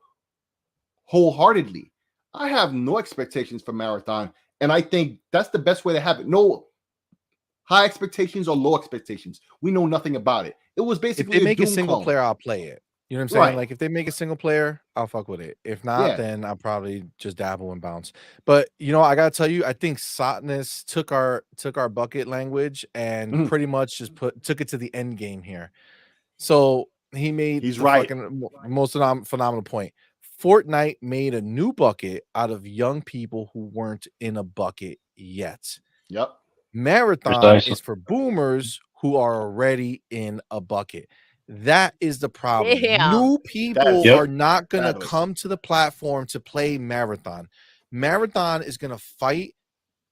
wholeheartedly. I have no expectations for Marathon, and I think that's the best way to have it. No high expectations or low expectations. We know nothing about it. It was basically if they make a a single clone. player, I'll play it. You know what I'm saying? Right. Like, if they make a single player, I'll fuck with it. If not, then I'll probably just dabble and bounce. But I gotta tell you, I think Sotness took our bucket language and pretty much just took it to the end game here. So he's right. Most phenomenal point. Fortnite made a new bucket out of young people who weren't in a bucket yet. Yep. Marathon is for boomers who are already in a bucket. That is the problem. New people are not going to come to the platform to play Marathon. Marathon is going to fight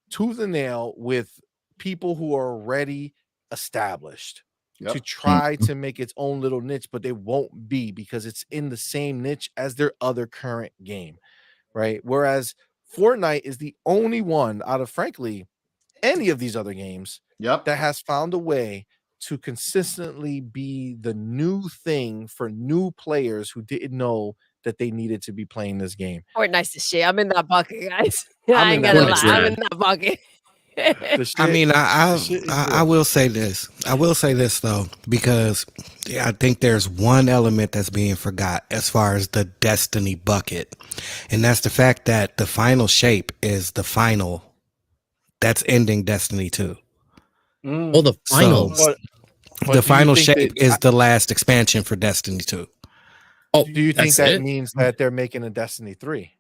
tooth and nail with people who are already established to try to make its own little niche, but they won't be, because it's in the same niche as their other current game, right? Whereas Fortnite is the only one out of, frankly, any of these other games Yep. that has found a way to consistently be the new thing for new players who didn't know that they needed to be playing this game. Fortnite's the shit. I'm in that bucket, guys. I'm I in ain't that gonna bucket. lie. I'm Fortnite's in that bucket. The shit, I mean, the shit is I good. will say this. I will say this though, because I think there's one element that's being forgot as far as the Destiny bucket, and that's the fact that the final shape is the final that's ending Destiny 2. Oh, the finals. But do The you final think shape that- is the last expansion for Destiny 2. Oh, Do you think that's that it? means that they're making a Destiny 3?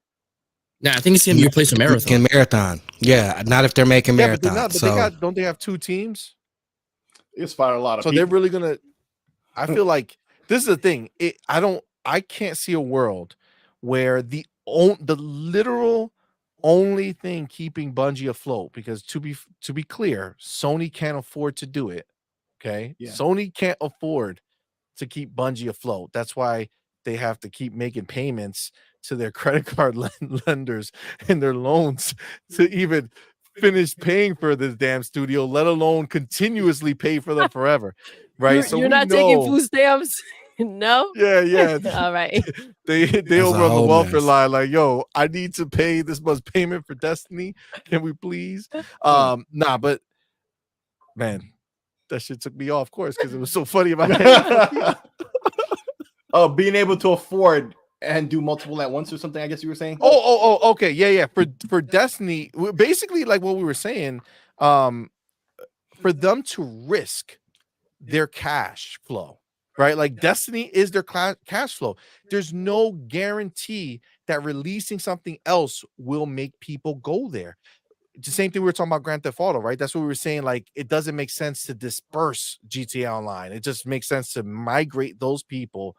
Nah, I think it's gonna be replaced with Marathon. In Marathon. Yeah, not if they're making Yeah, but they're Marathon. not. But so don't they have 2 teams? It's fired a lot of So people. they're really gonna. I feel like this is the thing. I can't see a world where the literal only thing keeping Bungie afloat, because to be clear, Sony can't afford to do it. Okay, Yeah. Sony can't afford to keep Bungie afloat. That's why they have to keep making payments to their credit card lenders and their loans to even finish paying for this damn studio, let alone continuously pay for them forever. Right? You're not taking food stamps? No? Yeah. All right. They That's over a on the whole welfare mess. line, like, yo, I need to pay this much payment for Destiny. Can we please? Nah, but man, that shit took me off course because it was so funny about it. Oh, being able to afford and do multiple at once or something, I guess you were saying? Okay. Yeah. For Destiny, basically like what we were saying, for them to risk their cash flow, right? Like Destiny is their cash flow. There's no guarantee that releasing something else will make people go there. It's the same thing we were talking about Grand Theft Auto, right? That's what we were saying. Like, it doesn't make sense to disperse GTA Online. It just makes sense to migrate those people,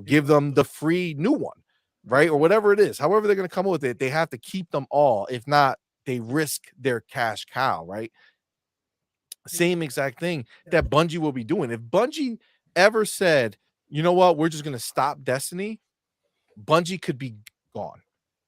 give them the free new one, right? Or whatever it is. However they're going to come up with it, they have to keep them all. If not, they risk their cash cow, right? Same exact thing that Bungie will be doing. If Bungie ever said, you know what, we're just going to stop Destiny, Bungie could be gone.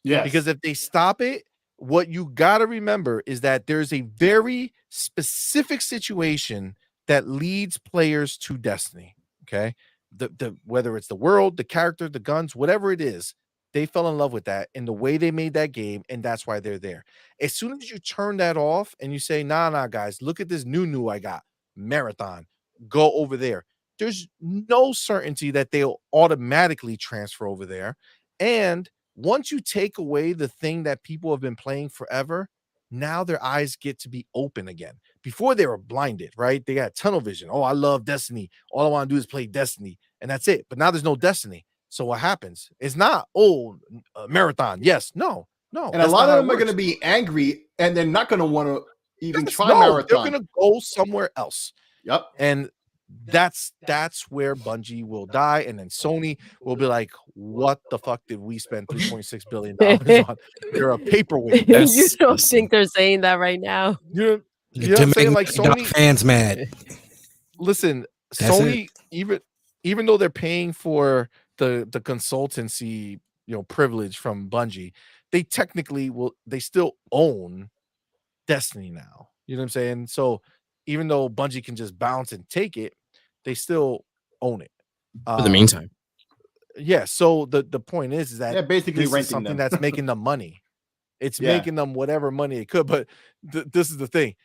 Yeah. Because if they stop it, what you got to remember is that there's a very specific situation that leads players to Destiny. Okay. The whether it's the world, the character, the guns, whatever it is, they fell in love with that in the way they made that game, and that's why they're there. As soon as you turn that off and you say, nah, guys, look at this new I got, Marathon, go over there. There's no certainty that they'll automatically transfer over there. And once you take away the thing that people have been playing forever, now their eyes get to be open again. Before they were blinded, right? They got tunnel vision. Oh, I love Destiny. All I want to do is play Destiny, and that's it. But now there's no Destiny. So what happens? It's not, Marathon. Yes, no. And a lot of them are going to be angry, and they're not going to want to even try Marathon. They're going to go somewhere else. Yep. And that's where Bungie will die, and then Sony will be like, what the fuck did we spend $3.6 billion on? They're a paperweight. You don't think they're saying that right now? You know what I'm saying? Like, Sony fans mad. Listen, That's Sony, even though they're paying for the consultancy, privilege from Bungie, they technically they still own Destiny now. You know what I'm saying? So even though Bungie can just bounce and take it, they still own it. For the meantime. Yeah. So the point is that basically this is renting something them. that's making them money. It's making them whatever money it could. But this is the thing.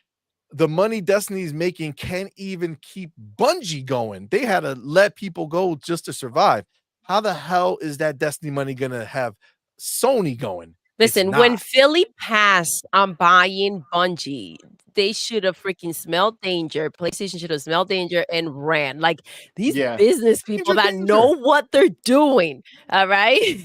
The money Destiny's making can't even keep Bungie going. They had to let people go just to survive. How the hell is that Destiny money going to have Sony going? Listen, when Philly passed on buying Bungie, they should have freaking smelled danger. PlayStation should have smelled danger and ran. Like, these business people that know what they're doing, all right?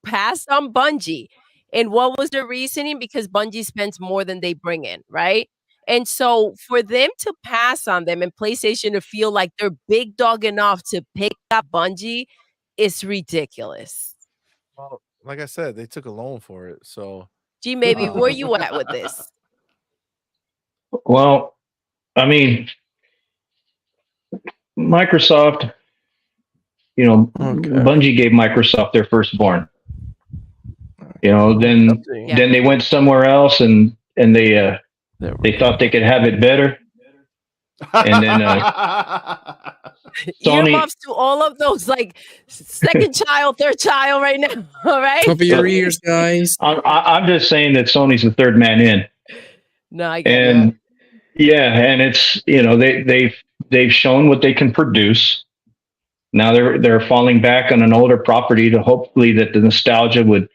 Passed on Bungie. And what was the reasoning? Because Bungie spends more than they bring in, right? And so for them to pass on them and PlayStation to feel like they're big dog enough to pick up Bungie is ridiculous. Well, like I said, they took a loan for it. So, G, maybe where you at with this? Well, I mean, Microsoft, Bungie gave Microsoft their firstborn. Then they went somewhere else and they They thought they could have it better. And then Sony, earmuffs to all of those, like second child, third child right now. All right. Cover your ears, guys. I'm just saying that Sony's the third man in. No, I get And it. yeah, and it's they've shown what they can produce. Now they're falling back on an older property to hopefully that the nostalgia would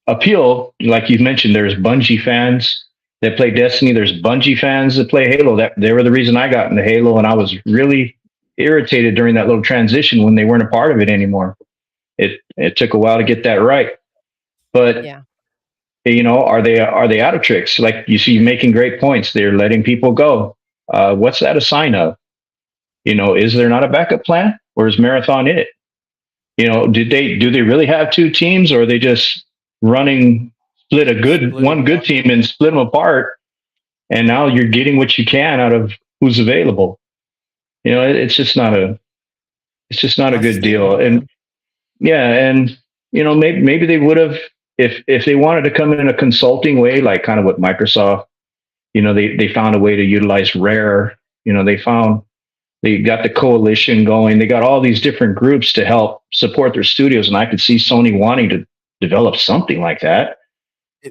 appeal. Like you mentioned, there's Bungie fans that play Destiny. There's Bungie fans that play Halo. That they were the reason I got into Halo, and I was really irritated during that little transition when they weren't a part of it anymore. It took a while to get that right, but Yeah. are they out of tricks? Like you see, making great points. They're letting people go. What's that a sign of? Is there not a backup plan, or is Marathon it? Do they really have two teams, or are they just split one good team and split them apart? And now you're getting what you can out of who's available. It's just not a good deal. And yeah, and maybe they would have if they wanted to come in a consulting way, like kind of what Microsoft. They found a way to utilize Rare. They got the coalition going. They got all these different groups to help support their studios, and I could see Sony wanting to develop something like that.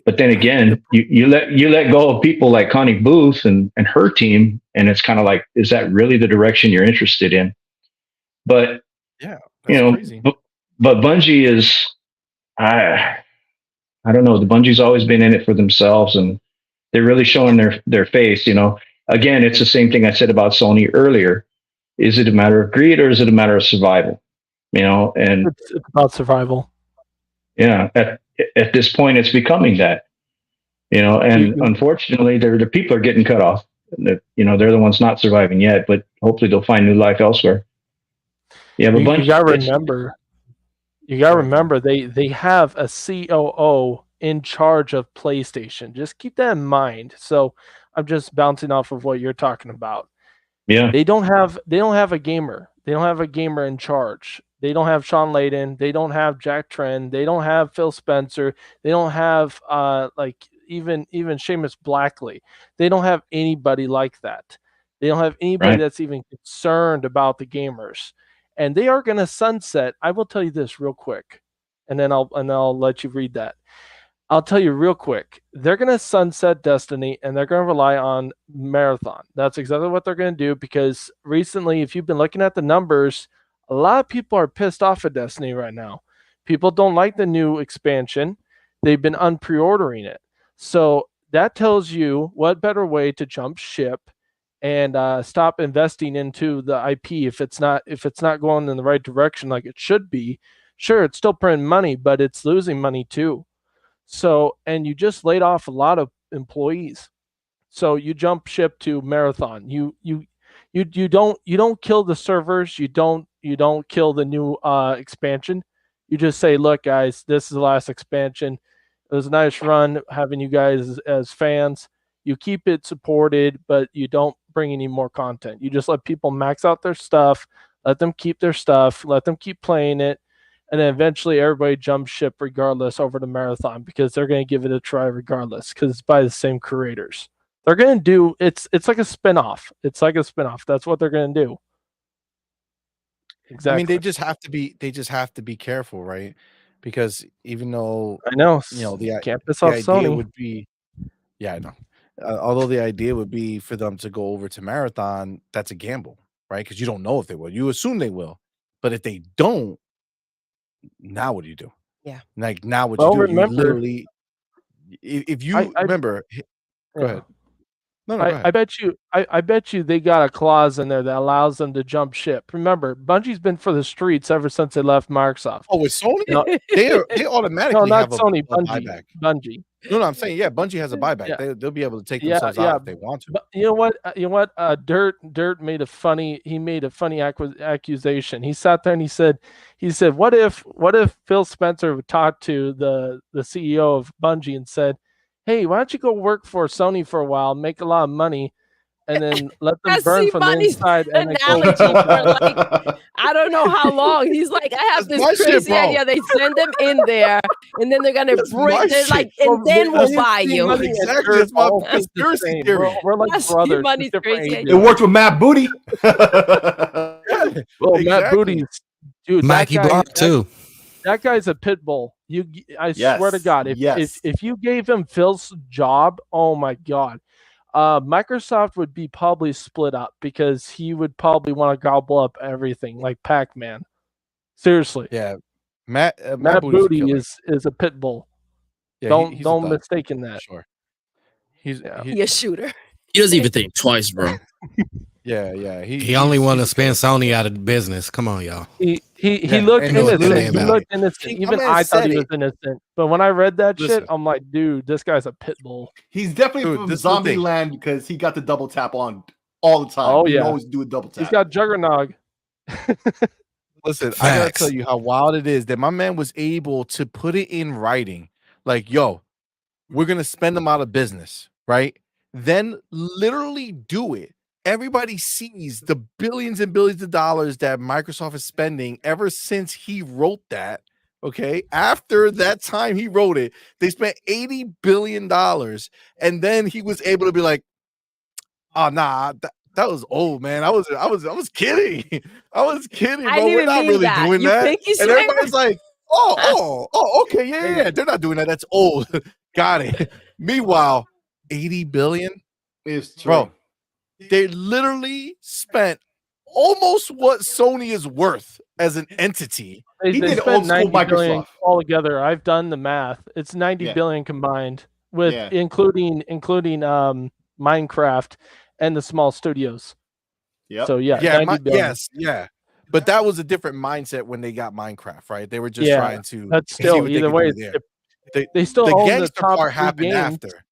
But then again, you let go of people like Connie Booth and her team, and it's kind of like, is that really the direction you're interested in? But yeah, that's crazy. But Bungie is, I don't know. The Bungie's always been in it for themselves, and they're really showing their face. Again, it's the same thing I said about Sony earlier. Is it a matter of greed, or is it a matter of survival? And it's about survival. Yeah, at this point, it's becoming that. And unfortunately, the people are getting cut off. They're the ones not surviving yet, but hopefully they'll find new life elsewhere. Yeah, but you gotta remember, they have a COO in charge of PlayStation. Just keep that in mind. So I'm just bouncing off of what you're talking about. Yeah, they don't have a gamer. They don't have a gamer in charge. They don't have Sean Layden. They don't have Jack Trent. They don't have Phil Spencer. They don't have even Seamus Blackley. They don't have anybody like that. They don't have anybody that's even concerned about the gamers. And they are going to sunset. I will tell you this real quick, and then I'll let you read that. I'll tell you real quick. They're going to sunset Destiny, and they're going to rely on Marathon. That's exactly what they're going to do, because recently, if you've been looking at the numbers, a lot of people are pissed off at Destiny right now. People don't like the new expansion. They've been unpreordering it. So that tells you what better way to jump ship and stop investing into the IP if it's not going in the right direction like it should be. Sure, it's still printing money, but it's losing money too. So, and you just laid off a lot of employees. So you jump ship to Marathon. You don't kill the servers. You don't kill the new expansion. You just say, look, guys, this is the last expansion. It was a nice run having you guys as fans. You keep it supported, but you don't bring any more content. You just let people max out their stuff, let them keep their stuff, let them keep playing it. And then eventually everybody jumps ship regardless over to Marathon, because they're going to give it a try regardless, because it's by the same creators. They're going to do it's like a spinoff. It's like a spinoff. That's what they're going to do. Exactly. I mean, they just have to be careful, right? Because even though I know, the can't piss off idea Sony. would be, yeah, I know. Although the idea would be for them to go over to Marathon, that's a gamble, right? Because you don't know if they will. You assume they will, but if they don't, now what do you do? Yeah. Like now what Well, you do? remember, you literally, if you remember, go ahead. No, go ahead. I bet you they got a clause in there that allows them to jump ship. Remember, Bungie's been for the streets ever since they left Microsoft. Oh, with Sony, they automatically no, not have Sony, a buyback. Bungie. No, No, I'm saying, Bungie has a buyback. Yeah. They'll be able to take themselves out if they want to. But you know what? Dirt made a funny accusation. He sat there and he said, what if Phil Spencer would talk to the CEO of Bungie and said, hey, why don't you go work for Sony for a while, make a lot of money, and then let them That's burn from the C-Money's inside, and then go analogy kill for them. like I don't know how long. He's like, I have That's this my shit, crazy bro. idea. They send them in there, and then they're gonna That's bring. my They're shit. like, and then we'll Me and buy you. C-Money and Exactly, Kurt that's my all think the conspiracy same. theory. We're like That's brothers, C-Money's just different crazy ages. It worked with Matt Booty. Yeah, Well, Matt exactly. Booty's dude. Mikey that guy, Bart too. that guy's a pit bull. I swear to Yes, God, if you gave him Phil's job, oh my God, Microsoft would be probably split up because he would probably want to gobble up everything like Pac-Man. Seriously, Yeah, Matt Matt Booty's a Booty killer. is a pit bull. Yeah, he's a don't dog, mistake in for that. sure. He's Yeah. he, Be a shooter. He doesn't even think twice, bro. yeah. He only he's- wanted to he's a spin killer. Sony out of business. Come on, y'all. He Yeah, looked and he's innocent. losing He about looked it. innocent. See, my Even man I thought said he was it. innocent. But when I read that Listen. shit, I'm like, dude, this guy's a pit bull. He's definitely Dude, from this is the Zombie thing. Land because he got the double tap on all the time. Oh, He yeah. always do a double tap. He's got Juggernog. Listen, I gotta Facts. tell you how wild it is that my man was able to put it in writing. Like, yo, we're gonna spend them out of business, right? Then literally do it. Everybody sees the billions and billions of dollars that Microsoft is spending ever since he wrote that. Okay, after that time he wrote it, they spent $80 billion, and then he was able to be like, "Oh nah, that was old, man. I was kidding. I was kidding, I bro. didn't We're even not mean really that. doing You that." pinky And swear? everybody's like, "Oh, okay, yeah. They're not doing that. That's old. Got it." Meanwhile, 80 billion, It's true. bro. They literally spent almost what Sony is worth as an entity. They He did spent old school 90 billion Microsoft. all together. I've done the math. It's 90 billion Yeah. combined with Yeah. including Minecraft and the small studios. Yep. So yeah, Yeah, 90 billion. yes, yeah. But that was a different mindset when they got Minecraft, right? They were just Yeah, trying to That's see still what they either could way. do there. They still The own the gangster top part 3 happened games. after.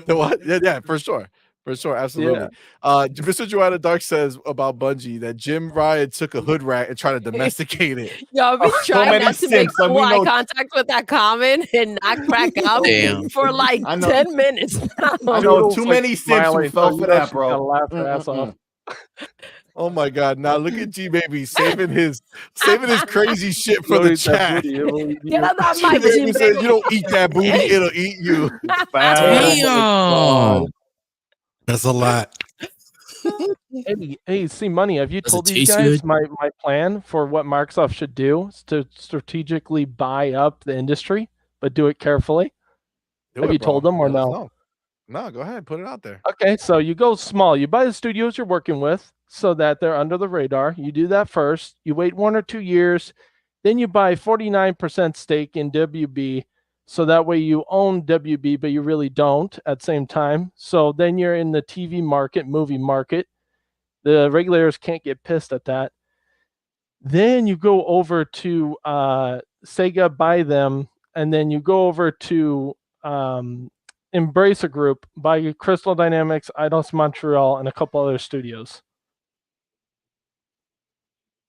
The what? Yeah, for sure. For sure, absolutely. Mr. Joanna Dark says about Bungie that Jim Ryan took a hood rat and tried to domesticate it. Yo, I've been So trying many not to make simps, and full we eye know- contact with that comment and not crack up Damn. for like I know. 10 minutes now. I know Doodle's, too like, many simps who smiling, fell so for you know that, she's bro. gotta laugh her ass off. Oh my god! Now look at G Baby saving his crazy shit for Don't the eat that chat. booty, it will eat you. Get on that G mic, Baby Jim says, baby. "You don't eat that booty; it'll eat you." Damn. That's a lot. Hey, C-Money, have you Does told it these taste guys good? my plan for what Microsoft should do is to strategically buy up the industry, but do it carefully? Do Have it, you bro. told them or Let us no? know. No, go ahead, put it out there. Okay, so you go small. You buy the studios you're working with so that they're under the radar. You do that first. You wait 1 or 2 years. Then you buy 49% stake in WB. So that way you own WB, but you really don't at the same time. So then you're in the TV market, movie market. The regulators can't get pissed at that. Then you go over to Sega, buy them, and then you go over to Embracer Group, buy Crystal Dynamics, Eidos Montreal, and a couple other studios.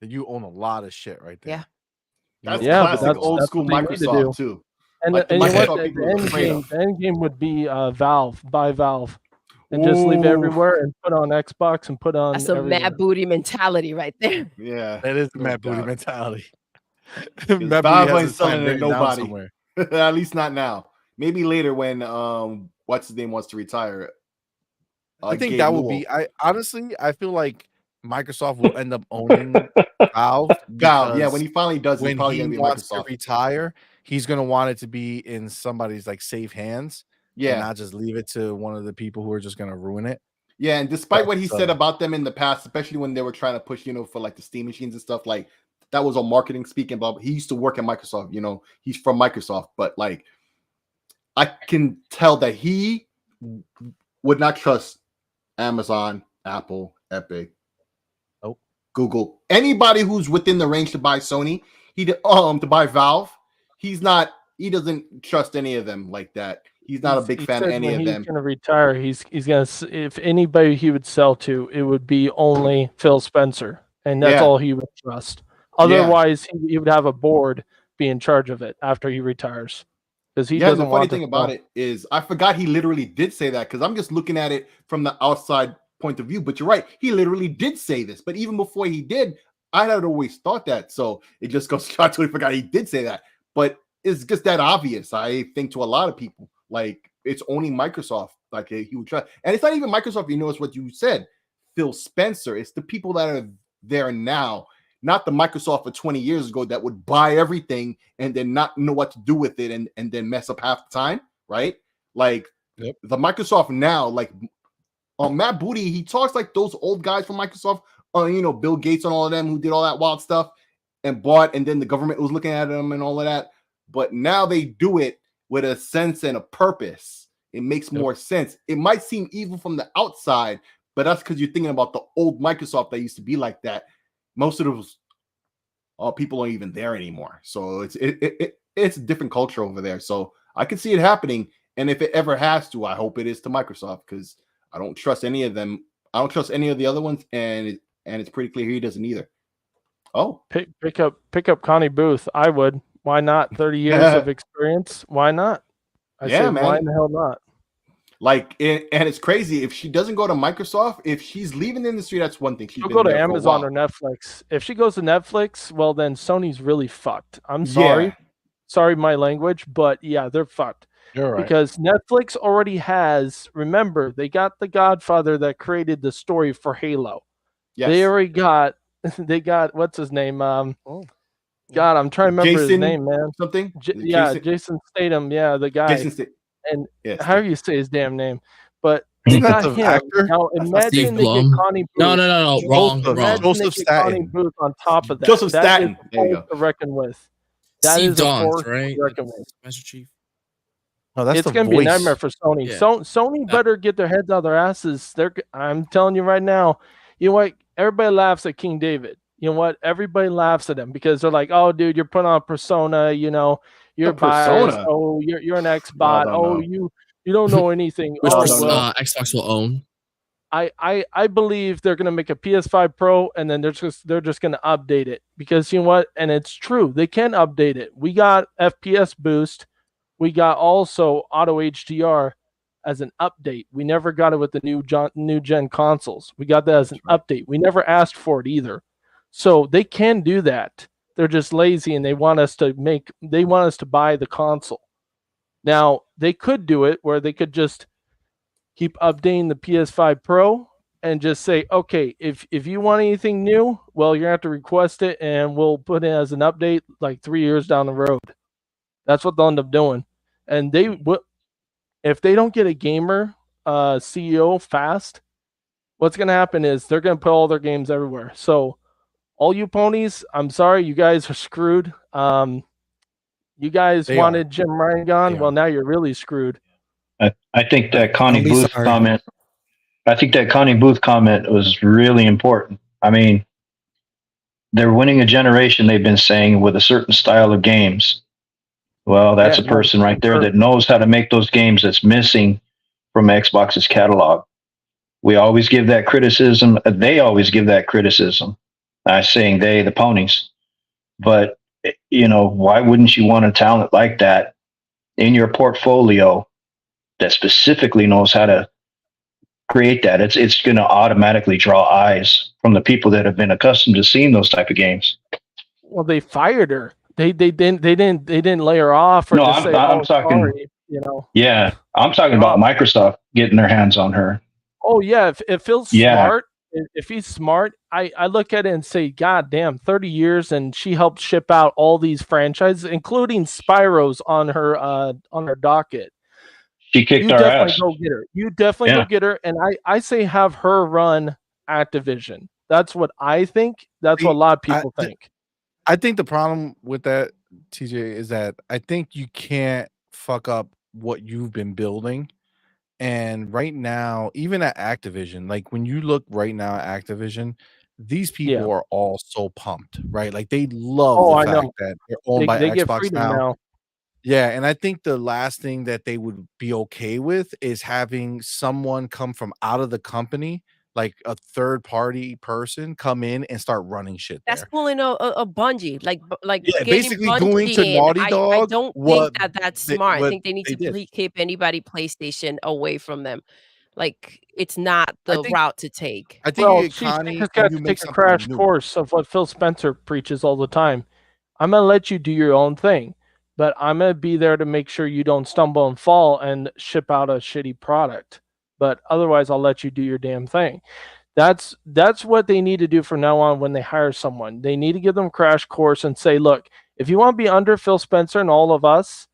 You own a lot of shit right there. Yeah. That's Yeah, but classic that's- old that's school what they need to Microsoft too. And, Like the and you know Microsoft what? people are afraid of. The end game would be Valve, buy Valve, and just leave it Ooh. everywhere and put on Xbox and put on That's a everywhere. mad booty mentality right there. Yeah, That is the No Matt Booty doubt. mentality. Because Matt Valve Booty has ain't his plan selling it to written down nobody. somewhere. At least not now. Maybe later when what's his name wants to retire. I think Gabe that would Newell. be. I honestly, I feel like Microsoft will end up owning Valve. Gal, yeah, because when he finally does, it's when probably he gonna be wants to Microsoft. retire, he's gonna want it to be in somebody's like safe hands, and Yeah, not just leave it to one of the people who are just gonna ruin it. yeah, and despite But, what he said about them in the past, especially when they were trying to push, for like the Steam machines and stuff, like that was all marketing speaking. But he used to work at Microsoft. He's from Microsoft, but like I can tell that he would not trust Amazon, Apple, Epic, Nope. Google, anybody who's within the range to buy Sony. To buy Valve. He doesn't trust any of them like that. He's not a big He fan of said any when of he's them. going to retire, he's going to, if anybody he would sell to, it would be only Phil Spencer, and that's Yeah. all he would trust. Otherwise, he would have a board be in charge of it after he retires. because he Yeah, doesn't the funny want thing to about sell. it is I forgot he literally did say that because I'm just looking at it from the outside point of view. But you're right, he literally did say this. But even before he did, I had always thought that. So it just goes. I totally forgot he did say that. But it's just that obvious, I think, to a lot of people. Like it's only Microsoft, like a huge trust. And it's not even Microsoft. You notice what you said, Phil Spencer. It's the people that are there now, not the Microsoft of 20 years ago that would buy everything and then not know what to do with it and then mess up half the time, right? Like the Microsoft now, like Matt Booty, he talks like those old guys from Microsoft, Bill Gates and all of them who did all that wild stuff and bought, and then the government was looking at them and all of that. But now they do it with a sense and a purpose. It makes more sense. It might seem evil from the outside, but that's because you're thinking about the old Microsoft that used to be like that. Most of those people aren't even there anymore. So it's a different culture over there. So I can see it happening. And if it ever has to, I hope it is to Microsoft because I don't trust any of them. I don't trust any of the other ones, and it's pretty clear he doesn't either. Oh, pick up Connie Booth. I would. Why not? 30 years of experience. Why not? I say, man. Why in the hell not? Like, and it's crazy if she doesn't go to Microsoft. If she's leaving the industry, that's one thing. She'll go to Amazon or Netflix. If she goes to Netflix, well, then Sony's really fucked. I'm sorry. Yeah. Sorry, my language, but yeah, they're fucked. You're right. Because Netflix already has, remember, they got the Godfather that created the story for Halo. Yes. They already got, what's his name? God, I'm trying to remember his name, man. Something? Jason Statham. Yeah, the guy. Jason Statham. And how do you say his damn name? But they got him. Actor? Now imagine they get Connie Booth. No, wrong. Joseph Connie Booth on top of that. Joseph Staten. There you go. To reckon with. That Steve is a Dons, force right? to reckon with. Master Chief. Oh, that's It's going to be a nightmare for Sony. Yeah. Sony better get their heads out of their asses. I'm telling you right now. You know what? Everybody laughs at King David. You know what? Everybody laughs at him because they're like, "Oh, dude, you're putting on a persona. You're biased. Oh, you're an X-bot. No. You don't know anything." Which Xbox will own? I believe they're gonna make a PS5 Pro and then they're just gonna update it because you know what? And it's true, they can update it. We got FPS boost, we got also auto HDR as an update. We never got it with the new gen consoles. We got that as an update. We never asked for it either. So they can do that. They're just lazy and they want us to buy the console. Now they could do it where they could just keep updating the PS5 Pro and just say, okay, if you want anything new, well, you're gonna have to request it and we'll put it as an update like 3 years down the road. That's what they'll end up doing. And if they don't get a gamer CEO fast, what's gonna happen is they're gonna put all their games everywhere. So all you ponies, I'm sorry, you guys are screwed. You guys wanted Jim Ryan gone. Well, now you're really screwed. I think that Connie Booth comment. I think that Connie Booth comment was really important. I mean, they're winning a generation. They've been saying with a certain style of games. Well, that's a person right there that knows how to make those games that's missing from Xbox's catalog. We always give that criticism. They always give that criticism. I'm saying they, the ponies. But, why wouldn't you want a talent like that in your portfolio that specifically knows how to create that? It's going to automatically draw eyes from the people that have been accustomed to seeing those type of games. Well, they fired her. They didn't lay her off. Or no, just I'm talking. Sorry, Yeah, I'm talking about Microsoft getting their hands on her. Oh yeah, if Phil's smart, if he's smart, I look at it and say, God damn, 30 years, and she helped ship out all these franchises, including Spyro's on her docket. She kicked our ass. Go get her. You definitely go get her, and I say have her run Activision. That's what I think. That's what a lot of people think. I think the problem with that, TJ, is that I think you can't fuck up what you've been building. And right now, even at Activision, like when you look right now at Activision, these people are all so pumped, right? Like they love the fact that they're owned by Xbox now. Yeah, and I think the last thing that they would be okay with is having someone come from out of the company like a third party person come in and start running shit That's there. pulling a Bungie, like Yeah, getting basically doing Bungie to in. Naughty I Dog don't what think that's smart. I what think they need they to did. keep anybody PlayStation away from them. Like, it's not I the think route to take. I think Well, you get she Connie just and got you to make take a something crash new. course of what Phil Spencer preaches all the time. I'm gonna let you do your own thing, but I'm gonna be there to make sure you don't stumble and fall and ship out a shitty product. But otherwise, I'll let you do your damn thing. That's what they need to do from now on when they hire someone. They need to give them a crash course and say, look, if you want to be under Phil Spencer and all of us,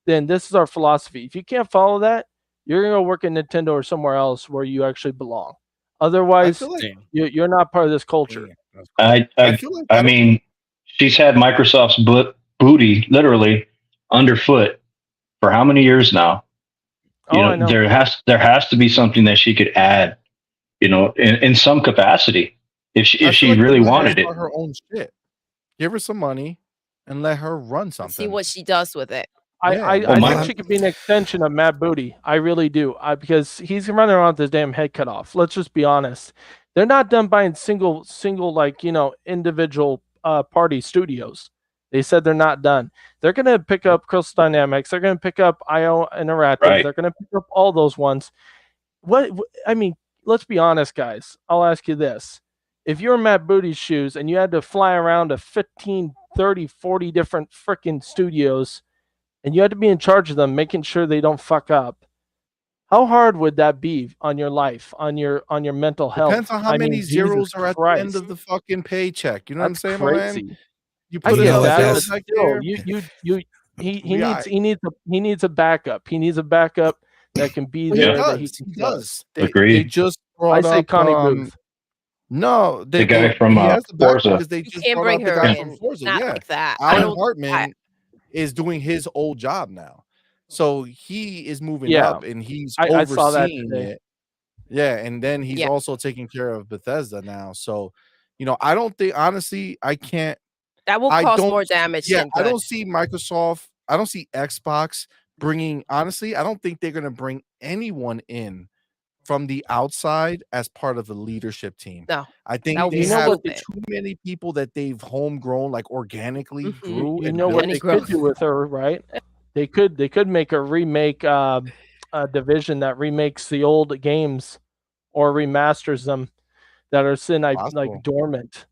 then this is our philosophy. If you can't follow that, you're gonna go work at Nintendo or somewhere else where you actually belong. I Otherwise, feel like you're not part of this culture. yeah, that's cool. I I feel like I mean, she's had Microsoft's booty literally underfoot for how many years now? You Oh, I know. there has to be something that she could add, in some capacity if I she feel like really let her wanted it. start her own shit. Give her some money and let her run And see something. what she does with it. I Yeah, think my- she could be an extension of Matt Booty. I really do. Because he's running around with his damn head cut off. Let's just be honest. They're not done buying single like individual party studios. They said they're not done. They're gonna pick up Crystal Dynamics. They're gonna pick up IO Interactive. Right. They're gonna pick up all those ones. I mean, let's be honest, guys. I'll ask you this. If you're in Matt Booty's shoes and you had to fly around to 15, 30, 40 different freaking studios and you had to be in charge of them, making sure they don't fuck up, how hard would that be on your life, on your mental health? depends on how many zeros are at the end of the fucking paycheck. You know what I'm saying, my man? You I put get enough that, zeros but back still, there. he needs a backup. He needs a backup that can be Well, there. he That he does. can He trust. does. They Agreed. just I brought say up Connie Booth. no, The guy from he has the back Forza. because they You just can't brought bring up the her guy in. from Forza. Not Yeah, like that. I Alan don't. Hartman is doing his old job now, so he is moving Yeah. up and he's I saw that overseeing today. it. Yeah, and then he's Yeah. also taking care of Bethesda now. So, I don't think honestly, I can't. That will I cause don't. more damage Yeah, than I good. don't see Microsoft. I don't see Xbox bringing. Honestly, I don't think they're gonna bring anyone in from the outside as part of the leadership team. No. I think That would they be have stupid. too many people that they've homegrown, like organically Mhm. grew You and know what built. they Organic could do with her, right? They could make a remake a division that remakes the old games or remasters them that are sitting Possible. like dormant.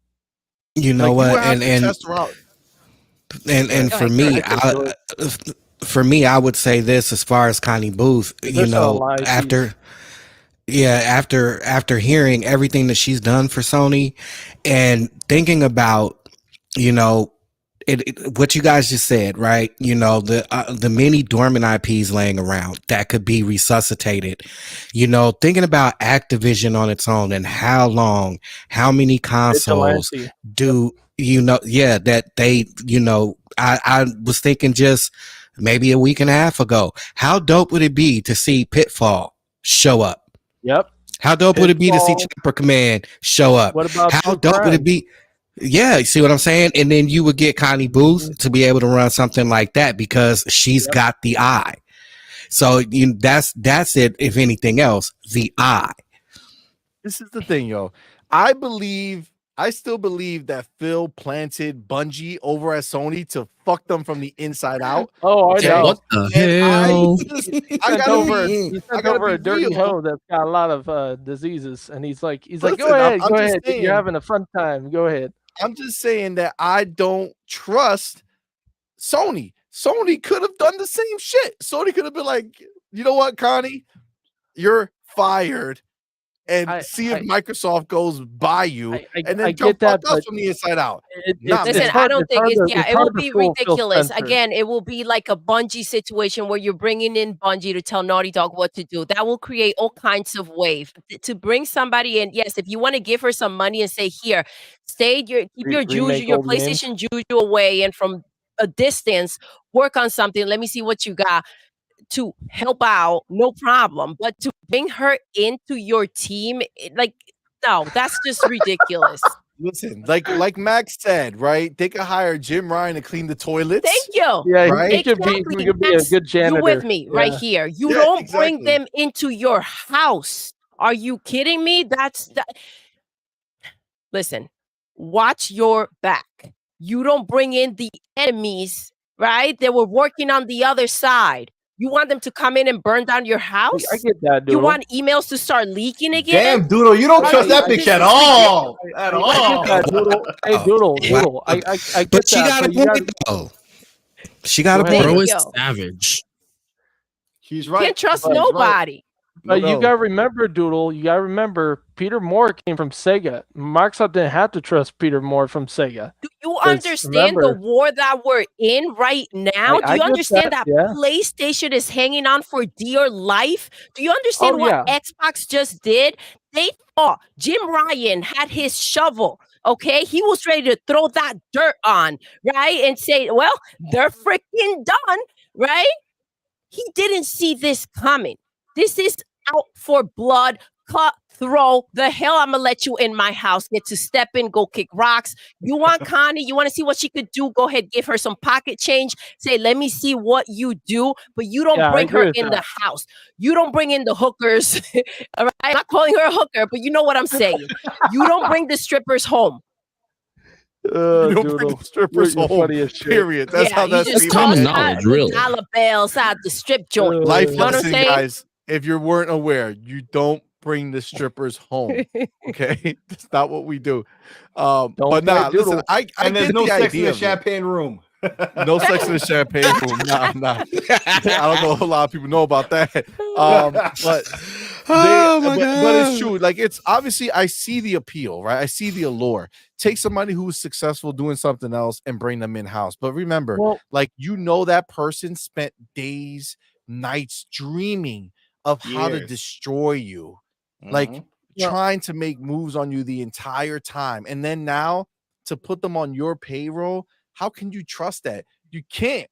You know Like you what? would have And to and test her out. and Go for ahead, me, I could do it. for me, I would say this as far as Connie Booth. They're selling live After after hearing everything that she's done for Sony and thinking about, what you guys just said, right? The many dormant IPs laying around that could be resuscitated. Thinking about Activision on its own and how many consoles Vigilante. do that they I was thinking just maybe a week and a half ago, how dope would it be to see Pitfall show up? Yep. How dope would it be to see Pitfall. Chopper Command show up? What about How True dope would Crime? it be? Yeah, you see what I'm saying? And then you would get Connie Booth to be able to run something like that because she's Yep. got the eye. So that's it. If anything else, the eye. This is the thing, yo. I still believe that Phil planted Bungie over at Sony to fuck them from the inside out. Oh, I Okay. know. What the And hell? I He gotta sent over be a dirty real. hoe that's got a lot of diseases, and he's like, Listen, go ahead, I'm go just ahead. saying. You're having a fun time. Go ahead. I'm just saying that I don't trust Sony. Sony could have done the same shit. Sony could have been like, you know what, Connie? You're fired. And see if Microsoft goes by you and then jump fuck us from the inside out. Listen, I don't think it will be ridiculous. Again, it will be like a Bungie situation where you're bringing in Bungie to tell Naughty Dog what to do. That will create all kinds of wave. To bring somebody in, yes, if you want to give her some money and say, here, keep your juju, your PlayStation juju away, and from a distance, work on something. Let me see what you got to help out, no problem. But to bring her into your team, no, that's just ridiculous. Listen, like Max said, right? They could hire Jim Ryan to clean the toilets. Thank you. Yeah, right? he could be a good janitor. You with me right here. You don't bring them into your house. Are you kidding me? Listen, watch your back. You don't bring in the enemies, right? They were working on the other side. You want them to come in and burn down your house? I get that, Doodle. You want emails to start leaking again? Damn, Doodle, you don't trust that bitch at all. At I all. get that, Doodle. Hey, Doodle. I get But she that. got a point though. She got a Go ahead. point. Bro is Yo. savage. He's right. Can't trust He's right. nobody. But No. you gotta remember, Doodle. You gotta remember, Peter Moore came from Sega. Microsoft didn't have to trust Peter Moore from Sega. Do you 'Cause understand the remember- war that we're in right now? I Do you get understand that, that, yeah. PlayStation is hanging on for dear life? Do you understand Oh, what yeah. Xbox just did? They thought Jim Ryan had his shovel. Okay, he was ready to throw that dirt on, right? And say, well, they're freaking done, right? He didn't see this coming. This is out for blood. Cut, throw. The hell I'm gonna let you in my house. Get to step in, go kick rocks. You want Connie? You want to see what she could do? Go ahead, give her some pocket change. Say, let me see what you do. But you don't Yeah, I bring agree her with in that. the house. You don't bring in the hookers. All right, I'm not calling her a hooker, but you know what I'm saying. You don't bring the strippers home. You don't bring Doodle. the strippers You're home. funny as shit. Period. That's how you that's just It's common toss knowledge, the really. dollar bills out the strip joint. Life You know what I'm lesson, saying? guys. If you weren't aware, you don't bring the strippers home. Okay, that's not what we do. But play nah, listen, Doodle. I And there's get no the sex in idea the of it. champagne room. No sex in the champagne room. Nah. I don't know if a lot of people know about that. But Oh my but it's God. true. Like, it's obviously, I see the appeal, right? I see the allure. Take somebody who's successful doing something else and bring them in house. But remember, Well, like, that person spent days, nights dreaming of how to Years. destroy you, like Mhm. Yeah. trying to make moves on you the entire time, and then now to put them on your payroll. How can you trust that? You can't.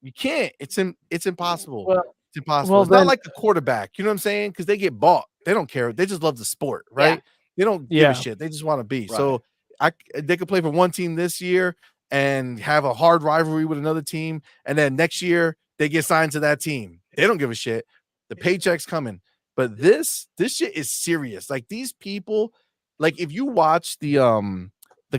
It's impossible. well, It's impossible. well, It's not then- like the quarterback. You know what I'm saying? Because they get bought. They don't care. They just love the sport, right? They don't give Yeah. a shit. They just want to be. Right. So they could play for one team this year and have a hard rivalry with another team, and then next year they get signed to that team. They don't give a shit. The paycheck's coming. But this shit is serious. Like, these people, like, if you watch the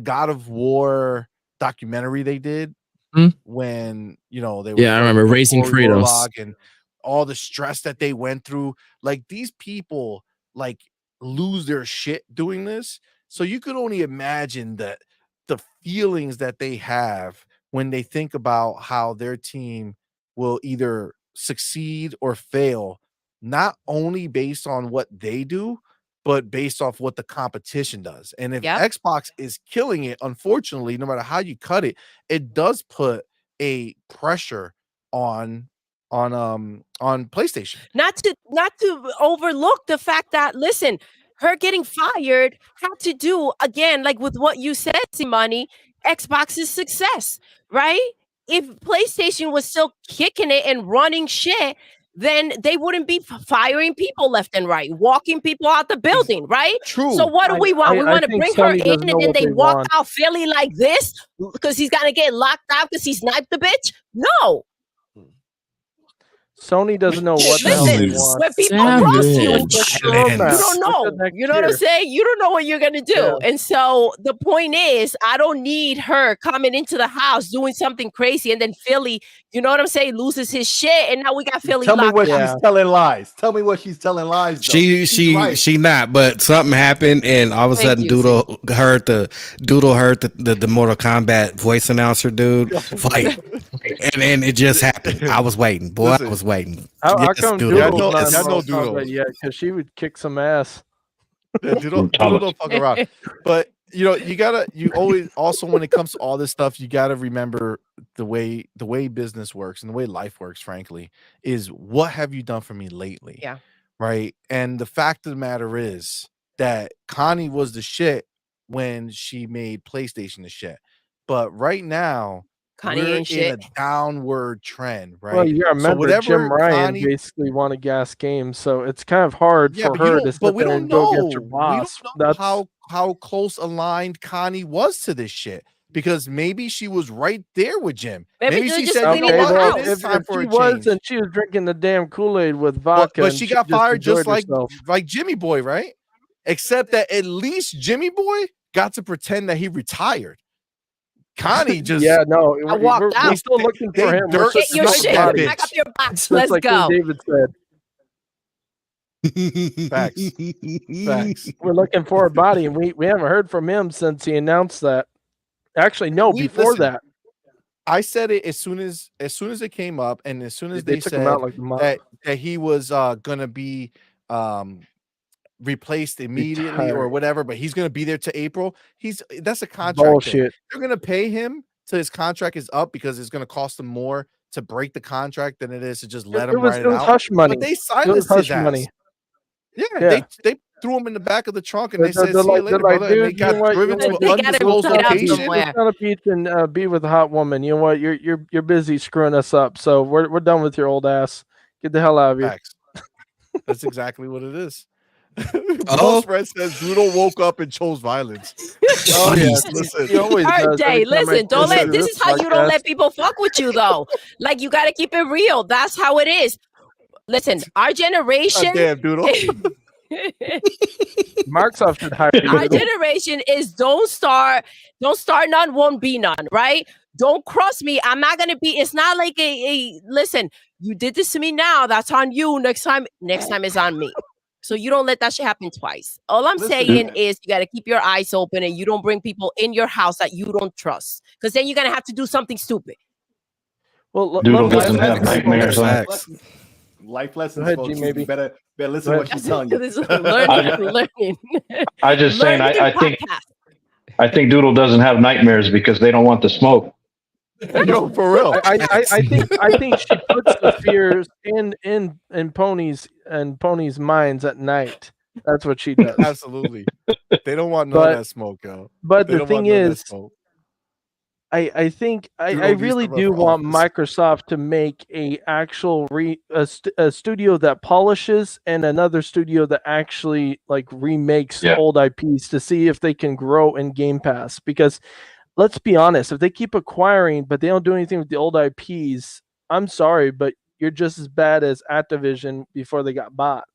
God of War documentary they did, Hmm? when they were Yeah, I remember Raising Cory Kratos. Warlock and all the stress that they went through. Like, these people like lose their shit doing this. So you could only imagine that the feelings that they have when they think about how their team will either succeed or fail, not only based on what they do, but based off what the competition does. And if Yep. Xbox is killing it, unfortunately, no matter how you cut it, it does put a pressure on PlayStation. Not to overlook the fact that, listen, her getting fired had to do, again, like with what you said, CMoney, Xbox's success, right? If PlayStation was still kicking it and running shit, then they wouldn't be firing people left and right, walking people out the building, right? True. So what do we want? We I want to think bring her Sony in doesn't and know then what they they walk want. out Philly like this because he's gonna get locked out because he sniped the bitch? No. Sony doesn't know what the hell they Listen, want. when people roast you, Savage. Let's you go now. don't Look know. at next You know what I'm year. saying? You don't know what you're gonna do. Yeah. And so the point is, I don't need her coming into the house doing something crazy, and then Philly, you know what I'm saying, loses his shit, and now we got Philly Tell me locked what up. Yeah. she's telling lies. Tell me what she's telling lies. Though. She She's right. she not, but something happened, and all of a Thank sudden you, Doodle heard the Mortal Kombat voice announcer dude fight, and it just happened. I was waiting, boy. Listen. I was waiting. How Yes, come Doodle. Yeah, I Doodle's know- not in I know Mortal Doodle. Kombat yet? Because she would kick some ass. Yeah, Doodle don't fuck around. But you always also, when it comes to all this stuff, you gotta remember the way business works and the way life works, frankly, is what have you done for me lately? Yeah. Right. And the fact of the matter is that Connie was the shit when she made PlayStation the shit. But right now, Connie we're ain't in a shit. downward trend, right? Well, you gotta So remember whatever Jim Ryan Connie- basically won a gas game, so it's kind of hard Yeah, for but you her don't- to but sit we there don't and go know. get your We boss. don't know That's how close aligned Connie was to this shit. because maybe she was right there with Jim. Maybe Maybe they're she just said, "You know cleaning the what? house." It is time if for she a was change." and she was drinking the damn Kool-Aid with But, vodka, but and she got just fired just enjoyed herself. like Jimmy Boy, right? Except that at least Jimmy Boy got to pretend that he retired. Connie just Yeah, no, I walked we're out. still looking for they him. We're dirt Get your smoked shit. that Pack bitch. up your box. just Let's like King go. David said. Facts. Facts. We're looking for a body, and we haven't heard from him since he announced that. Actually, no, before Listen, that. I said it as soon as it came up, and as soon as They they took him said out like a month. that he was gonna be replaced immediately or Retired. whatever, but he's gonna be there to April. That's a contract thing. Bullshit. They're gonna pay him till his contract is up because it's gonna cost him more to break the contract than it is to just let him write it it was out. hush money. But they It was silenced his hush ass. money. Yeah, they threw him in the back of the trunk and they They're said, "See you like, later, they're like, brother." And they dude, you know got what? driven to They an got him undisclosed tied up location. somewhere. Just on a beach and be with a hot woman. You know what? You're busy screwing us up. So we're done with your old ass. Get the hell out of here. Facts. That's exactly what it is. Oh. Bro Spread says Doodle woke up and chose violence. Oh yeah, Listen. he always Third does. day. Every time I Listen, don't listen let. to This is how you don't let people fuck with you, though. Like you got to keep it real. That's how it is. Listen, our generation. Damn, Doodle. Microsoft should hire you. Our generation is don't start none, won't be none, right? Don't cross me. I'm not gonna be. It's not like a listen. You did this to me now. That's on you. Next time is on me. So you don't let that shit happen twice. All I'm saying is you got to keep your eyes open and you don't bring people in your house that you don't trust, because then you're gonna have to do something stupid. Well, Doodle doesn't have nightmares. Life lessons, ahead, folks. G, maybe. You better listen to what she's telling you. This is learning. I just saying, Learning I think Doodle doesn't have nightmares because they don't want the smoke. Yo, for real. I think she puts the fears in ponies' minds at night. That's what she does. Absolutely. They don't want none of that smoke, yo. But They the don't thing want none of that is, smoke. I think I needs really to run do for want office. Microsoft to make a actual a studio that polishes and another studio that actually like remakes old IPs to see if they can grow in Game Pass. Because let's be honest, if they keep acquiring but they don't do anything with the old IPs, I'm sorry, but you're just as bad as Activision before they got bought.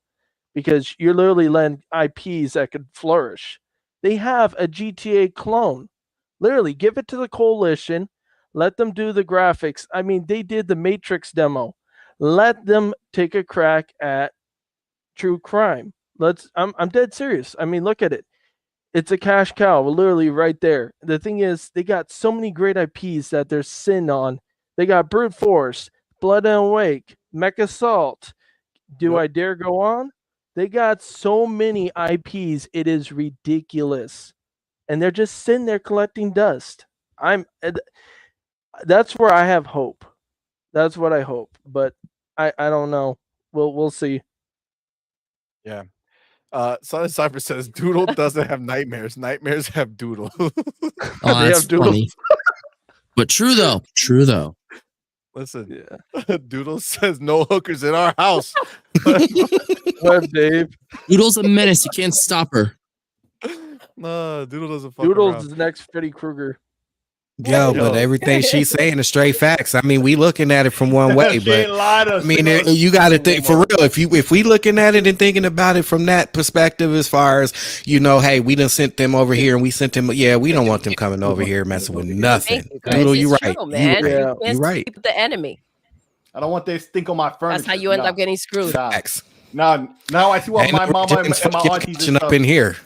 Because you're literally letting IPs that could flourish. They have a GTA clone. Literally, give it to the coalition. Let them do the graphics. I mean, they did the Matrix demo. Let them take a crack at true crime. I'm dead serious. I mean, look at it. It's a cash cow, literally right there. The thing is, they got so many great IPs that they're sitting on. They got Brute Force, Blood and Wake, Mech Assault. Do I dare go on? They got so many IPs, it is ridiculous. And they're just sitting there collecting dust. That's where I have hope. That's what I hope. But I don't know. We'll see. Yeah. Silent Cypher says Doodle doesn't have nightmares. Nightmares have Doodle. Oh, They that's have Doodle. funny. But true though. Listen, Doodle says no hookers in our house. What, Dave? Doodle's a menace. You can't stop her. No, Doodle doesn't fuck Doodle's around. the next Freddy Krueger. But everything she's saying is straight facts. I mean, we looking at it from one way, but I mean, you got to think for real. If we looking at it and thinking about it from that perspective, as far as hey, we done sent them over here and we sent them. Yeah, we don't want them coming over here messing with nothing. Doodle, you right. You right. The enemy. I don't want this stink on my furniture. That's how you end up getting screwed. Facts. Now I see why my mama and my aunties up in here.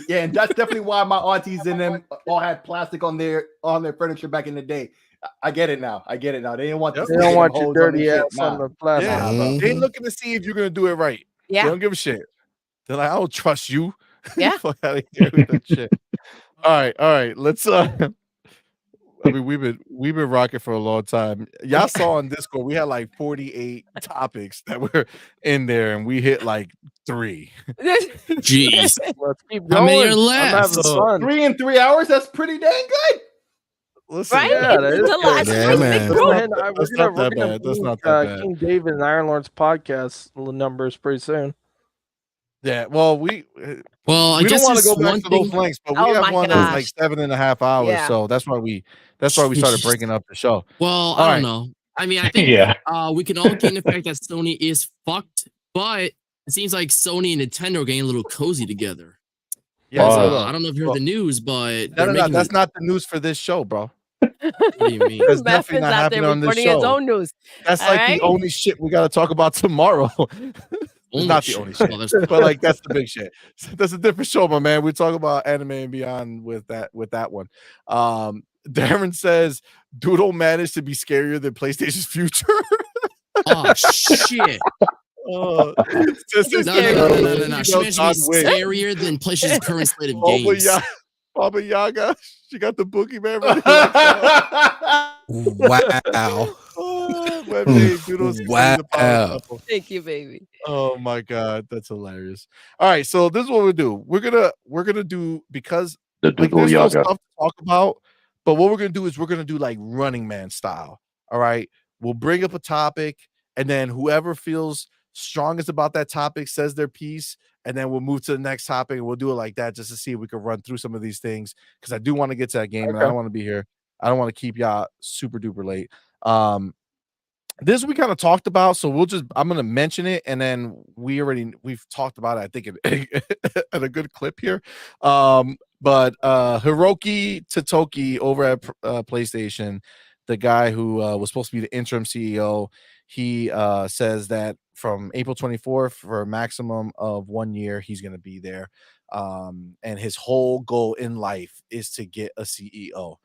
Yeah, and that's definitely why my aunties and them all had plastic on their furniture back in the day. I get it now. They didn't want They don't want your dirty ass on the plastic. Yeah, they ain't looking to see if you're gonna do it right. Yeah, they don't give a shit. They're like, I don't trust you. Yeah. Fuck out of here with that shit. All right. Let's I mean, we've been rocking for a long time. Y'all saw on Discord we had like 48 topics that were in there, and we hit like 3. Jeez. Let's keep How going. many are I'm left? having fun. 3 in 3 hours. That's pretty dang good. Listen, right? Yeah, that It's is a lot. good. Yeah, man. Go ahead. That's not that bad. That's not that bad. King David and Iron Lord's podcast numbers pretty soon. Yeah, well, we Well, I don't guess want to there's go back one to those thing. lengths, but we Oh have my one that's like gosh. 7.5 hours, Yeah. so that's why we started breaking up the show. Well, All I right. don't know. I mean, I think Yeah. we can all gain the fact that Sony is fucked, but it seems like Sony and Nintendo are getting a little cozy together. Yeah, Oh. no, I don't know if you heard the news, but no, they're making that's not the news for this show, bro. What do you mean? That's definitely Mephin's not out there happening on this reporting his show. own news. That's All like right? the only shit we got to talk about tomorrow. It's Only not the shit. only shit, Well, there's but like that's the big shit. That's a different show, my man. We talk about anime and beyond with that one. Darren says Doodle managed to be scarier than PlayStation's future. oh shit. Oh, No. She managed to be John Wick. scarier than PlayStation's current slate of Baba games. Baba Yaga, she got the boogeyman ready. Wow. Wow. Thank you, baby. Oh my god, that's hilarious. All right, so this is what we'll do. We're gonna do, because The like Doodle there's no Yaga. stuff to talk about, but what we're gonna do is we're gonna do like Running Man style. All right, we'll bring up a topic, and then whoever feels strongest about that topic says their piece, and then we'll move to the next topic, and we'll do it like that just to see if we can run through some of these things, because I do want to get to that game, and I don't want to be here. I don't want to keep y'all super duper late. This we kind of talked about, so I'm gonna mention it, and then we've talked about it, I think, at a good clip here. But Hiroki Totoki over at PlayStation, the guy who was supposed to be the interim CEO, he says that from April 24th for a maximum of 1 year, he's gonna be there. And his whole goal in life is to get a CEO.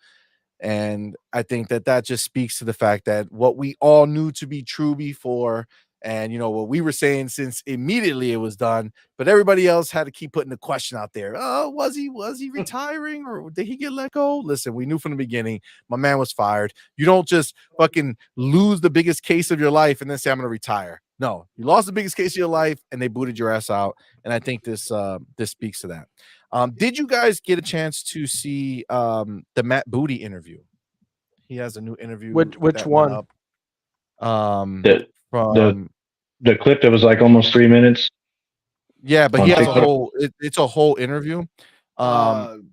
And I think that just speaks to the fact that what we all knew to be true before, and what we were saying since immediately it was done, but everybody else had to keep putting the question out there. Oh, was he retiring, or did he get let go? Listen, we knew from the beginning my man was fired. You don't just fucking lose the biggest case of your life and then say I'm gonna retire. No, you lost the biggest case of your life and they booted your ass out. And I think this speaks to that. Did you guys get a chance to see the Matt Booty interview? He has a new interview. Which that one? went up, The clip that was like almost 3 minutes. Yeah, but on he has a TikTok. whole. It's a whole interview. The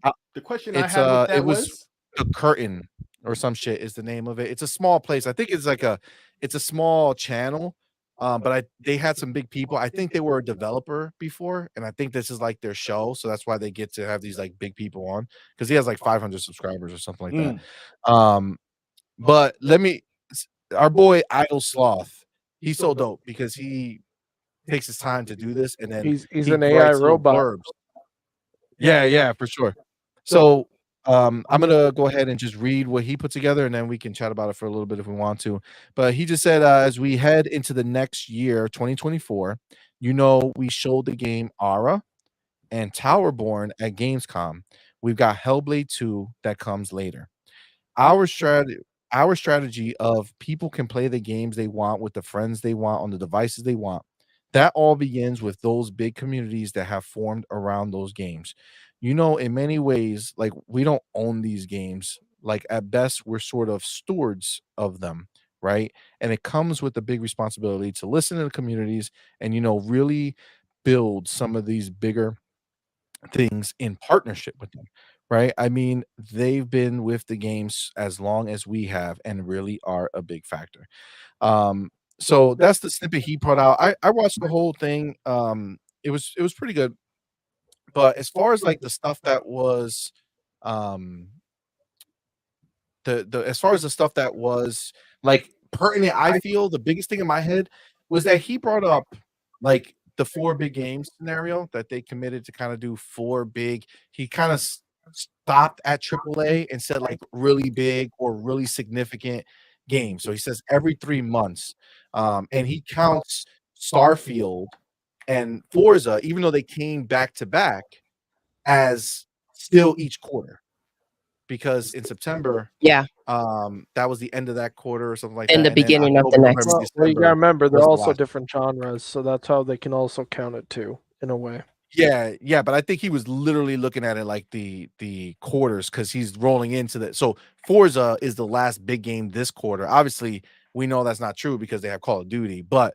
question I had with that it was was The Curtain or some shit is the name of it. It's a small place. I think it's a small channel. But they had some big people. I think they were a developer before, and I think this is like their show, so that's why they get to have these like big people on, because he has like 500 subscribers or something like that. But our boy Idle Sloth, he's so dope because he takes his time to do this, and then He's he an AI writes little robot. blurbs. Yeah, for sure. So I'm gonna go ahead and just read what he put together, and then we can chat about it for a little bit if we want to. But he just said, as we head into the next year, 2024, we showed the game Aura and Towerborn at Gamescom. We've got Hellblade 2 that comes later. Our strategy of people can play the games they want with the friends they want on the devices they want. That all begins with those big communities that have formed around those games. In many ways, like, we don't own these games. Like, at best, we're sort of stewards of them, right? And it comes with a big responsibility to listen to the communities and, really build some of these bigger things in partnership with them, right? I mean, they've been with the games as long as we have and really are a big factor. So that's the snippet he put out. I watched the whole thing. It was pretty good. But as far as like the stuff that was as far as the stuff that was like pertinent, I feel the biggest thing in my head was that he brought up like the 4 big games scenario that they committed to kind of do 4 big. He kind of stopped at AAA and said like really big or really significant games. So he says every 3 months. And he counts Starfield and Forza, even though they came back to back, as still each quarter. Because in September, that was the end of that quarter or something like that. In the beginning of the next. Well, you gotta remember they're also different genres, so that's how they can also count it too, in a way. Yeah, but I think he was literally looking at it like the quarters, because he's rolling into that. So Forza is the last big game this quarter. Obviously, we know that's not true because they have Call of Duty, but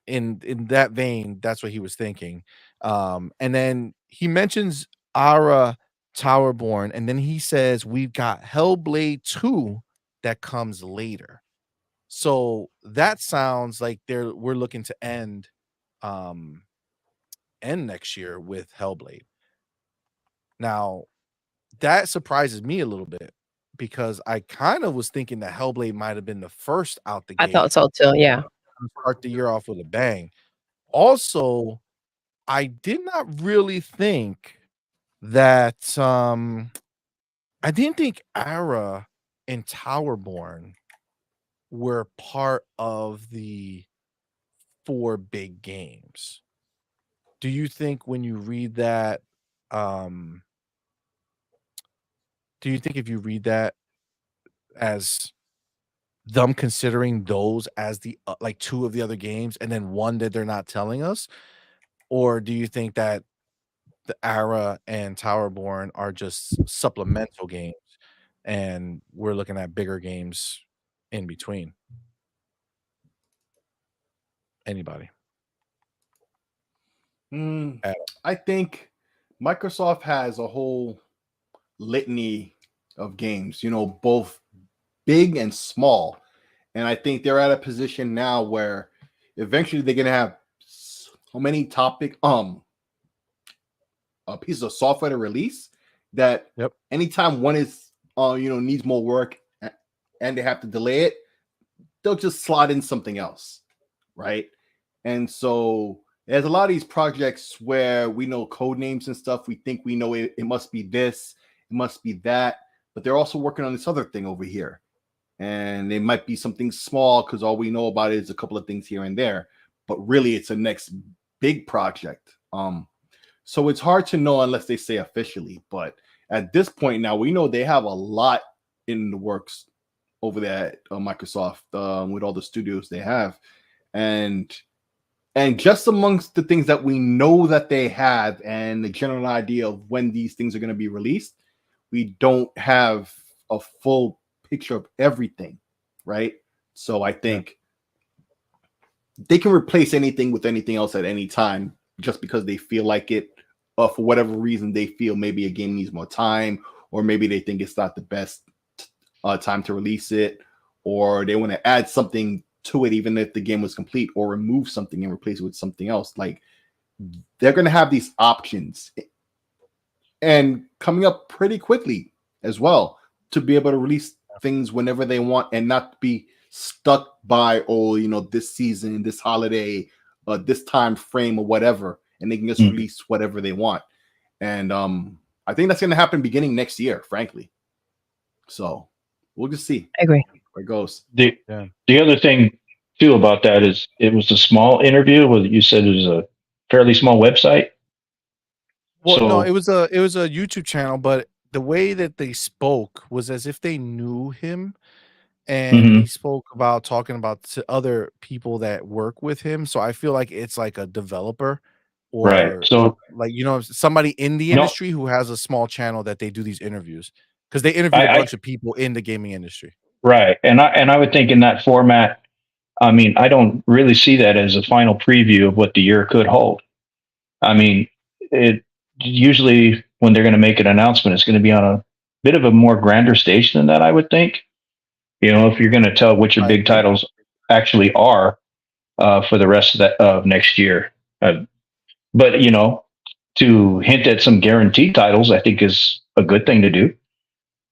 in that vein, that's what he was thinking. And then he mentions Ara Towerborn, and then he says we've got Hellblade 2 that comes later. So that sounds like we're looking to end next year with Hellblade. Now, that surprises me a little bit because I kind of was thinking that Hellblade might have been the first out the I gate thought so too. Yeah. to start the year off with a bang. Also, I did not really think that I didn't think Ara and Towerborn were part of the 4 big games. Do you think when you read that, do you think if you read that as them considering those as the like 2 of the other games and then 1 that they're not telling us? Or do you think that the Ara and Towerborn are just supplemental games and we're looking at bigger games in between? Anybody? I think Microsoft has a whole litany of games, both big and small. And I think they're at a position now where eventually they're going to have so many pieces of software to release that anytime one is, needs more work and they have to delay it, they'll just slot in something else. Right. And so there's a lot of these projects where we know code names and stuff. We think we know it must be this, it must be that, but they're also working on this other thing over here. And it might be something small because all we know about it is a couple of things here and there, but really it's a next big project. So it's hard to know unless they say officially, but at this point now, we know they have a lot in the works over there at Microsoft with all the studios they have. And just amongst the things that we know that they have and the general idea of when these things are going to be released, we don't have a full picture of everything, right? So I think they can replace anything with anything else at any time just because they feel like it, for whatever reason they feel maybe a game needs more time, or maybe they think it's not the best time to release it, or they want to add something to it even if the game was complete, or remove something and replace it with something else. Like, they're going to have these options and coming up pretty quickly as well to be able to release things whenever they want and not be stuck by, this season, this holiday, this time frame or whatever, and they can just release whatever they want. And I think that's going to happen beginning next year, frankly. So we'll just see. I agree. Where it goes. The other thing too about that is it was a small interview. You said it was a fairly small website. Well, no, it was a YouTube channel, but the way that they spoke was as if they knew him, and he spoke about talking about to other people that work with him. So I feel like it's like a developer or right. So like, somebody in the industry who has a small channel that they do these interviews, because they interview a bunch of people in the gaming industry. Right. And I would think in that format, I mean, I don't really see that as a final preview of what the year could hold. I mean, it usually when they're going to make an announcement, it's going to be on a bit of a more grander stage than that, I would think. If you're going to tell what your big titles actually are for the rest of next year. But, to hint at some guaranteed titles, I think is a good thing to do.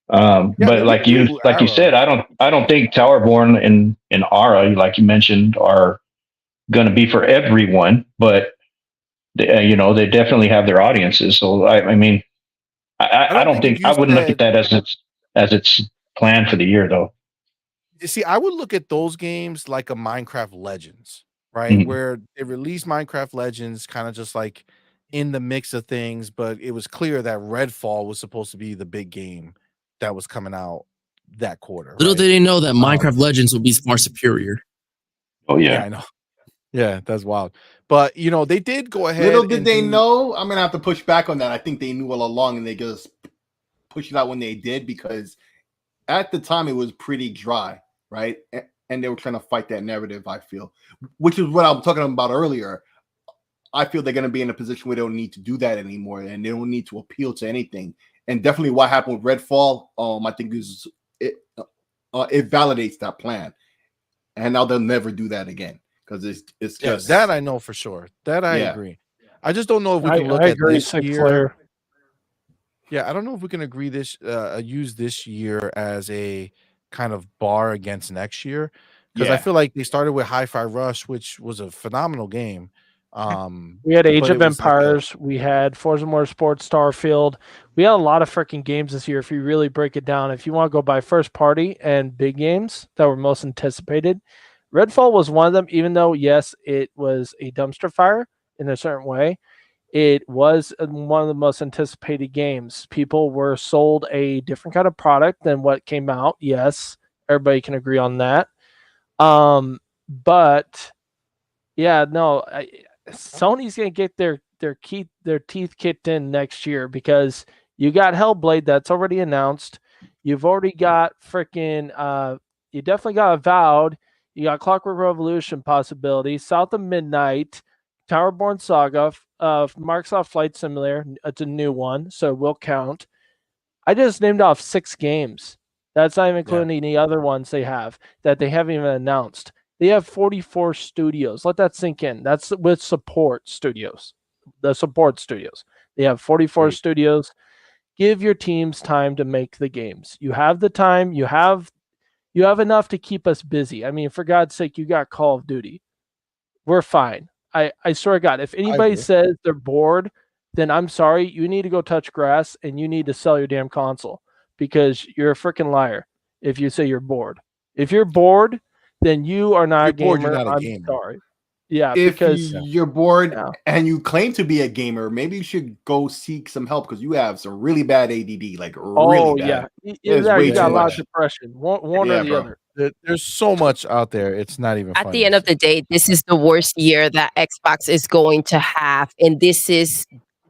But like you said, I don't think Towerborn and Ara, like you mentioned, are going to be for everyone, but they definitely have their audiences. So I mean, I don't think I wouldn't look at that as its plan for the year, though. You see, I would look at those games like a Minecraft Legends, right? Where they released Minecraft Legends kind of just like in the mix of things, but it was clear that Redfall was supposed to be the big game that was coming out that quarter. Little did they know that Minecraft Legends would be far superior. Oh yeah, I know. Yeah, that's wild. But they did go ahead. Little did they know. I'm gonna have to push back on that. I think they knew all along, and they just pushed it out when they did, because at the time it was pretty dry, right? And they were trying to fight that narrative, I feel, which is what I was talking about earlier. I feel they're going to be in a position where they don't need to do that anymore, and they don't need to appeal to anything. And definitely, what happened with Redfall, I think it validates that plan. And now they'll never do that again because it's just that I know for sure. That I agree. I just don't know if we can look at this year. Yeah, I don't know if we can use this year as a kind of bar against next year, because I feel like they started with Hi-Fi Rush, which was a phenomenal game. We had Age of Empires, we had Forza Motorsport, Starfield. We had a lot of freaking games this year. If you really break it down, if you want to go by first party and big games that were most anticipated, Redfall was one of them. Even though yes, it was a dumpster fire in a certain way, it was one of the most anticipated games. People were sold a different kind of product than what came out. Yes, everybody can agree on that. But yeah, no, Sony's gonna get their teeth kicked in next year, because you got Hellblade that's already announced. You've already got freaking you definitely got Avowed. You got Clockwork Revolution possibility, South of Midnight, Towerborn Saga, Microsoft Flight Simulator. It's a new one, so it will count. I just named off 6 games. That's not even including any other ones they have that they haven't even announced. They have 44 studios. Let that sink in. That's with support studios. The support studios. They have 44 studios. Give your teams time to make the games. You have the time. You have enough to keep us busy. I mean, for God's sake, you got Call of Duty. We're fine. I swear to God, if anybody says they're bored, then I'm sorry. You need to go touch grass and you need to sell your damn console, because you're a freaking liar if you say you're bored. If you're bored, then you are not a gamer. I'm sorry. Yeah, because you're bored and you claim to be a gamer, maybe you should go seek some help, because you have some really bad ADD, like really bad. You got a lot of depression. One or the other. There's so much out there. It's not even At the end of the day, this is the worst year that Xbox is going to have, and this is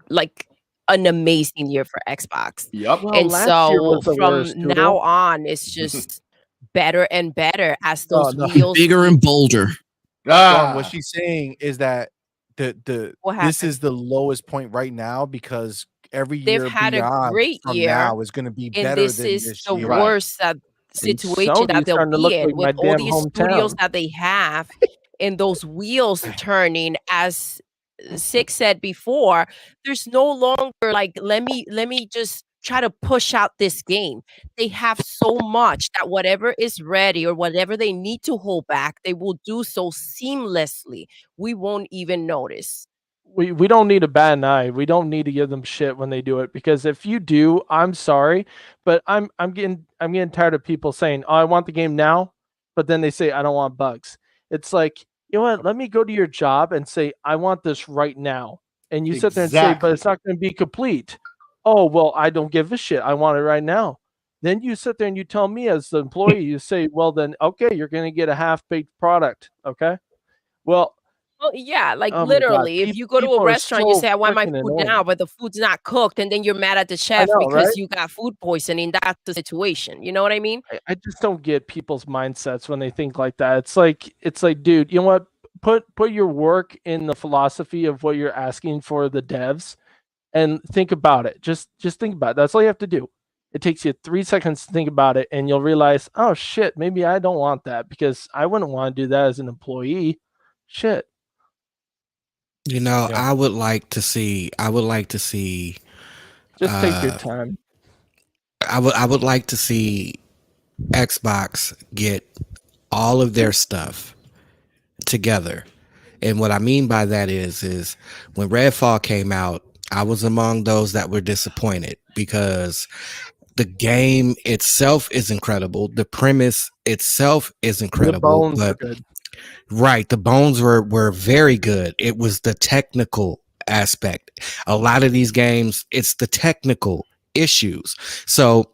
like an amazing year for Xbox. Yep. Well, and so from now on, it's just better and better as those wheels bigger and bolder. What she's saying is that this is the lowest point right now, because every year they've had a great year now is going to be better. And this is the worst situation that they'll be in, with all these studios that they have and those wheels turning. As Six said before, there's no longer like, let me just try to push out this game. They have so much that whatever is ready or whatever they need to hold back, they will do so seamlessly. We won't even notice. We don't need to bat an eye. We don't need to give them shit when they do it, because if you do, I'm sorry, but I'm getting tired of people saying, "Oh, I want the game now," but then they say, "I don't want bugs." It's like, you know what? Let me go to your job and say, "I want this right now," and you sit there and say, "But it's not going to be complete." Oh, well, I don't give a shit. I want it right now. Then you sit there and you tell me as the employee, you say, well, then, okay, you're going to get a half-baked product. Okay. Well, yeah, like literally, if you go to a restaurant, you say, I want my food now, but the food's not cooked, and then you're mad at the chef because you got food poisoning. That's the situation. You know what I mean? I just don't get people's mindsets when they think like that. It's like, dude, you know what? Put your work in the philosophy of what you're asking for the devs. And think about it. Just think about it. That's all you have to do. It takes you 3 seconds to think about it, and you'll realize, oh shit, maybe I don't want that, because I wouldn't want to do that as an employee. Shit. You know, I would like to see. Just take your time. I would like to see Xbox get all of their stuff together. And what I mean by that is when Redfall came out, I was among those that were disappointed, because the game itself is incredible. The premise itself is incredible. The bones the bones were very good. It was the technical aspect. A lot of these games, it's the technical issues. So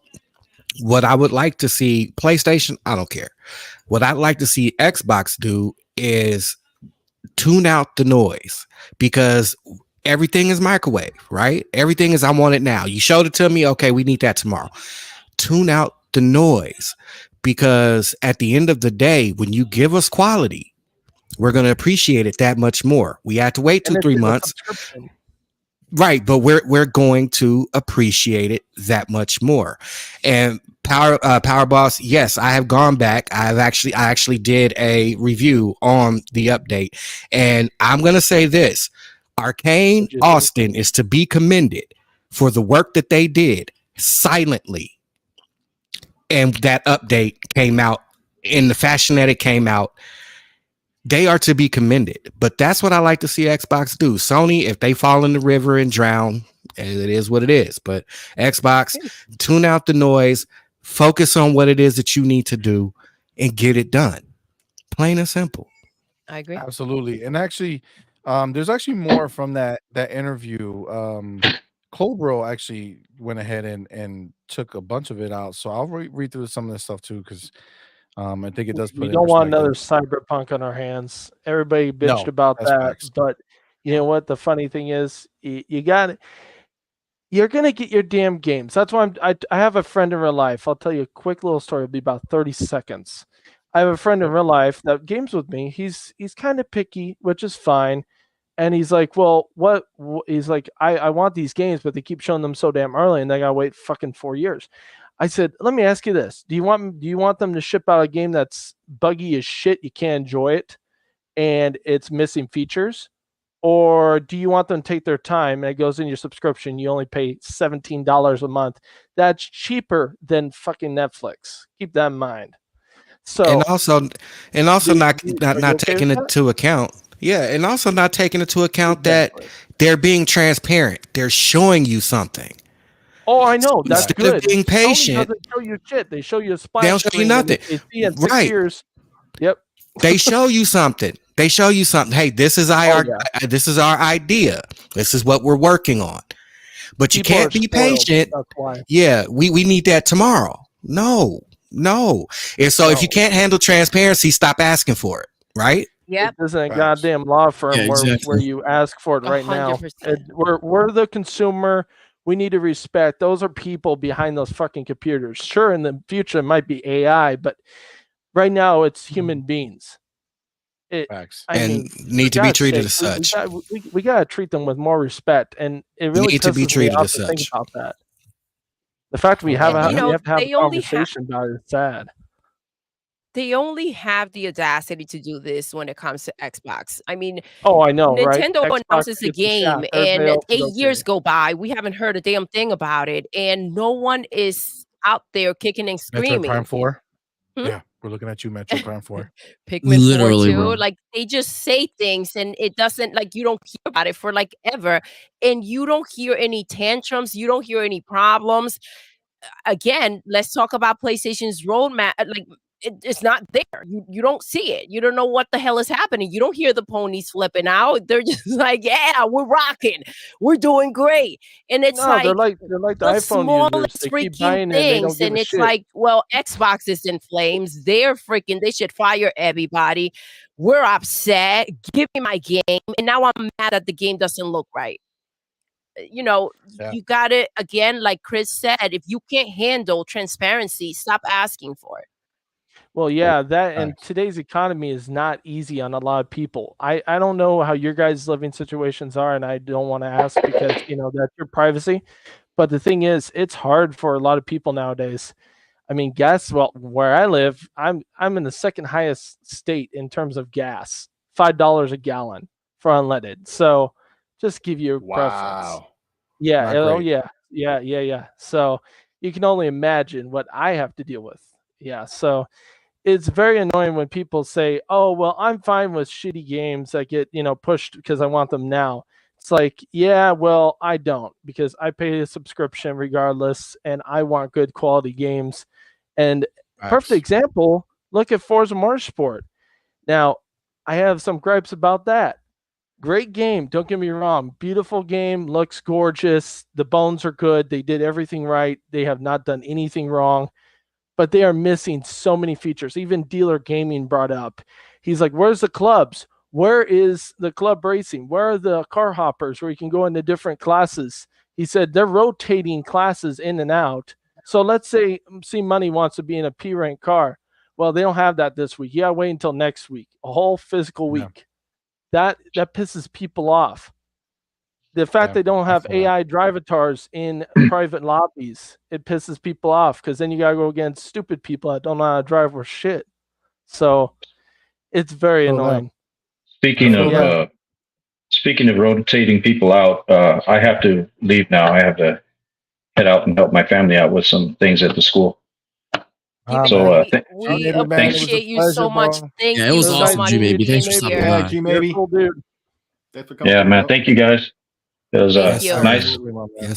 what I would like to see PlayStation, I don't care. What I'd like to see Xbox do is tune out the noise, because everything is microwave, right? Everything is, I want it now. You showed it to me. Okay, we need that tomorrow. Tune out the noise, because at the end of the day, when you give us quality, we're going to appreciate it that much more. We had to wait 2-3 months. Right, but we're going to appreciate it that much more. And Power Boss, yes, I have gone back. I actually did a review on the update, and I'm gonna say this: Arcane Austin is to be commended for the work that they did silently, and that update came out in the fashion that it came out. They are to be commended, but that's what I like to see Xbox do. Sony, if they fall in the river and drown, it is what it is. But Xbox, tune out the noise, focus on what it is that you need to do, and get it done. Plain and simple. I agree. Absolutely. And actually, there's actually more from that interview. Colbro actually went ahead and took a bunch of it out. So I'll read through some of this stuff too, because I think it does put. We don't want another Cyberpunk on our hands. Everybody bitched about that, facts. but you know what? The funny thing is, you're gonna get your damn games. That's why I have a friend in real life. I'll tell you a quick little story. It'll be about 30 seconds. I have a friend in real life that games with me. He's kind of picky, which is fine. And he's like, well, what? He's like, I want these games, but they keep showing them so damn early, and they gotta wait fucking 4 years. I said, let me ask you this: Do you want them to ship out a game that's buggy as shit, you can't enjoy it, and it's missing features, or do you want them to take their time and it goes in your subscription? You only pay $17 a month. That's cheaper than fucking Netflix. Keep that in mind. So and also not taking into account. Yeah, and also not taking into account that they're being transparent. They're showing you something. Oh, I know. That's Instead good. of being patient, Sony doesn't show you shit. They show you a splash. They don't show you nothing. They see in 6 Right. years. Yep. They show you something. They show you something. Hey, this is our idea. This is what we're working on. But you can't be patient. That's why. Yeah, we need that tomorrow. No. And so if you can't handle transparency, stop asking for it. Right? Yep. This isn't a goddamn law firm where you ask for it right now. 100%. We're the consumer. We need to respect. Those are people behind those fucking computers. Sure, in the future it might be AI, but right now it's human beings. Need to be treated as such. We gotta treat them with more respect, and it really need to be treated as think such. about that. The fact we have And, to have a they only conversation about it is sad. They only have the audacity to do this when it comes to Xbox. I mean, Oh, I know, right? Nintendo Xbox announces a gets the shot. game, Everybody and else is 8 years okay. go by. We haven't heard a damn thing about it, and no one is out there kicking and Metro screaming. Prime 4. Hmm? Yeah, we're looking at you, Metro Prime 4. Pikmin 4 Literally, too. bro. Like they just say things, and it doesn't like you don't hear about it for like ever, and you don't hear any tantrums. You don't hear any problems. Again, let's talk about PlayStation's roadmap. Like it's not there. You don't see it. You don't know what the hell is happening. You don't hear the ponies flipping out. They're just like, yeah, we're rocking. We're doing great. And it's No, they're like the iPhone users. They keep buying it. They don't things. give And a it's shit. like, well, Xbox is in flames. They're freaking, they should fire everybody. We're upset. Give me my game. And now I'm mad that the game doesn't look right. You know, you got it again, like Chris said, if you can't handle transparency, stop asking for it. Well, yeah, that and today's economy is not easy on a lot of people. I don't know how your guys' living situations are, and I don't want to ask because that's your privacy. But the thing is, it's hard for a lot of people nowadays. I mean, gas. Well, where I live, I'm in the second highest state in terms of gas, $5 a gallon for unleaded. So, just give you a preference. Yeah. Not Oh, great. yeah. So you can only imagine what I have to deal with. Yeah. So it's very annoying when people say, "Oh, well, I'm fine with shitty games that get pushed because I want them now." It's like, yeah, well, I don't because I pay a subscription regardless, and I want good quality games. And perfect example, look at Forza Motorsport. Now, I have some gripes about that. Great game, don't get me wrong. Beautiful game, looks gorgeous. The bones are good. They did everything right. They have not done anything wrong. But they are missing so many features. Even Dealer Gaming brought up. He's like, where's the clubs? Where is the club racing? Where are the car hoppers where you can go into different classes? He said they're rotating classes in and out. So let's say CMoney wants to be in a P rank car. Well, they don't have that this week. You gotta wait until next week, a whole physical week. That pisses people off. The fact they don't have AI drivatars in private lobbies, it pisses people off because then you gotta go against stupid people that don't know how to drive or shit. So it's very annoying. Speaking of rotating people out, I have to leave now. I have to head out and help my family out with some things at the school. So we appreciate you so much. Thank you so much. G-Maybe. Thanks for stopping by. G-Maybe. Cool, dude. Yeah, man. Thank you guys. It was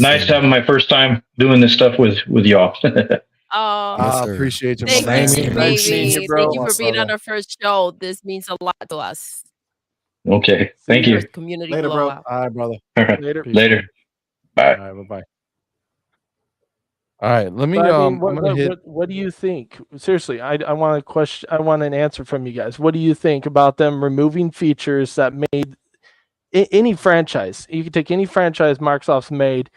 nice having my first time doing this stuff with y'all. I appreciate you. Thank you, Nice baby. seeing you, bro. Thank you for being on our first show. This means a lot to us. Okay. Thank you. Community Later, bro. Blowout. All right, brother. All right. Later. Bye. All right, bye-bye. All right, let me. But, I mean, I'm gonna hit. what do you think? Seriously, I want a question. I want an answer from you guys. What do you think about them removing features that made any franchise? You can take any franchise Microsoft's made,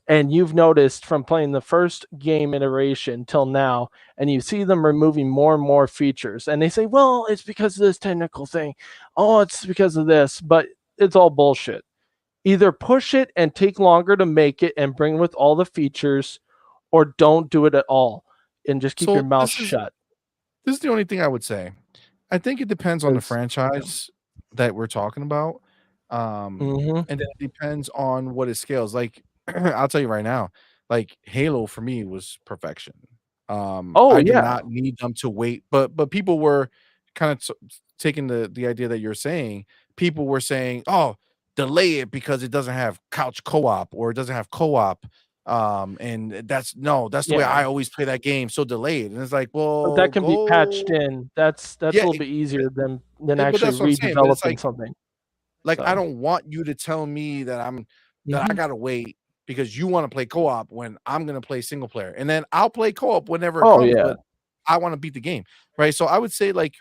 and you've noticed from playing the first game iteration till now, and you see them removing more and more features, and they say, "Well, it's because of this technical thing. Oh, it's because of this," but it's all bullshit. Either push it and take longer to make it and bring with all the features, or don't do it at all and just keep your mouth shut. This is the only thing I would say. I think it depends on the franchise that we're talking about. And then it depends on what it scales. Like, I'll tell you right now, like Halo for me was perfection. I did not need them to wait, but people were kind of taking the idea that you're saying. People were saying, "Oh, delay it because it doesn't have couch co-op or it doesn't have co-op." And that's the way I always play that game. So delayed, and it's like, well, but that can be patched in. That's a little bit easier than actually redeveloping something. Like, I don't want you to tell me that I gotta wait because you want to play co-op when I'm gonna play single player, and then I'll play co-op whenever it comes, but I want to beat the game, right? So I would say, like,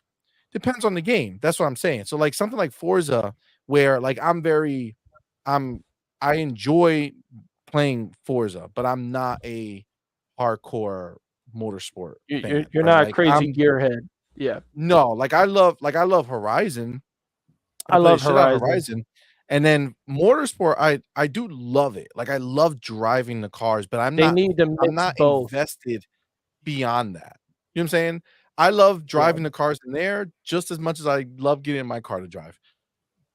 depends on the game. That's what I'm saying. So like something like Forza, where like I enjoy playing Forza, but I'm not a hardcore motorsport fan. You're not a crazy gearhead. Yeah. No, like I love Horizon. I love Horizon. And then motorsport, I do love it. Like I love driving the cars, but I'm not invested beyond that. You know what I'm saying? I love driving the cars in there just as much as I love getting in my car to drive.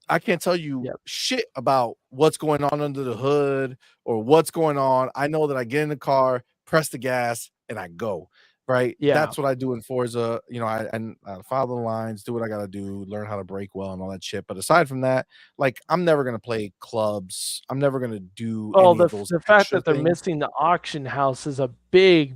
I can't tell you shit about what's going on under the hood or what's going on. I know that I get in the car, press the gas, and I go. Right? Yeah. That's what I do in Forza. You know, I follow the lines, do what I gotta do, learn how to brake well and all that shit. But aside from that, like I'm never gonna play clubs. I'm never gonna do the fact that they're missing the auction house is a big,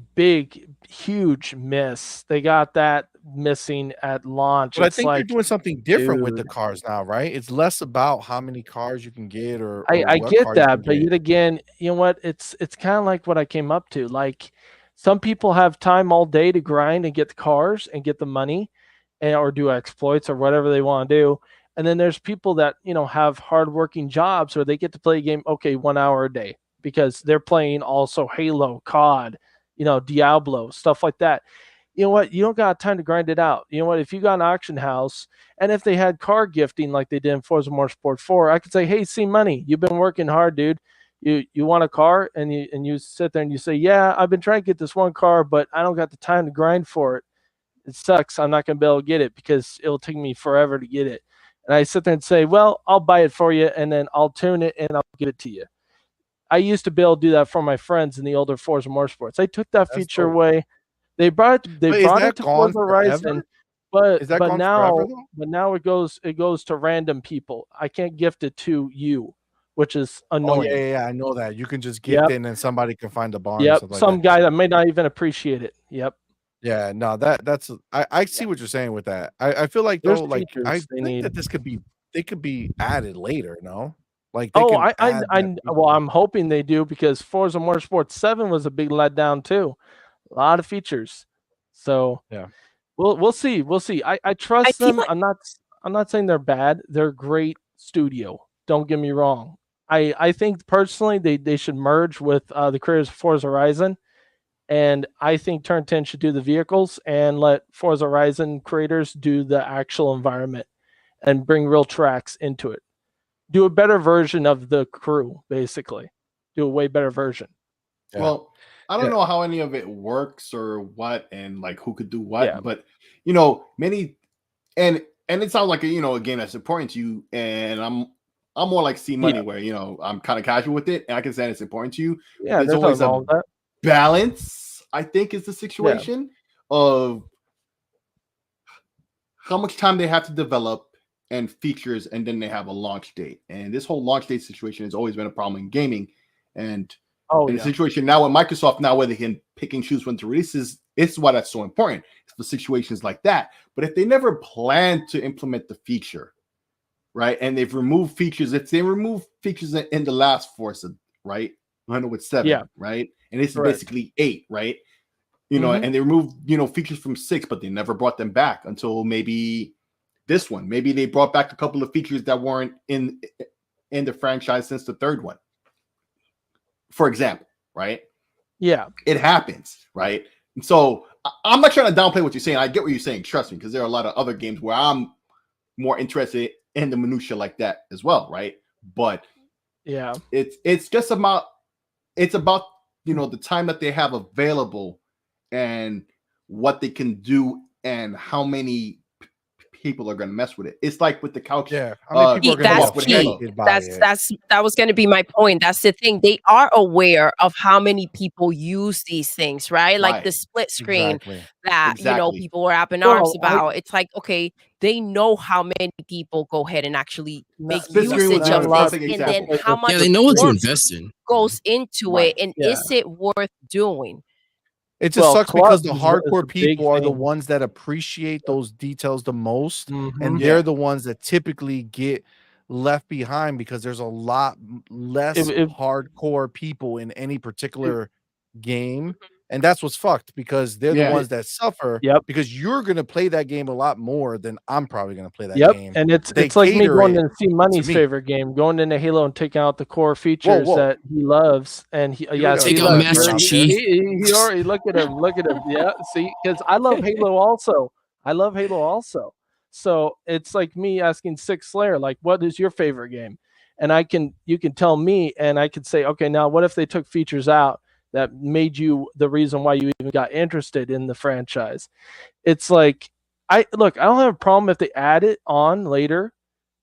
huge miss. They got that missing at launch. But I think they're doing something different with the cars now, right? It's less about how many cars you can get or I get that, but yet again, you know what? It's kind of like what I came up to. Like some people have time all day to grind and get the cars and get the money or do exploits or whatever they want to do. And then there's people that, you know, have hardworking jobs where they get to play a game, 1 hour a day because they're playing also Halo, COD, you know, Diablo, stuff like that. You know what? You don't got time to grind it out. You know what? If you got an auction house and if they had car gifting like they did in Forza Motorsport 4, I could say, hey, CMoney, you've been working hard, dude. You want a car and you sit there and you say, yeah, I've been trying to get this one car, but I don't got the time to grind for it. It sucks. I'm not going to be able to get it because it'll take me forever to get it. And I sit there and say, well, I'll buy it for you and then I'll tune it and I'll give it to you. I used to be able to do that for my friends in the older Forza Motorsports. They took that feature away. They brought it to Forza Horizon, but now it goes to random people. I can't gift it to you, which is annoying. Oh, yeah, I know that. You can just gift it and then somebody can find a barn. Yep, some guy that may not even appreciate it. Yep. Yeah, no, that's I see what you're saying with that. I feel like though, like I think that they could be added later, no? Like I'm hoping they do because Forza Motorsport 7 was a big letdown too. A lot of features. So yeah. We'll see. I trust them. I'm not saying they're bad. They're a great studio. Don't get me wrong. I think personally they should merge with the creators of Forza Horizon And I think Turn 10 should do the vehicles and let Forza Horizon creators do the actual environment and bring real tracks into it. Do a better version of the crew, basically. Do a way better version. Yeah. Well, I don't Yeah. know how any of it works or what, and like who could do what, Yeah. but many and it sounds like a game that's important to you, and I'm more like CMoney, where I'm kind of casual with it, and I can say it's important to you. Yeah, There's there's always nothing a wrong with that. balance, I think, is the situation of how much time they have to develop and features, and then they have a launch date. And this whole launch date situation has always been a problem in gaming. And in the situation now with Microsoft, now where they can pick and choose when to release, it's why that's so important. It's for situations like that. But if they never plan to implement the feature, right, and they've removed features, if they remove features in the last Forza, right, I know it's 7, right, and this is basically 8, right, and they removed features from 6, but they never brought them back until maybe this one. Maybe they brought back a couple of features that weren't in the franchise since the 3rd one, for example, right? Yeah, it happens, right? And so I'm not trying to downplay what you're saying. I get what you're saying. Trust me, because there are a lot of other games where I'm more interested in the minutia like that as well, right? But it's just about the time that they have available and what they can do and how many people are going to mess with it. It's like with the couch. Yeah, how many people are going to That's key. That was going to be my point. That's the thing. They are aware of how many people use these things, right? Like the split screen that people were apping arms about. It's like, okay, they know how many people go ahead and actually make usage of this, and then how much they know what to invest in goes into it, and is it worth doing? It just sucks because the hardcore people are the ones that appreciate those details the most, and they're the ones that typically get left behind because there's a lot less hardcore people in any particular game. And that's what's fucked, because they're the ones that suffer because you're going to play that game a lot more than I'm probably going to play that game. And it's like me going to see Money's favorite game, going into Halo and taking out the core features that he loves. And he take out Master Chief. He already look at him. Yeah, see, because I love Halo also. So it's like me asking Six Slayer, like, what is your favorite game? And you can tell me, and I could say, okay, now what if they took features out that made you the reason why you even got interested in the franchise? It's like, I don't have a problem if they add it on later,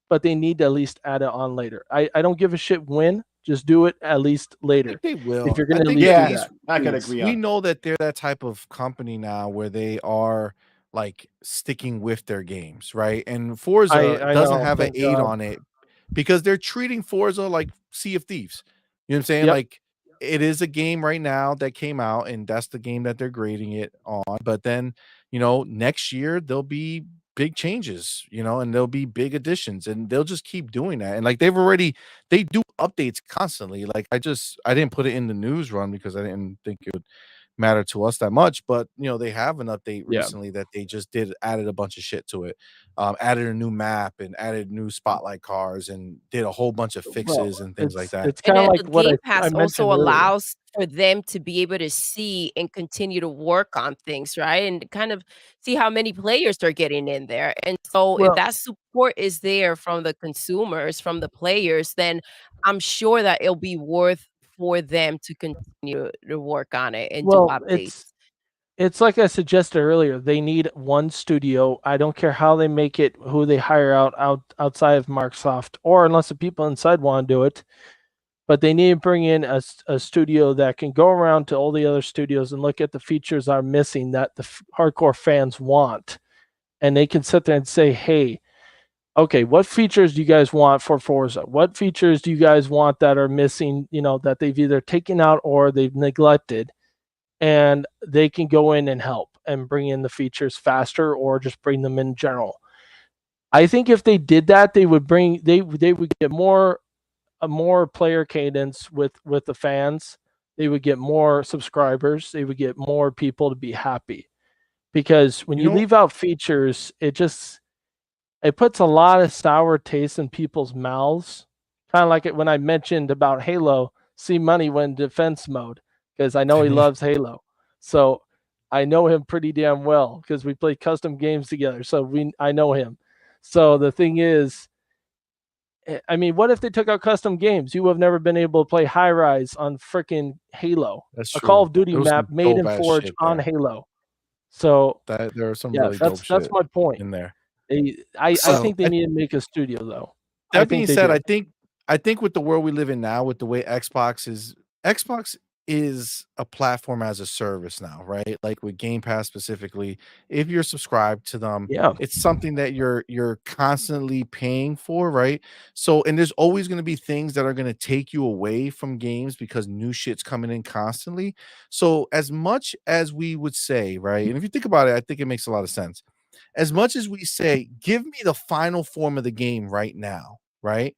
but they need to at least add it on later. I don't give a shit when, just do it at least later. They will. If you're going to I can agree. We know that they're that type of company now where they are like sticking with their games, right? And Forza doesn't have an 8 on it because they're treating Forza like Sea of Thieves. You know what I'm saying? Like, it is a game right now that came out, and that's the game that they're grading it on. But then, next year there'll be big changes, and there'll be big additions, and they'll just keep doing that. And like they do updates constantly. Like I didn't put it in the news run because I didn't think it would matter to us that much, but they have an update recently that they just added a bunch of shit to it, added a new map and added new spotlight cars and did a whole bunch of fixes and things like that. It's kind of like what Game Pass I also allows for them to be able to see and continue to work on things, right? And kind of see how many players they're getting in there. And so if that support is there from the consumers, from the players, then I'm sure that it'll be worth for them to continue to work on it and do updates. It's like I suggested earlier. They need one studio. I don't care how they make it, who they hire outside of Microsoft, or unless the people inside want to do it. But they need to bring in a studio that can go around to all the other studios and look at the features that are missing that the hardcore fans want, and they can sit there and say, "Hey, okay, what features do you guys want for Forza? What features do you guys want that are missing, that they've either taken out or they've neglected?" And they can go in and help and bring in the features faster or just bring them in general. I think if they did that, they would get a more player cadence with the fans. They would get more subscribers. They would get more people to be happy. Because when you leave out features, it puts a lot of sour taste in people's mouths. Kind of like it when I mentioned about Halo, CMoney went in defense mode, because I know he loves Halo. So I know him pretty damn well because we play custom games together. So I know him. So the thing is, I mean, what if they took out custom games? You would have never been able to play High Rise on freaking Halo, That's a true. Call of Duty There was map some made in dope ass Forge shit on there. Halo. So There are some yeah, really dope that's shit my point. in there. I So think they need to make a studio though. I That think being they said, do. I think with the world we live in now, with the way Xbox is a platform as a service now, right? Like with Game Pass specifically, if you're subscribed to them, Yeah. it's something that you're constantly paying for, right? So, and there's always going to be things that are going to take you away from games because new shit's coming in constantly. So, as much as we would say, right, and if you think about it, I think it makes a lot of sense. As much as we say, give me the final form of the game right now, right?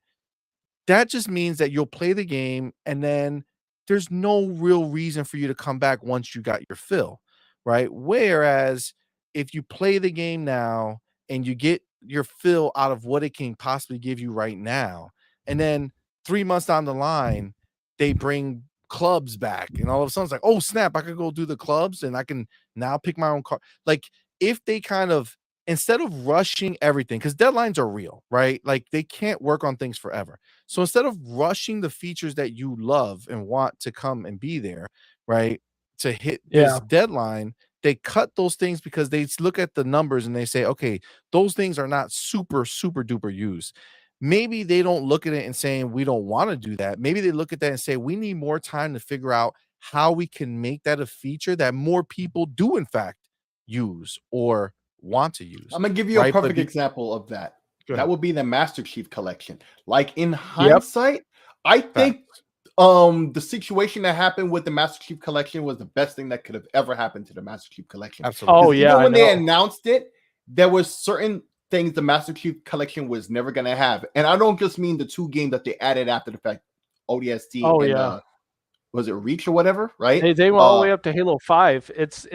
That just means that you'll play the game and then there's no real reason for you to come back once you got your fill, right? Whereas if you play the game now and you get your fill out of what it can possibly give you right now, and then 3 months down the line, they bring clubs back, and all of a sudden it's like, oh snap, I could go do the clubs and I can now pick my own car. Like if they kind of instead of rushing everything, because deadlines are real, right? Like they can't work on things forever. So instead of rushing the features that you love and want to come and be there, right, to hit this Yeah. deadline, they cut those things because they look at the numbers and they say, okay, those things are not super, super duper used. Maybe they don't look at it and saying, we don't want to do that. Maybe they look at that and say, we need more time to figure out how we can make that a feature that more people do, in fact, use or want to use. I'm gonna give you a right? But perfect example of that. Go That ahead. would be the Master Chief Collection. Like in hindsight, I think the situation that happened with the Master Chief Collection was the best thing that could have ever happened to the Master Chief Collection. Absolutely. Oh 'Cause yeah. even when I they know. announced it, there was certain things the Master Chief Collection was never gonna have. And I don't just mean the 2 games that they added after the fact, ODST Oh and yeah. Was it Reach or whatever, right? They went all the way up to Halo 5. It's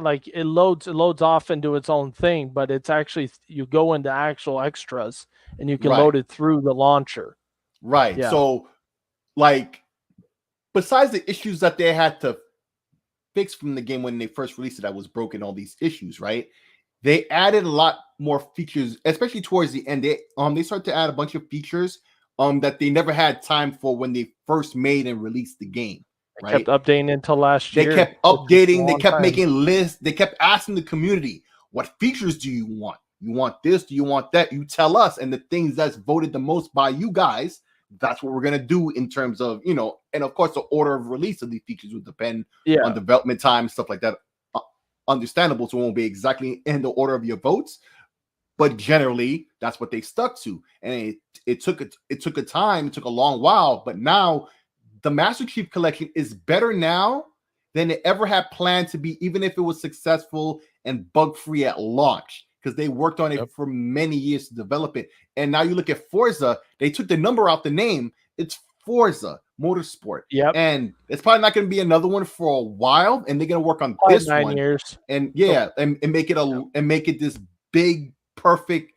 like it loads off into its own thing, but it's actually you go into actual extras and you can Right. load it through the launcher. Right. Yeah. So, like, besides the issues that they had to fix from the game when they first released it, that was broken, all these issues, right? They added a lot more features, especially towards the end. They started to add a bunch of features that they never had time for when they first made and released the game. They Right? kept updating until last They year. kept It took a updating, they long kept time. making lists, they kept asking the community, what features do you want? You want this? Do you want that? You tell us, and the things that's voted the most by you guys, that's what we're gonna do in terms of, you know, and of course the order of release of these features would depend on development time, stuff like that. Understandable, so it won't be exactly in the order of your votes, but generally that's what they stuck to. And it took a time, it took a long while, but now the Master Chief Collection is better now than it ever had planned to be, even if it was successful and bug-free at launch, because they worked on it for many years to develop it. And now you look at Forza, they took the number out the name. It's Forza Motorsport. Yep. And it's probably not going to be another one for a while, and they're going to work on Probably this 9 one. years. And yeah, and make it this big, perfect,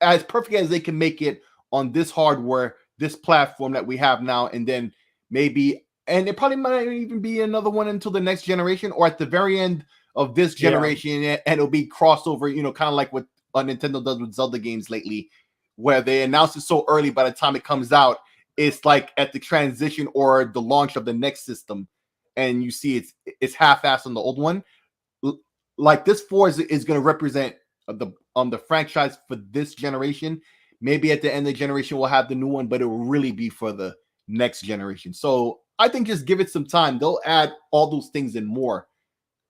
as perfect as they can make it on this hardware, this platform that we have now, and then maybe, and it probably might even be another one until the next generation, or at the very end of this generation, and it'll be crossover, you know, kind of like what Nintendo does with Zelda games lately, where they announce it so early, by the time it comes out, it's like at the transition or the launch of the next system, and you see it's half-assed on the old one. Like this Forza is going to represent the franchise for this generation. Maybe at the end of the generation we'll have the new one, but it will really be for the next generation. So I think just give it some time. They'll add all those things and more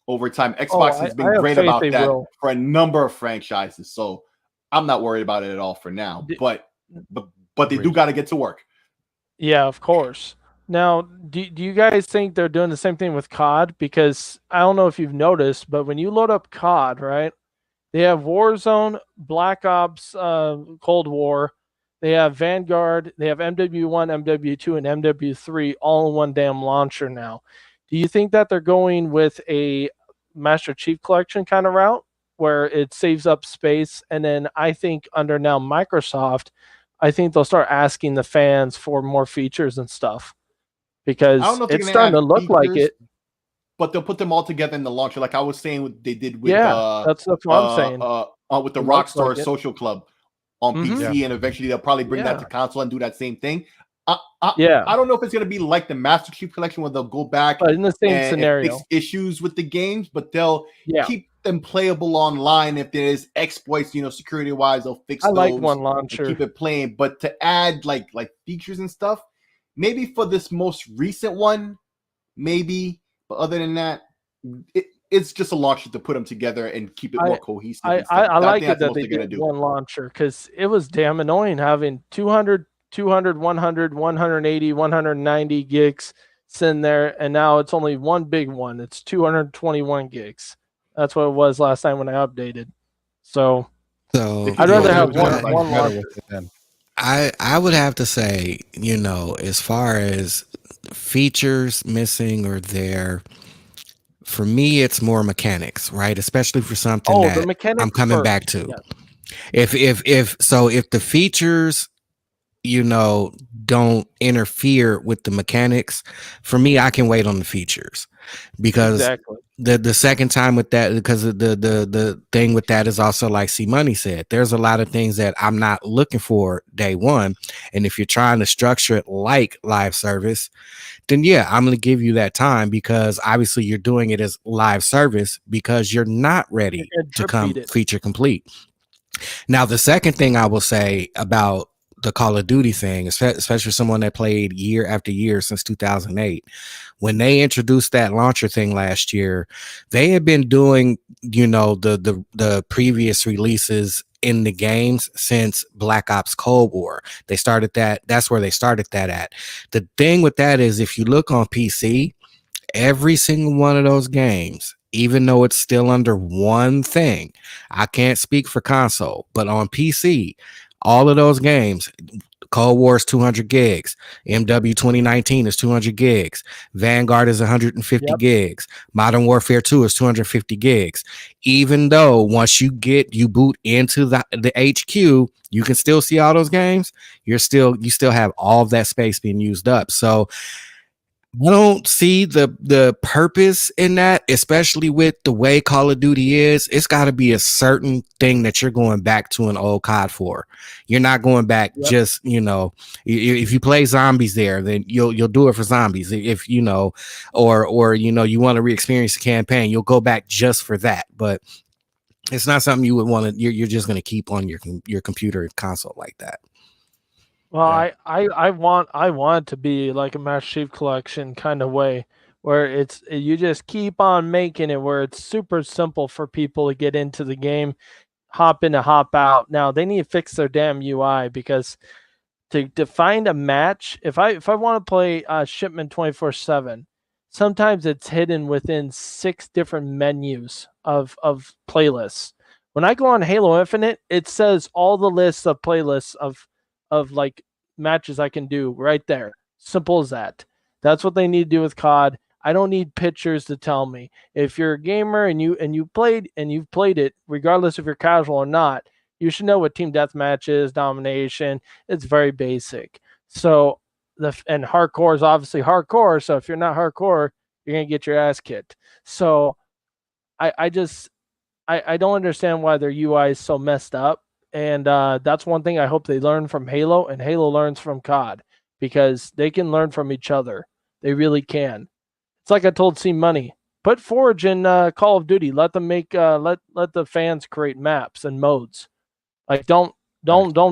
over time. Xbox has been great about that for a number of franchises. So I'm not worried about it at all for now. But they do got to get to work. Yeah, of course. Now, do you guys think they're doing the same thing with COD? Because I don't know if you've noticed, but when you load up COD, right, they have Warzone, Black Ops, Cold War, they have Vanguard, they have MW1, MW2, and MW3 all in one damn launcher now. Do you think that they're going with a Master Chief Collection kind of route where it saves up space? And then I think under now Microsoft, I think they'll start asking the fans for more features and stuff, because it's starting to look like it. but they'll put them all together in the launcher, like I was saying what they did with that's what I'm saying. With the It looks Rockstar like it. Social Club on PC, and eventually they'll probably bring that to console and do that same thing. I don't know if it's gonna be like the Master Chief Collection where they'll go back but in the same and scenario, fix issues with the games, but they'll yeah. keep them playable online. If there's exploits, security wise, they'll fix I those. like one and launcher. keep it playing. But to add like features and stuff, maybe for this most recent one, maybe. But other than that, it's just a launcher to put them together and keep it more cohesive. I like it that they did one launcher, because it was damn annoying having 200, 100, 180, 190 gigs sitting there, and now it's only one big one. It's 221 gigs. That's what it was last time when I updated. So I'd rather have one launcher. I would have to say, as far as features missing or there, for me, it's more mechanics, right? Especially for something that I'm coming back to. Yes. If the features, don't interfere with the mechanics, for me, I can wait on the features, because the second time with that, because the thing with that is also, like CMoney said, there's a lot of things that I'm not looking for day one, and if you're trying to structure it like live service, then yeah, I'm going to give you that time, because obviously you're doing it as live service because you're not ready to come feature complete. Now, the second thing I will say about the Call of Duty thing, especially someone that played year after year since 2008, when they introduced that launcher thing last year, they had been doing, the previous releases in the games since Black Ops Cold War. They started that. That's where they started that at. The thing with that is, if you look on PC, every single one of those games, even though it's still under one thing, I can't speak for console, but on PC, all of those games, Cold War is 200 gigs, MW 2019 is 200 gigs, Vanguard is 150 gigs, Modern Warfare 2 is 250 gigs. Even though once you boot into the HQ, you can still see all those games, you still have all of that space being used up. So I don't see the purpose in that, especially with the way Call of Duty is. It's got to be a certain thing that you're going back to an old COD for. You're not going back just, if you play zombies there, then you'll do it for zombies. If or you want to re-experience the campaign, you'll go back just for that. But it's not something you would want to. You're just going to keep on your computer and console like that. Well, I want it to be like a Master Chief Collection kind of way, where you just keep on making it where it's super simple for people to get into the game, hop in and hop out. Now they need to fix their damn UI, because to find a match, if I want to play Shipment 24/7, sometimes it's hidden within 6 different menus of playlists. When I go on Halo Infinite, it says all the lists of playlists of like matches I can do right there. Simple as that. That's what they need to do with COD. I don't need pictures to tell me. If you're a gamer and you've played it, regardless if you're casual or not, you should know what team deathmatch is, domination. It's very basic. So and hardcore is obviously hardcore. So if you're not hardcore, you're gonna get your ass kicked. So I don't understand why their UI is so messed up. And that's one thing I hope they learn from Halo, and Halo learns from COD, because they can learn from each other. They really can. It's like I told CMoney, put Forge in Call of Duty. Let them make let the fans create maps and modes. Like don't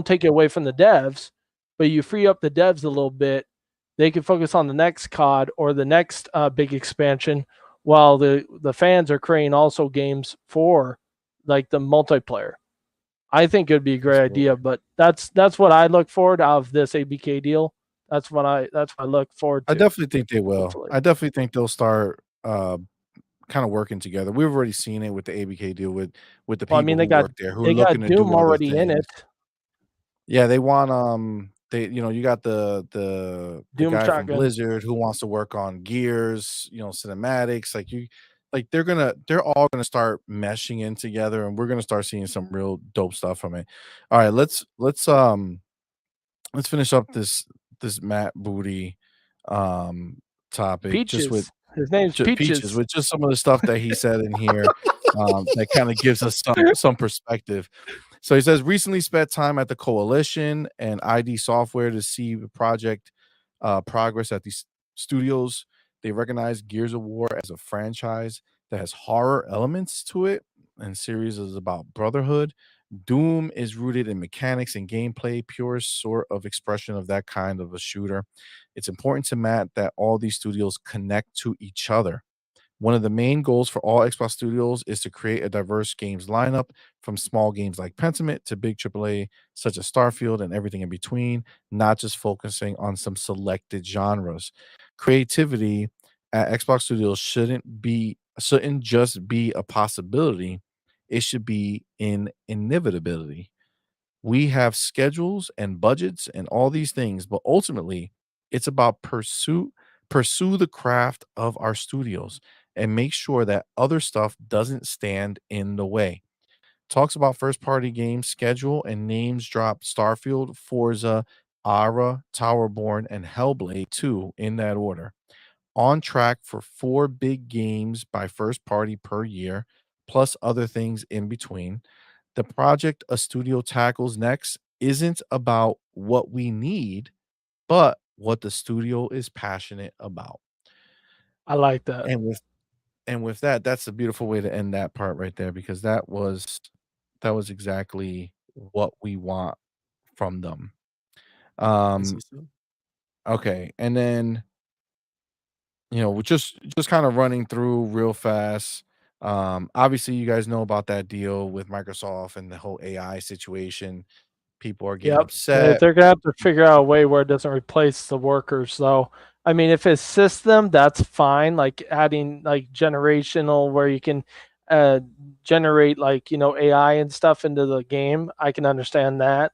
take it away from the devs, but you free up the devs a little bit. They can focus on the next COD or the next big expansion, while the fans are creating also games for like the multiplayer. I think it'd be a great idea, but that's what I look forward out of this ABK deal. That's what I look forward to. I definitely think they will. Hopefully. I definitely think they'll start kind of working together. We've already seen it with the ABK deal with the people who work there who are looking to do Doom already in it. Yeah, they want you got the guy from Blizzard who wants to work on Gears, cinematics, they're all gonna start meshing in together, and we're gonna start seeing some real dope stuff from it. All right, let's finish up this Matt Booty topic. Peaches. Just with His name's Peaches. with just some of the stuff that he said in here, that kind of gives us some perspective. So he says recently spent time at the Coalition and ID Software to see the project progress at these studios. They recognize Gears of War as a franchise that has horror elements to it, and series is about brotherhood. Doom is rooted in mechanics and gameplay, purest sort of expression of that kind of a shooter. It's important to Matt that all these studios connect to each other. One of the main goals for all Xbox studios is to create a diverse games lineup, from small games like Pentiment to big AAA such as Starfield and everything in between, not just focusing on some selected genres. Creativity at Xbox Studios shouldn't just be a possibility, it should be an inevitability. We have schedules and budgets and all these things, but ultimately it's about pursue the craft of our studios and make sure that other stuff doesn't stand in the way. Talks about first party games schedule and names drop Starfield, Forza, Ara, Towerborn, and Hellblade 2 in that order. On track for 4 big games by first party per year, plus other things in between. The project a studio tackles next isn't about what we need, but what the studio is passionate about. I like that. And with that, that's a beautiful way to end that part right there, because that was exactly what we want from them. Okay, and then we're just kind of running through real fast. Obviously, you guys know about that deal with Microsoft and the whole AI situation. People are getting Yep. upset. They're gonna have to figure out a way where it doesn't replace the workers, though. I mean, if it assists them, that's fine. Like adding like generational, where you can generate like AI and stuff into the game. I can understand that,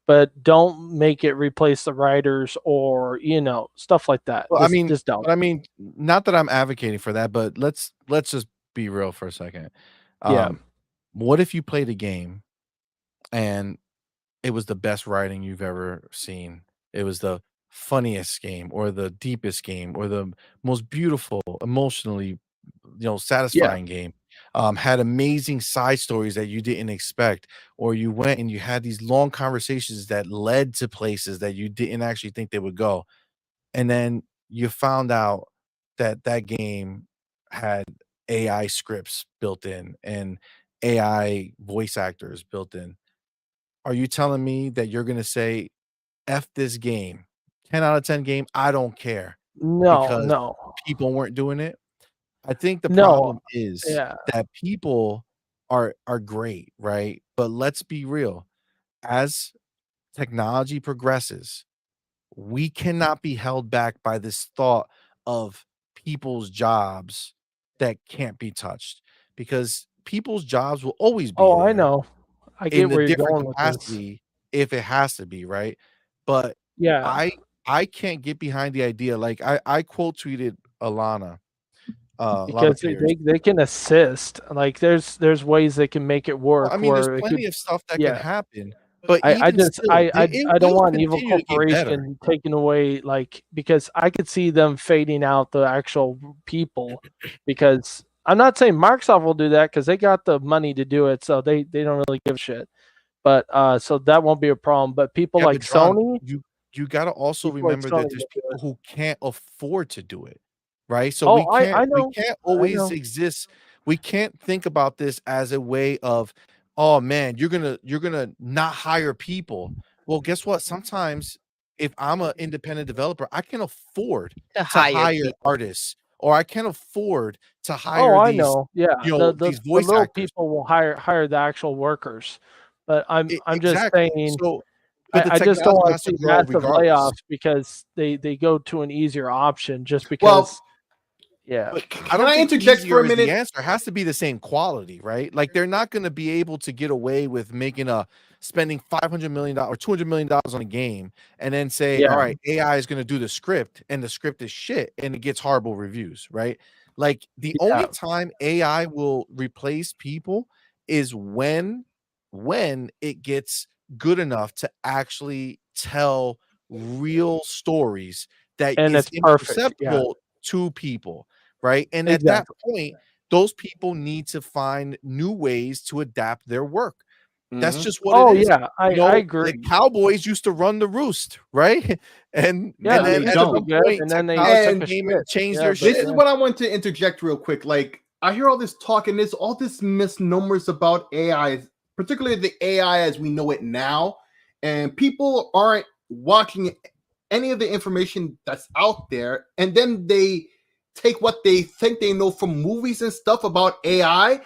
but don't make it replace the writers or stuff like that. Well, Just don't. but I mean, not that I'm advocating for that, but let's just be real for a second. Yeah. What if you played a game and it was the best writing you've ever seen? It was the funniest game or the deepest game or the most beautiful, emotionally, satisfying game. Had amazing side stories that you didn't expect, or you went and you had these long conversations that led to places that you didn't actually think they would go. And then you found out that that game had AI scripts built in and AI voice actors built in. Are you telling me that you're gonna say, "F this game, 10 out of 10 game, I don't care," No, because no, people weren't doing it? I think the no. problem is Yeah. that people are great, right? But let's be real. As technology progresses, we cannot be held back by this thought of people's jobs that can't be touched, because people's jobs will always be Oh, I there know. I in get a where you're different going with this. capacity if it has to be, right? But Yeah. I can't get behind the idea. Like I quote tweeted Lana Because Pierce. they can assist. Like there's ways they can make it Well, I work mean, there's where it could. plenty of stuff that can Yeah. happen, but I even just still, it I don't will want an evil continue to get better. corporation taking away, like, because I could see them fading out the actual people, because I'm not saying Microsoft will do that because they got the money to do it, so they don't really give a shit. But so that won't be a problem. But people Yeah, like but John, Sony, you gotta also people like remember Sony that there's will do people it. who can't afford to do it, right? So Oh, I we know. can't I always know. exist. We can't think about this as a way of, oh man, you're gonna not hire people. Well, guess what? Sometimes if I'm an independent developer, I can afford To to hire hire people. artists, or I can afford to Oh, hire I these, know. Yeah. these The voice little actors. people will hire the actual workers. But I'm just Exactly. saying, So, but the I just don't technology want has to to see grow massive regardless. layoffs because they go to an easier option just Well, because. Yeah. But I can don't I think interject for easier a is the minute? answer. It has to be the same quality, right? Like they're not going to be able to get away with spending $500 million or $200 million on a game and then say, all Yeah. right, AI is going to do the script and the script is shit and it gets horrible reviews, right? Like the Yeah. only time AI will replace people is when it gets good enough to actually tell real stories that And is it's perfect. Yeah. imperceptible to people. right? And at that Exactly. point, those people need to find new ways to adapt their work. That's just what Oh it is. yeah, You know, I the agree. cowboys used to run the roost, right? And Yeah, Now then they at used to be some don't. good, point, and then they technology took a came shit. and changed Yeah, their but shit. This is what I want to interject real quick. Like, I hear all this talk and there's all this misnomers about AI, particularly the AI as we know it now. And people aren't watching any of the information that's out there. And then they take what they think they know from movies and stuff about AI.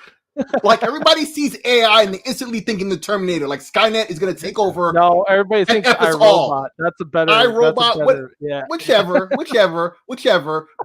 Like, everybody sees AI and they instantly think in the Terminator, like Skynet is going to take over No, everybody and thinks F us all. iRobot. That's a better. Yeah. Whichever.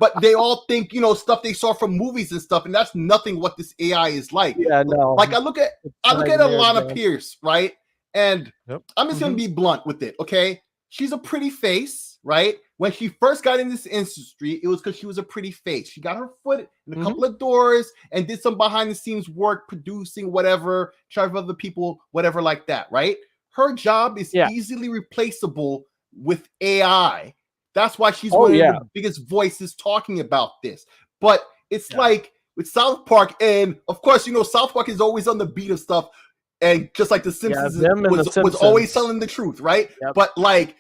But they all think, stuff they saw from movies and stuff, and that's nothing what this AI is like. Yeah, no. Like, I look at Alana Pierce, right? And Yep. I'm just gonna be blunt with it, okay? She's a pretty face, right? When she first got in this industry, it was because she was a pretty face. She got her foot in a couple of doors and did some behind the scenes work, producing whatever, trying for other people, whatever like that, right? Her job is easily replaceable with AI. That's why she's one of the biggest voices talking about this. But it's like with South Park, and of course, South Park is always on the beat of stuff. And just like The Simpsons was always telling the truth, right? Yep. But like,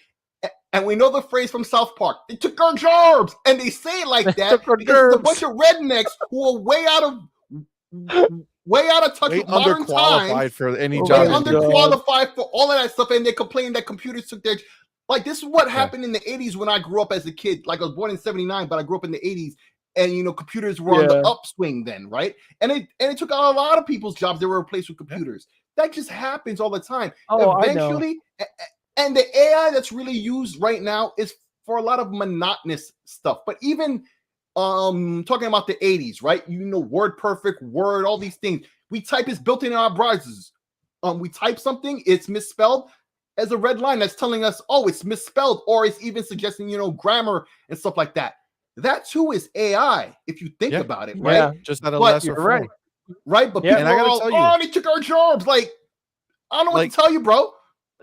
and we know the phrase from South Park, they took our jobs, and they say it like that because it's a bunch of rednecks who are way out of touch with modern times, for any way job. underqualified for all of that stuff, and they're complaining that computers took their. Like, this is what happened in the 80s when I grew up as a kid. Like, I was born in 79, but I grew up in the 80s, and computers were on the upswing then, right? And it took out a lot of people's jobs that were replaced with computers. That just happens all the time. Eventually, and the AI that's really used right now is for a lot of monotonous stuff. But even talking about the 80s, right? Word perfect, Word, all these things. We type is built in our browsers. We type something, it's misspelled. As a red line that's telling us, oh, it's misspelled, or it's even suggesting, grammar and stuff like that. That too is AI, if you think about it, right? Yeah, just at a lesser form. Right? But people are all, oh, they took our jobs. Like, I don't know what to tell you, bro.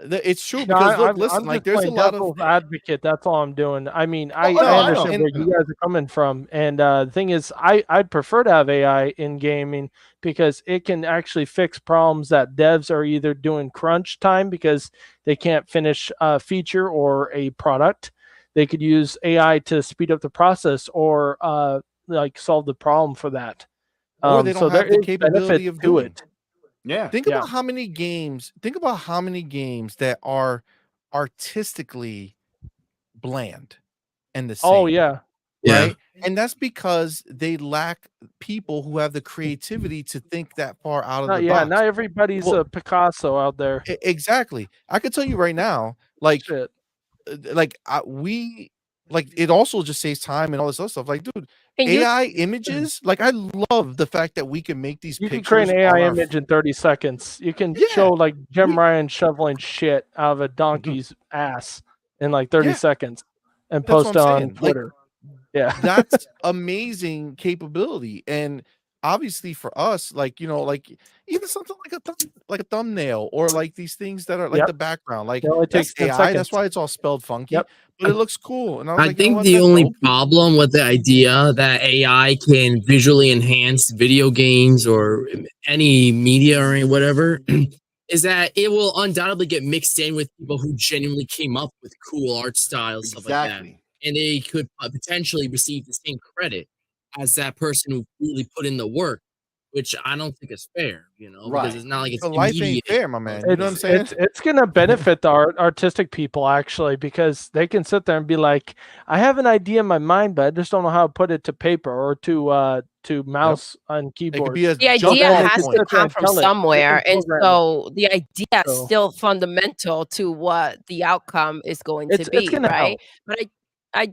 It's true because look, listen, like there's a lot of advocate. That's all I'm doing. I mean, I understand where you guys are coming from, and the thing is, I'd prefer to have AI in gaming because it can actually fix problems that devs are either doing crunch time because they can't finish a feature or a product. They could use AI to speed up the process or like solve the problem for that. Or they don't have the capability of doing it. Yeah. Think about how many games that are artistically bland and the same. Oh yeah. Right? And that's because they lack people who have the creativity to think that far out of the box. Not everybody's a Picasso out there. Exactly. I could tell you right now, like it also just saves time and all this other stuff. Like, dude, AI images, like I love the fact that we can make these pictures. You can create an AI image in 30 seconds. You can show like Jim Ryan shoveling shit out of a donkey's ass in like 30 seconds and post on Twitter. Like, that's amazing capability. And obviously for us, like, like even something like a thumbnail or like these things that are like the background, like that's AI. Seconds. That's why it's all spelled funky, but it looks cool. And I think the only problem with the idea that AI can visually enhance video games or any media or whatever is that it will undoubtedly get mixed in with people who genuinely came up with cool art styles, stuff like that. And they could potentially receive the same credit as that person who really put in the work, which I don't think is fair, because it's not like it's life ain't fair, my man. You know what I'm saying? It's gonna benefit the artistic people actually, because they can sit there and be like, I have an idea in my mind, but I just don't know how to put it to paper or to mouse and keyboard. The idea has to come from somewhere, and so the idea is still fundamental to what the outcome is going to be, right? But I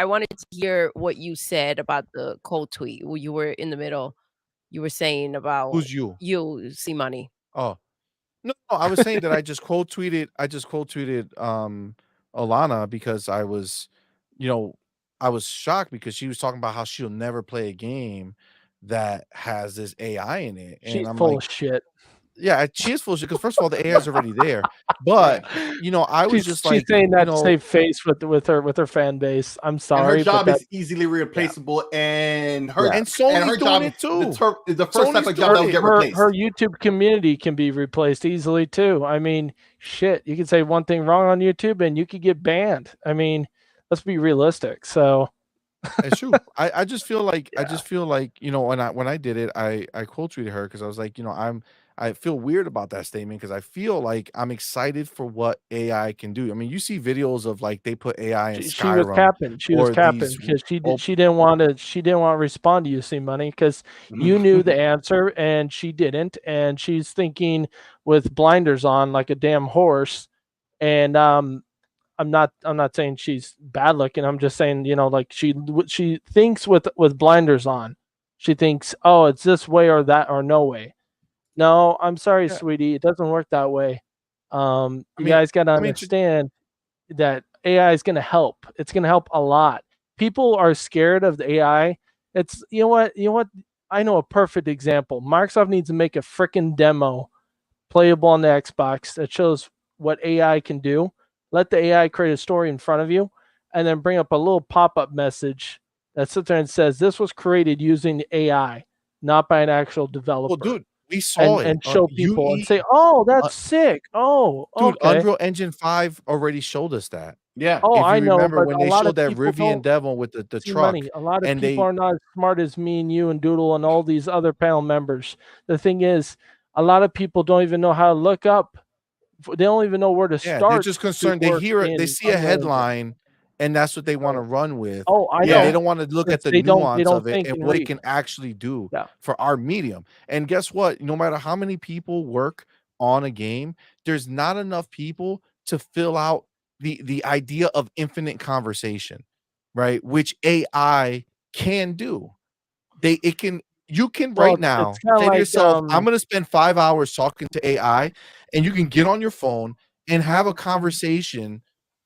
wanted to hear what you said about the cold tweet. You were in the middle. You were saying about who's you? You, CMoney. Oh, no, I was saying that I just quote tweeted Alana because I was shocked because she was talking about how she'll never play a game that has this AI in it. And She's I'm full like, of shit. Yeah, she is full of shit because first of all, the AI is already there. But you know, I was just she's like, saying you that to know, save face with her fan base. I'm And her sorry, but job that, is easily replaceable, and her and Sony's her doing job it too. is the first type Sony's of job that will doing get it. replaced. her YouTube community can be replaced easily too. I mean, shit, you can say one thing wrong on YouTube and you could get banned. I mean, let's be realistic. So It's true. I just feel like you know, when I did it, I quote tweeted her because I was like, you know, I feel weird about that statement because I feel like I'm excited for what AI can do. I mean, you see videos of like they put AI in she was Skyrim capping. She was or capping these because op- she didn't want to respond to you, CMoney, because you knew the answer and she didn't, and she's thinking with blinders on like a damn horse. And I'm not saying she's bad looking. I'm just saying, you know, like she thinks with blinders on. She thinks, oh, it's this way or that or no way. No, I'm sorry, yeah. sweetie. It doesn't work that way. I You mean, guys got to I mean, understand that AI is going to help. It's going to help a lot. People are scared of the AI. It's you know what. I know a perfect example. Microsoft needs to make a freaking demo playable on the Xbox that shows what AI can do. Let the AI create a story in front of you, and then bring up a little pop-up message that sits there and says, "This was created using AI, not by an actual developer." well, dude, we saw it. And show people and UE, say, "Oh, uh, that's sick. Oh, dude, okay. Unreal Engine 5 already showed us that. Yeah. Oh, If I you know." remember But when a they lot of showed that people Rivian don't Devil with the see truck, money. A lot of and people they are not as smart as me and you and Doodle and all these other panel members. The thing is, a lot of people don't even know how to look up. They don't even know where to yeah, they're start just to concerned. They work hear it, they in see a Unreal Engine. headline, and that's what they want to run with, Oh, I and know. they don't want to look at the They nuance don't of it think and and what it read. can actually do Yeah. for our medium. And guess what? No matter how many people work on a game, there's not enough people to fill out the idea of infinite conversation, right? Which AI can do. It can you can Well, right it's now kind of say to like yourself, I'm going to spend 5 hours talking to AI, and you can get on your phone and have a conversation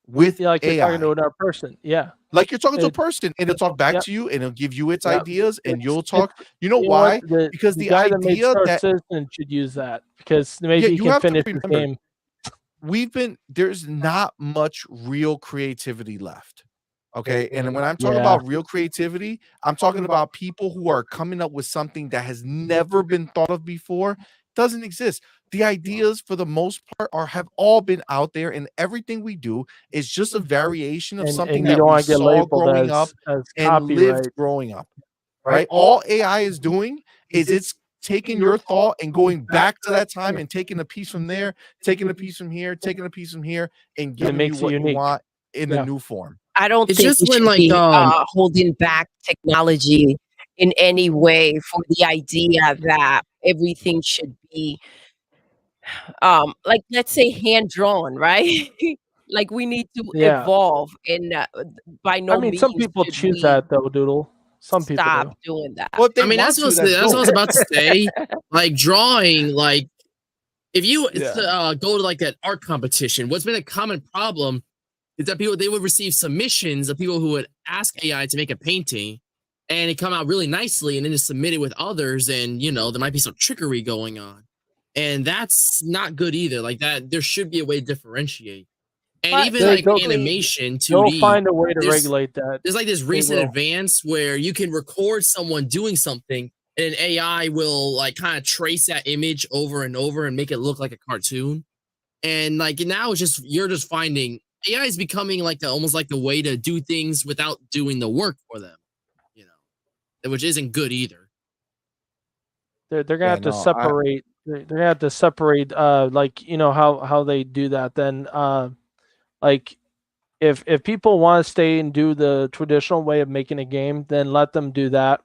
with yeah, like you're talking to AI. another person. Yeah. Like you're talking to a It, person, and it'll talk back yeah. to you, and it'll give you its Yeah. ideas, and you'll It's talk. You know you know what? why? Because The the guy that made idea Star that Citizen should use that because yeah, maybe he you can have to finish his remember, game. there's not much real creativity left. Okay. And when I'm talking Yeah. about real creativity, I'm talking about people who are coming up with something that has never been thought of before, doesn't exist. The ideas for the most part have all been out there, and everything we do is just a variation of something And you that don't we want to get saw labeled growing up as and lived copyright. growing up. Right? All AI is doing is it's taking your thought and going back to that time and taking a piece from there, taking a piece from here, taking a piece from here, and It giving you makes it what you unique. want in a Yeah. new form. I don't It's think just we when should like be holding back technology in any way for the idea that everything should be like let's say hand drawn, right? Like we need to Yeah. evolve and by I no mean, some means people should choose we that though, Doodle. Some people stop do. doing that. Well, if they I mean, want to, that's that's what I was dope. about to say. Like drawing, like if you Yeah. go to like that art competition, what's been a common problem is that they would receive submissions of people who would ask AI to make a painting, and it come out really nicely, and then just submit it with others, and you know there might be some trickery going on, and that's not good either. Like that, there should be a way to differentiate. And But even like typically, animation, They'll 2D, find a way to there's regulate that. there's like this They recent will. advance where you can record someone doing something, and an AI will like kind of trace that image over and over and make it look like a cartoon. And like now it's just you're just finding AI is becoming like almost like the way to do things without doing the work for them, you know, which isn't good either. They're gonna Yeah, have to no, I separate. They're gonna have to separate. Like you know how they do that. Then like if people want to stay and do the traditional way of making a game, then let them do that.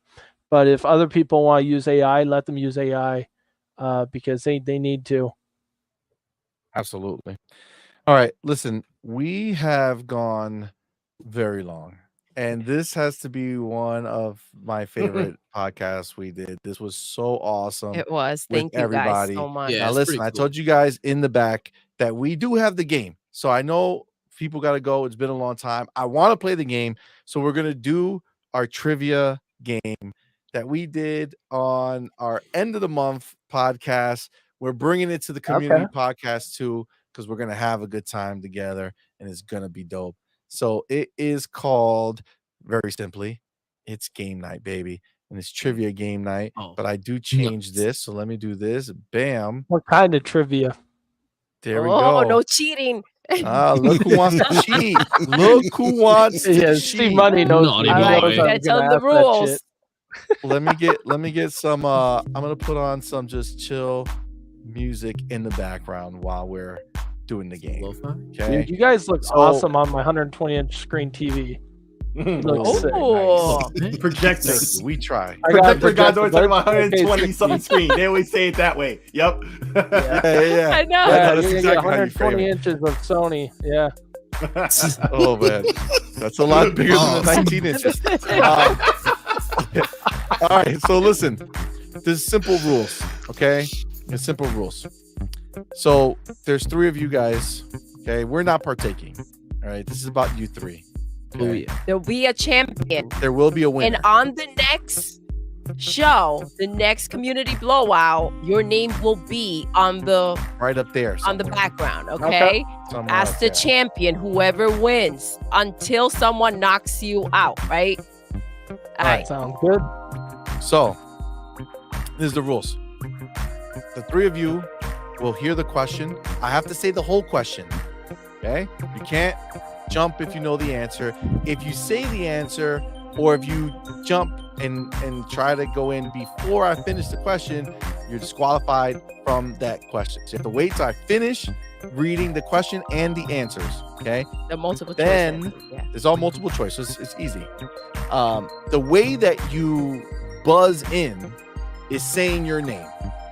But if other people want to use AI, let them use AI because they need to. absolutely. All right, listen, we have gone very long, and this has to be one of my favorite podcasts we did. This was so awesome it was. with Thank you guys everybody. so much. Yeah, Now, it's listen, pretty I cool. told you guys in the back that we do have the game. So I know people got to go. It's been a long time. I want to play the game. So we're going to do our trivia game that we did on our end of the month podcast We're bringing it to the community podcast too, because we're gonna have a good time together, and it's gonna be dope. So it is called, very simply, it's game night, baby, and it's trivia game night. But I do change this, so let me do this. Bam. What kind of trivia? There we go. Oh, no cheating. Look who wants to cheat. Look who wants to cheat. CMoney knows. Naughty All boy. right, you gotta tell them the rules. Let me get some I'm gonna put on some just chill music in the background while we're doing the game. Okay. Dude, you guys look awesome on my 120-inch screen TV. Looks sick. Nice. Projector. We try. Projector guys always talking about 120 something screen. They always say it that way. Yep. Yeah. I know. That's You're exactly gonna how you get frame 120 it. inches of Sony. Yeah. Oh man, that's a lot bigger than the 19 inches. All right, so listen, there's simple rules, okay? There's simple rules. So there's 3 of you guys, okay? We're not partaking. All right, this is about you 3. Oh yeah. There'll be a champion. There will be a winner. And on the next show, the next community blowout, your name will be on the right up there on the somewhere. background, okay? Somewhere As up the there. champion, whoever wins until someone knocks you out, right? All right. Sounds good. So, this is the rules. The 3 of you will hear the question. I have to say the whole question. Okay? You can't jump if you know the answer. If you say the answer, or if you jump and try to go in before I finish the question, you're disqualified from that question. So you have to wait till I finish reading the question and the answers. Okay? The multiple choice Then answers, yeah. there's all multiple choices. It's easy. The way that you buzz in is saying your name.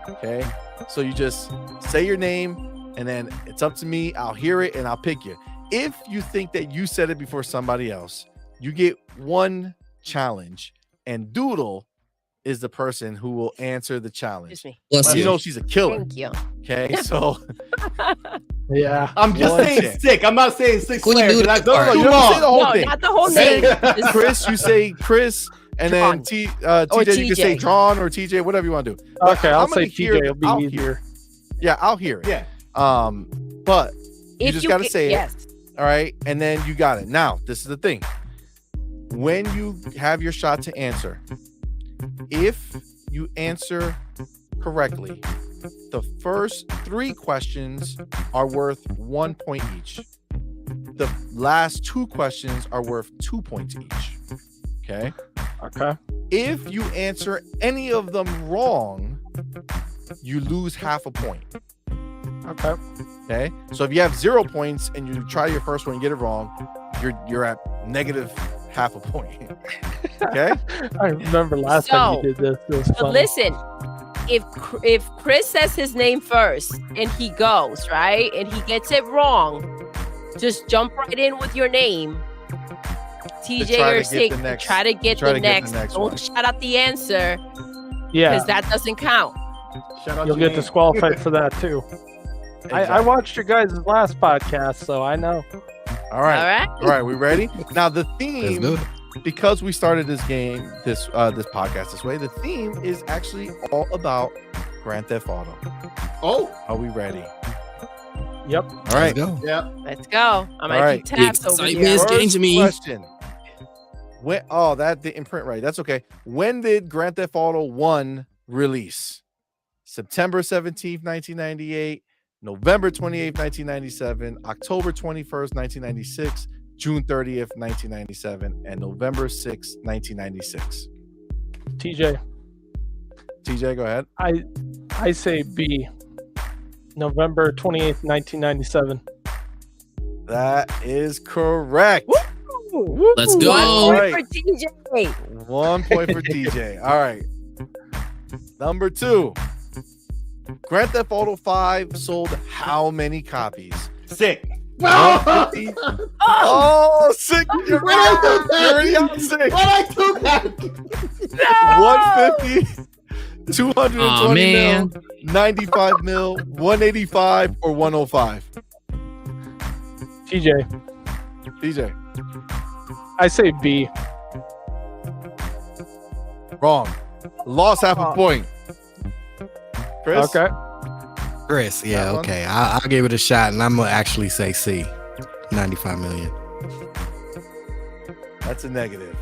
Okay, so you just say your name, and then it's up to me. I'll hear it and I'll pick you. If you think that you said it before somebody else, you get 1 challenge, and Doodle is the person who will answer the challenge. Excuse me. Bless Well, you. you know she's a killer. Thank you. Okay, so Yeah. I'm just One saying chance. sick. I'm not saying sick Queen Slayer. Doodle. That's No, no, you too don't say the long. whole No, thing. not the whole Say- name. Just- Chris, you say Chris, and then John. TJ, you can say TJ. John or TJ, whatever you want to do. Okay, I'll I'm gonna say hear TJ. it. It'll be I'll hear easier. Yeah, I'll hear it. Yeah. But you If just gotta get- say it. yes. All right, and then you got it. Now, this is the thing. When you have your shot to answer, if you answer correctly, the first 3 questions are worth 1 point each. The last 2 questions are worth 2 points each. Okay. Okay. If you answer any of them wrong, you lose half a point. Okay. Okay. So if you have 0 points and you try your first one and get it wrong, you're at negative half a point. Okay. I remember last time you did this. It was But funny. listen, if Chris says his name first and he goes, right, and he gets it wrong, just jump right in with your name. TJ try to or get Sig, the next- try to get try the to get next. the next Don't one. shout out the answer Yeah. because that doesn't count. Shout out You'll your get name. disqualified for that too. I watched your guys' last podcast, so I know. All right. All right. All right. We ready? Now the Let's theme, do it. because we started this game, this podcast this way, the theme is actually all about Grand Theft Auto. Oh, Are we ready? Yep. All right. Let's go. yeah. Let's go. I'm gonna right. keep tabs over Excitement here. is getting to me. Question. When? Oh, that didn't print right. That's okay. When did Grand Theft Auto 1 release? September 17th, 1998, November 28th, 1997, October 21st, 1996, June 30th, 1997, and November 6th, 1996. TJ, TJ, go ahead. I say B. November 28th, 1997. That is correct. Let's One go. point Right. for TJ. 1 point for TJ. All right. Number 2. Grand Theft Auto 5 sold how many copies? Sick. 150. Oh, sick. You're When I do you're already that, out sick. when I do that, 150, 220 Aw, man. mil, 95 mil, 185, or 105. TJ, TJ, I say B. wrong. Lost half a point. Chris? Okay. Chris, yeah, That one? okay. I'll give it a shot, and I'm gonna actually say C, 95 million. That's a negative.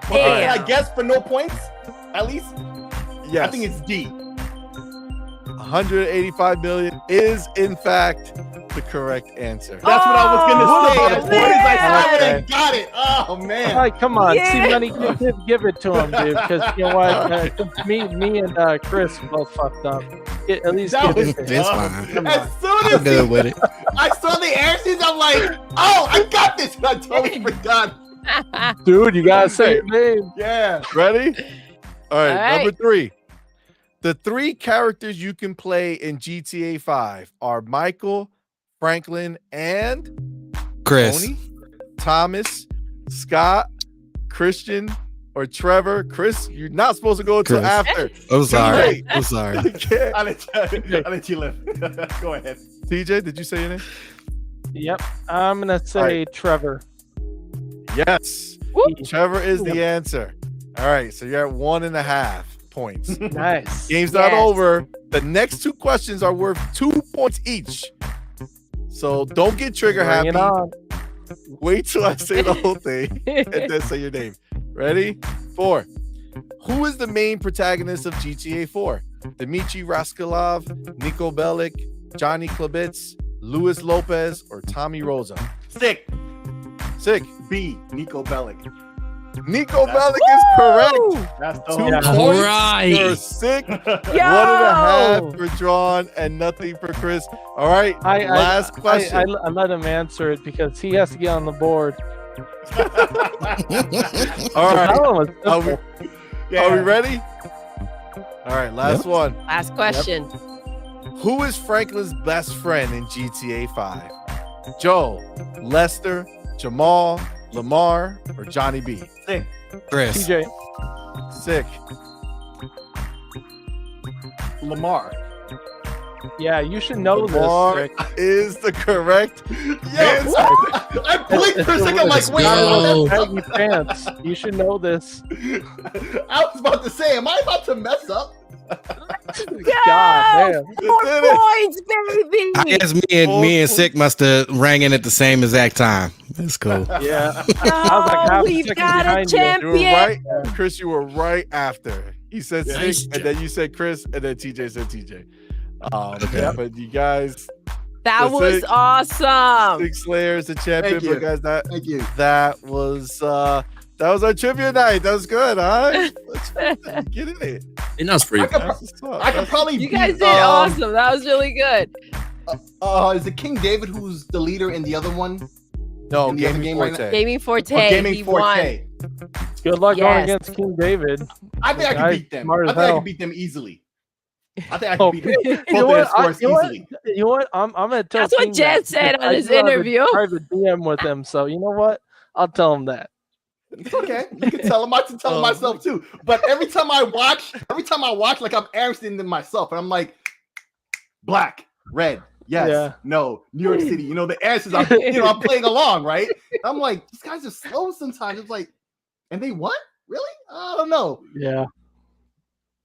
Well, Damn. can I guess for no points? At least Yes. I think it's D. 185 million is in fact the correct answer. That's what I was gonna say. Oh, As soon as I saw it man. and got it. Oh man. Like, come on, Yeah. CMoney, give it to him, dude. Because you know what? Me and Chris both fucked up. At least That give was it to him. It's dumb. fine. Come As on. soon I'm as good with it. I saw the answers, I'm like, oh, I got this. And I totally forgot. Dude, you gotta say your name. Yeah. Ready? All right, All right. number 3. The 3 characters you can play in GTA 5 are Michael, Franklin, and Chris. Tony, Thomas, Scott, Christian, or Trevor. Chris, you're not supposed to go until Chris. after. I'm sorry. late. I'm sorry. Okay. I'll let you live. Go ahead. TJ, did you say your name? Yep. I'm gonna say Trevor. Yes. Whoop. Trevor is the answer. All right, so you're at 1.5 points. Nice. Game's not Yes. over. The next 2 questions are worth 2 points each. So don't get trigger Bring happy. it on. Wait till I say the whole thing and then say your name. Ready? 4. Who is the main protagonist of GTA 4? Dmitry Raskolov, Niko Bellic, Johnny Klabitz, Luis Lopez, or Tommy Rosa? Sick. Sick. B. Nico Bellic. Niko Bellic is correct. That's the 2 whole. Yeah. points Right. for Sick. Yo! 1.5 for Drawn and nothing for Chris. All right, last question. I let him answer it because he has to get on the board. All right, That one was are we, simple. are we ready? All right, last one. Last question. Who is Franklin's best friend in GTA 5? Joe, Lester, Jamal, Lamar, or Johnny B? Sick. Chris. TJ. Sick. Lamar. Yeah, you should know Lamar this. Rick. is the correct Yes. answer. I blinked for a second. I'm like, Let's wait. go. Baggy pants. You should know this. I was about to say, am I about to mess up? God damn. More did it. points, baby. I guess me and Sick must have rang in at the same exact time. That's cool. Yeah. Oh, like half a we've second got a behind you. You champion. were right, Chris. You were right after. He said Nice Sick, and then you said Chris, and then TJ said TJ. Okay. Yeah, but you guys, That That's was it. awesome. Six Slayer is the champion. Thank you. But guys, Thank you. that was our trivia night. That was good, huh? Get in it. And that was pretty. I could, That's what's up. I could probably You beat, guys did awesome. That was really good. Is it King David who's the leader in the other one? No, in the other Gaming game right now? Forte. Gaming Forte. Or Gaming he Forte. Good luck going Yes. against King David. I think I Guy's could beat them. smart I as think I hell. could beat them easily. I think I Oh, could beat you both know of their what? scores You know what? easily. You know what? I'm gonna tell. That's what King Jen that, said because on I his do have a interview. Private DM with him, so you know what? I'll tell him that. It's okay. You can tell him. I can tell him Oh. myself too. But every time I watch, like I'm answering them myself, and I'm like, black, red, yes, Yeah. no, New York City. You know the answers. I'm playing along, right? I'm like, these guys are slow sometimes. It's like, and they what? Really? I don't know. Yeah.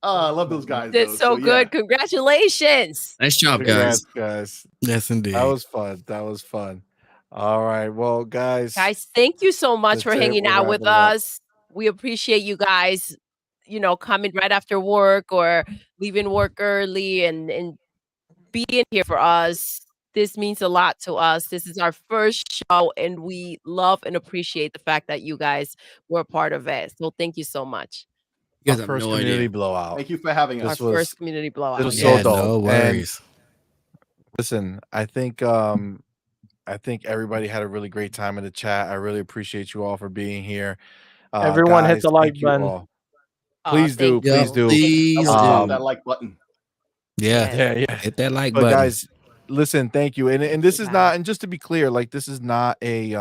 I love those guys. Did though, so yeah. good. Congratulations. Nice job, Congrats, guys. guys. Yes, indeed. That was fun. That was fun. All right. Well, guys. Guys, thank you so much That's for it. hanging We're out with wrapping it up. us. We appreciate you guys, coming right after work or leaving work early and being here for us. This means a lot to us. This is our first show, and we love and appreciate the fact that you guys were a part of it. So thank you so much. You Our guys have first no community idea. blowout. Thank you for having us. This Our was- first community blowout. it was yeah, so dope. no And worries. listen, I think everybody had a really great time in the chat. I really appreciate you all for being here. Everyone hit guys, the like thank you button. all. Aw, Please do, thank you. please do. Please Someone do. that like button. Yeah. Yeah. Hit that like But button. guys, listen, thank you. And this is Wow. not, and just to be clear, like this is not a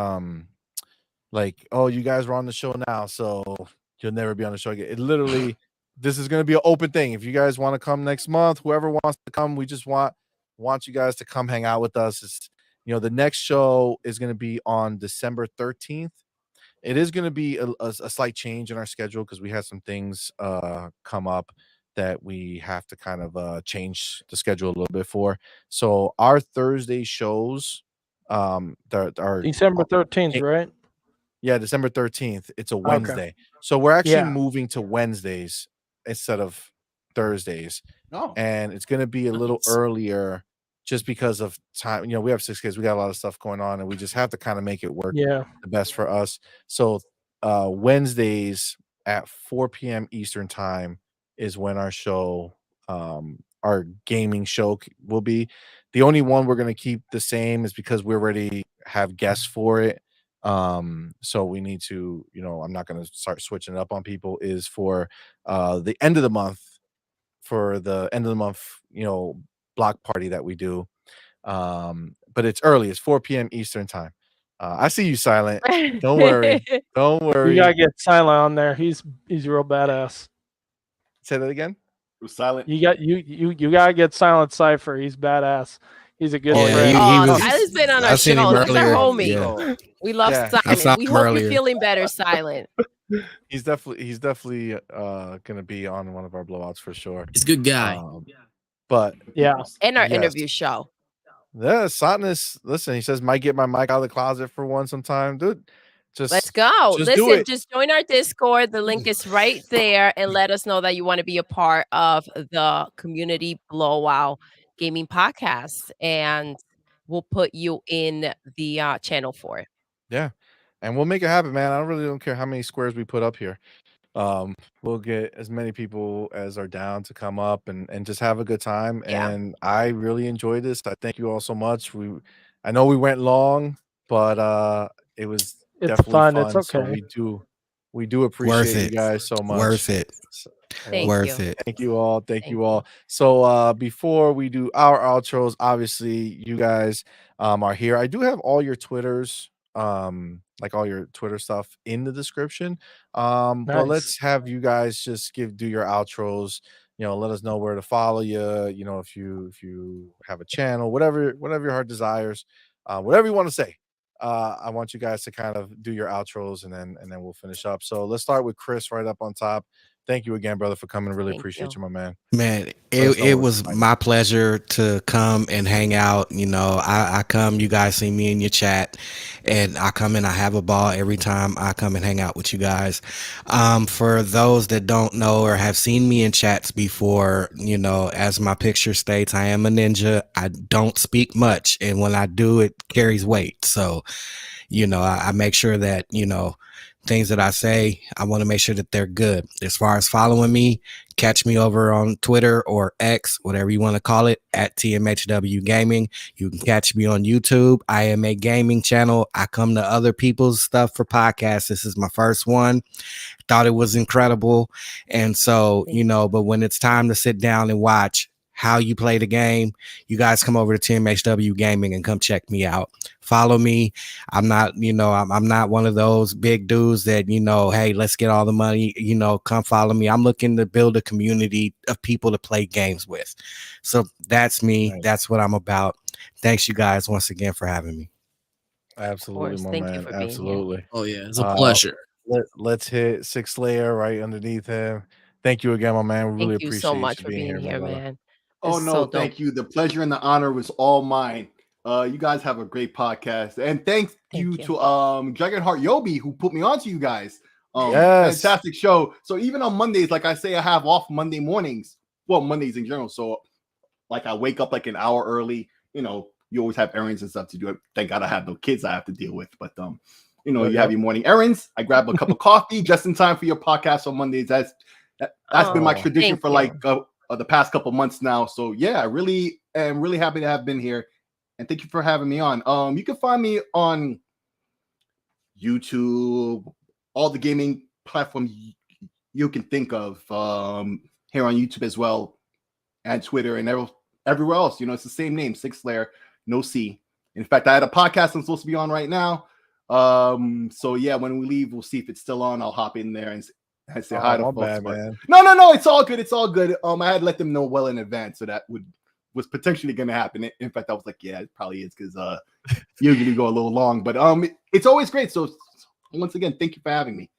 like, oh, you guys were on the show now, so you'll never be on the show again. It literally, this is gonna be an open thing. If you guys want to come next month, whoever wants to come, we just want you guys to come hang out with us. It's, the next show is gonna be on December 13th. It is going to be a slight change in our schedule because we had some things come up. that we have to kind of change the schedule a little bit for. So our Thursday shows, are December 13th, right? yeah, December 13th. It's a Okay. Wednesday. So we're actually Yeah. moving to Wednesdays instead of Thursdays. Oh, And it's going to be a little Nice. earlier just because of time. We have 6 kids. We got a lot of stuff going on, and we just have to kind of make it work Yeah. the best for us. So Wednesdays at 4 p.m. Eastern time is when our gaming show will be. The only one we're going to keep the same is because we already have guests for it. So we need to, I'm not going to start switching it up on people, is for the end of the month, block party that we do. But it's early. It's 4 p.m. Eastern time. I see you, Silent. Don't worry. Don't You worry. gotta get Silent on there. He's real badass. Say that again. it was silent. You gotta get Silent Cypher. He's badass. He's a good Oh, yeah, friend. he was- Silent's been on I our seen him show. He's our earlier. homie. Yeah. We love Yeah. I saw Silent. We him hope earlier. you're feeling better, Silent. He's definitely gonna be on one of our blowouts for sure. He's a good guy. But Yeah. And our Yes. interview show. yeah, Sotness, listen, he says might get my mic out of the closet for one sometime, dude. Just Let's go. just do Listen, it. just join our Discord. The link is right there, and let us know that you want to be a part of the community blowout gaming podcast, and we'll put you in the channel for it. Yeah, and we'll make it happen, man. I really don't care how many squares we put up here. We'll get as many people as are down to come up and just have a good time. Yeah. And I really enjoyed this. I thank you all so much. I know we went long, but it was It's definitely fun. fun. It's So okay. we do appreciate you it. guys so much. Worth it. Thank Worth you. it. Thank you all. Thank Thank you you. all. So before we do our outros, obviously you guys are here. I do have all your Twitters, like all your Twitter stuff in the description. But Nice. let's have you guys just do your outros. Let us know where to follow you. If you have a channel, whatever your heart desires, whatever you want to say. I want you guys to kind of do your outros and then we'll finish up. So let's start with Chris right up on top. Thank you again, brother, for coming. Really Thank appreciate you. you, my man. Man, Let us know it where to was find you. my pleasure to come and hang out. I come, you guys see me in your chat, and I come and I have a ball every time I come and hang out with you guys. For those that don't know or have seen me in chats before, as my picture states, I am a ninja. I don't speak much, and when I do, it carries weight. So, I make sure that, things that I say, I want to make sure that they're good. As far as following me, catch me over on Twitter or X, whatever you want to call it, at TMHW Gaming. You can catch me on YouTube. I am a gaming channel. I come to other people's stuff for podcasts. This is my first one. Thought it was incredible. And so, but when it's time to sit down and watch how you play the game, you guys come over to TMHW Gaming and come check me out. Follow me. I'm not, I'm not one of those big dudes that, hey, let's get all the money, come follow me. I'm looking to build a community of people to play games with. So that's me. Nice. That's what I'm about. Thanks you guys once again for having me. Absolutely, my Thank you man. for being here. Absolutely. Oh yeah, it's a pleasure. Let's hit Six Layer right underneath him. Thank you again, my man. We really Thank you appreciate so much you for being being here, here, my brother. man. Oh This is no, so dope. thank you. The pleasure and the honor was all mine. You guys have a great podcast, and thank you you. to Dragonheart Yobi who put me onto you guys. Yes. Fantastic show. So even on Mondays, like I say, I have off Monday mornings. Well, Mondays in general. So like I wake up like an hour early. You always have errands and stuff to do. Thank God I have no kids I have to deal with. But you have your morning errands. I grab a cup of coffee just in time for your podcast on Mondays. That's been my tradition for like the past couple months now. So yeah, I really am really happy to have been here. And thank you for having me on. You can find me on YouTube, all the gaming platforms you can think of, here on YouTube as well, and Twitter and everywhere else. It's the same name, Six Layer, no C. In fact, I had a podcast I'm supposed to be on right now. So yeah, when we leave, we'll see if it's still on. I'll hop in there and say hi to folks. Bad, man. No, it's all good. It's all good. I had let them know well in advance, so that was potentially going to happen. In fact, I was like, yeah, it probably is, because usually go a little long, but it's always great. So once again, thank you for having me.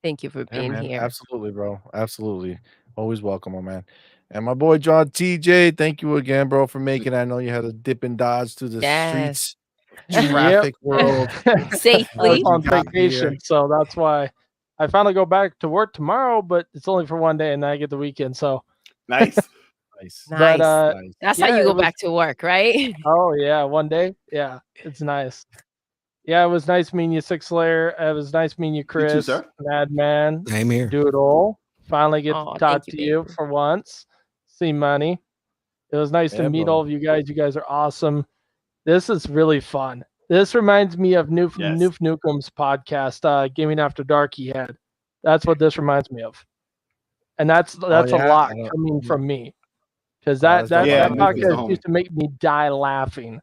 Thank you for being man, here. absolutely, bro. Absolutely. Always welcome, my man. And my boy John TJ, thank you again, bro, for making it. I know you had to dip and dodge through the streets, traffic world. Safely. I was on You got here. vacation, so that's why I finally go back to work tomorrow, but it's only for one day, and then I get the weekend. So Nice. Nice. But, Nice. That's how yeah, you go it was- back to work, right? oh yeah, one day, yeah, it's nice. Yeah, it was nice meeting you, Six Layer. It was nice meeting you, Chris, sir. Madman, Same here. Doodle. Finally get Oh, to talk thank you, to you baby. for once. CMoney. It was nice to Yeah, meet bro. all of you guys. You guys are awesome. This is really fun. This reminds me of Noof Nukem's podcast, Gaming After Dark he had. That's what this reminds me of. And that's a yeah? lot I don't- coming from me. Because that's that dope. Yeah, that Nuke is the podcast homie. used to make me die laughing.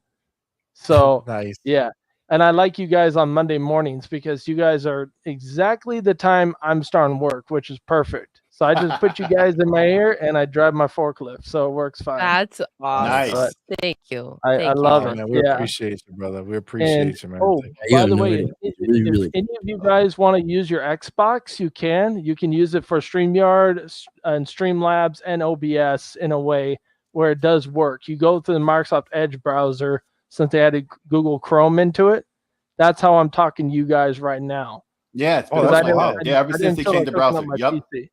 So Nice. yeah. And I like you guys on Monday mornings because you guys are exactly the time I'm starting work, which is perfect. So I just put you guys in my ear and I drive my forklift. So it works fine. That's awesome. Nice. Thank you. I Thank you. love Oh, it. man, we Yeah. appreciate you, brother. We appreciate you, man. Oh, Thank You by have the no way, idea. if Really. any of you guys want to use your Xbox, you can. You can use it for StreamYard and Streamlabs and OBS in a way where it does work. You go to the Microsoft Edge browser since they added Google Chrome into it. That's how I'm talking to you guys right now. Yeah, it's Oh, been that's like wild. that. Yeah, ever I since didn't they feel changed the like hooking browser. up my Yep. PC.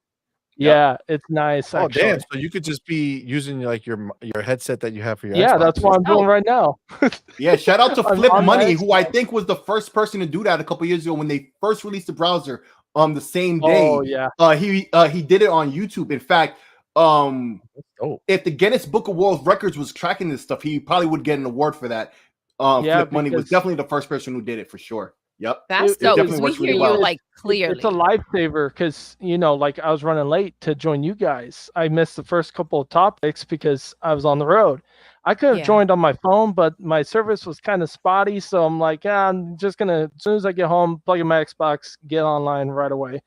Yeah, it's nice. Oh, Actually. damn. So you could just be using like your headset that you have for your Yeah, Xbox. that's what I'm doing right now. Yeah, shout out to I'm Flip on my Money, who I Xbox. think was the first person to do that a couple years ago when they first released the browser on the same day. Oh yeah. He did it on YouTube. In fact, dope. if the Guinness Book of World Records was tracking this stuff, he probably would get an award for that. Yeah, Flip Money was because- definitely the first person who did it for sure. Yep. That's It dope. definitely 'Cause we works hear really you well. like clearly. It's a lifesaver because like I was running late to join you guys. I missed the first couple of topics because I was on the road. I could have Yeah. joined on my phone, but my service was kind of spotty. So I'm like, I'm just gonna as soon as I get home, plug in my Xbox, get online right away.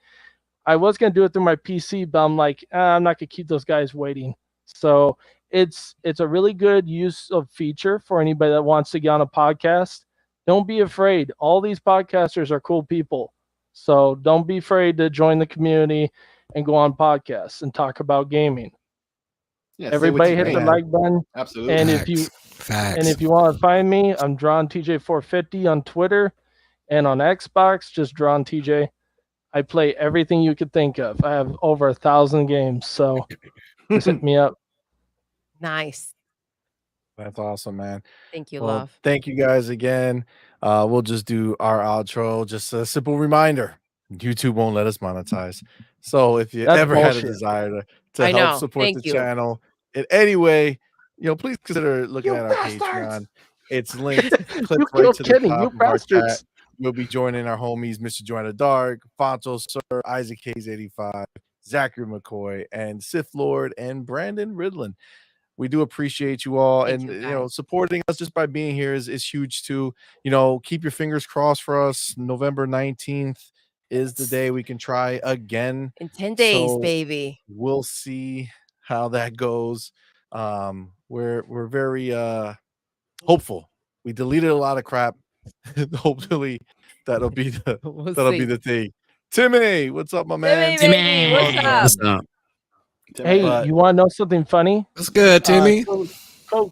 I was gonna do it through my PC, but I'm like, I'm not gonna keep those guys waiting. So it's a really good use of feature for anybody that wants to get on a podcast. Don't be afraid. All these podcasters are cool people. So don't be afraid to join the community and go on podcasts and talk about gaming. Yeah, say what Everybody you hit the think. like button. Absolutely. And Facts. if you want to find me, I'm Drawn TJ450 on Twitter and on Xbox, just Drawn TJ. I play everything you could think of. I have over 1,000 games, so just hit me up. Nice. That's awesome, man. Thank you, Well, love. thank you guys again. We'll just do our outro. Just a simple reminder: YouTube won't let us monetize. So if you That's ever had a bullshit. desire to I know. help support Thank the you. channel in any way, please consider looking You at our bastards! Patreon. It's linked, clicked You right killed to the Kenny, top you of our chat. bastards. We'll be joining our homies, Mr. Joanna Dark, Fonto Sir, Isaac Hayes 85, Zachary McCoy, and Sith Lord, and Brandon Ridlin. We do appreciate you all, Thank and you, guys. supporting us just by being here is huge too. Keep your fingers crossed for us. November 19th is the day we can try again. In 10 days, So baby. we'll see how that goes. We're very hopeful. We deleted a lot of crap. Hopefully that'll be the We'll that'll see. be the thing. Timmy, what's up, my man? Timmy, baby, what's up? What's up? Hey, But- you want to know something funny? That's good, Timmy.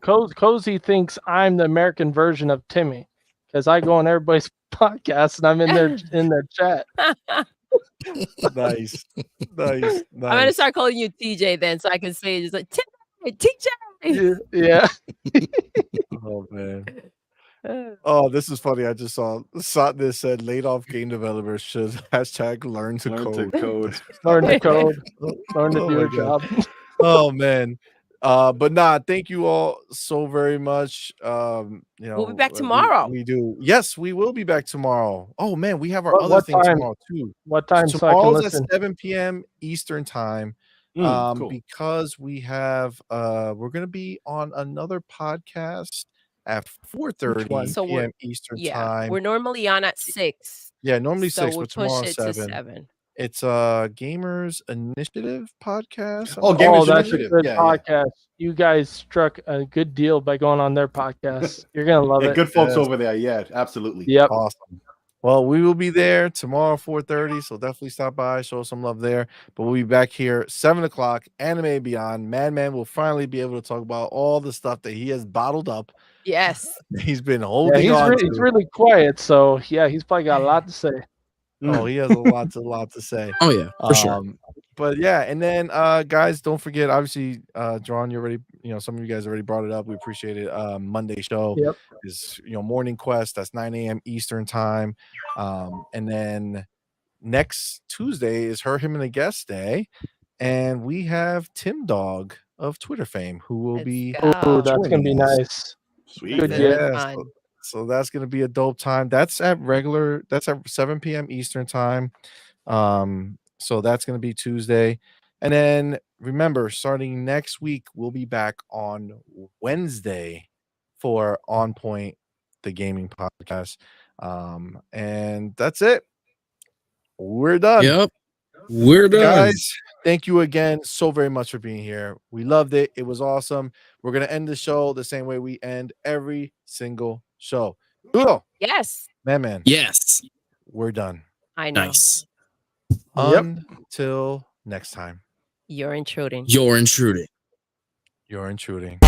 Cozy thinks I'm the American version of Timmy because I go on everybody's podcast and I'm in their chat. Nice, nice, I'm gonna nice. start calling you TJ then, so I can say it just like TJ. Yeah. Oh man. Oh, this is funny. I just saw this said laid off game developers should hashtag learn to Learn code. to code. Learn to code. Learn to Oh do my your God. job. Oh man. But thank you all so very much. We'll be back tomorrow. We do. Yes, we will be back tomorrow. Oh man, we have our What- other what thing time? tomorrow too. What time so I can Tomorrow's listen? at 7 p.m. Eastern time. Cool. Because we have we're gonna be on another podcast at 4:30 So we're- p.m. Eastern Yeah, time. we're normally on at 6. Yeah, normally so 6, we'll but tomorrow push it to 7. 7. It's a Gamers Initiative podcast. Oh, I'm- Gamers That's a Initiative. good Yeah, yeah. podcast. You guys struck a good deal by going on their podcast. You're gonna love Yeah, it. good folks Yes. over there. Yeah, absolutely. Yep. Awesome. Well, we will be there tomorrow, 4:30. So definitely stop by, show some love there. But we'll be back here 7 o'clock. Anime Beyond. Madman will finally be able to talk about all the stuff that he has bottled up. Yes. He's been Yeah, holding on. he's really quiet, so yeah, he's probably got a lot to say. Oh, he has a lot to say. Oh yeah, for sure. But yeah, and then guys, don't forget, obviously, John, you already, some of you guys already brought it up. We appreciate it. Monday show Yep. is Morning Quest. That's 9 a.m. Eastern time. And then next Tuesday is him and a guest day, and we have Tim Dog of Twitter fame who will be. Oh, that's gonna be joining us. nice. Sweet. Good Yeah, so that's gonna be a dope time. That's at 7 p.m. Eastern time. So that's gonna be Tuesday. And then remember, starting next week, we'll be back on Wednesday for OnPoint, the gaming podcast. And that's it. We're done. Yep. We're done. Guys, thank you again so very much for being here. We loved it. It was awesome. We're gonna end the show the same way we end every single show. Doodle. Yes. Man. Yes. We're done. I know. Nice. Until next time. You're intruding. You're intruding. You're intruding.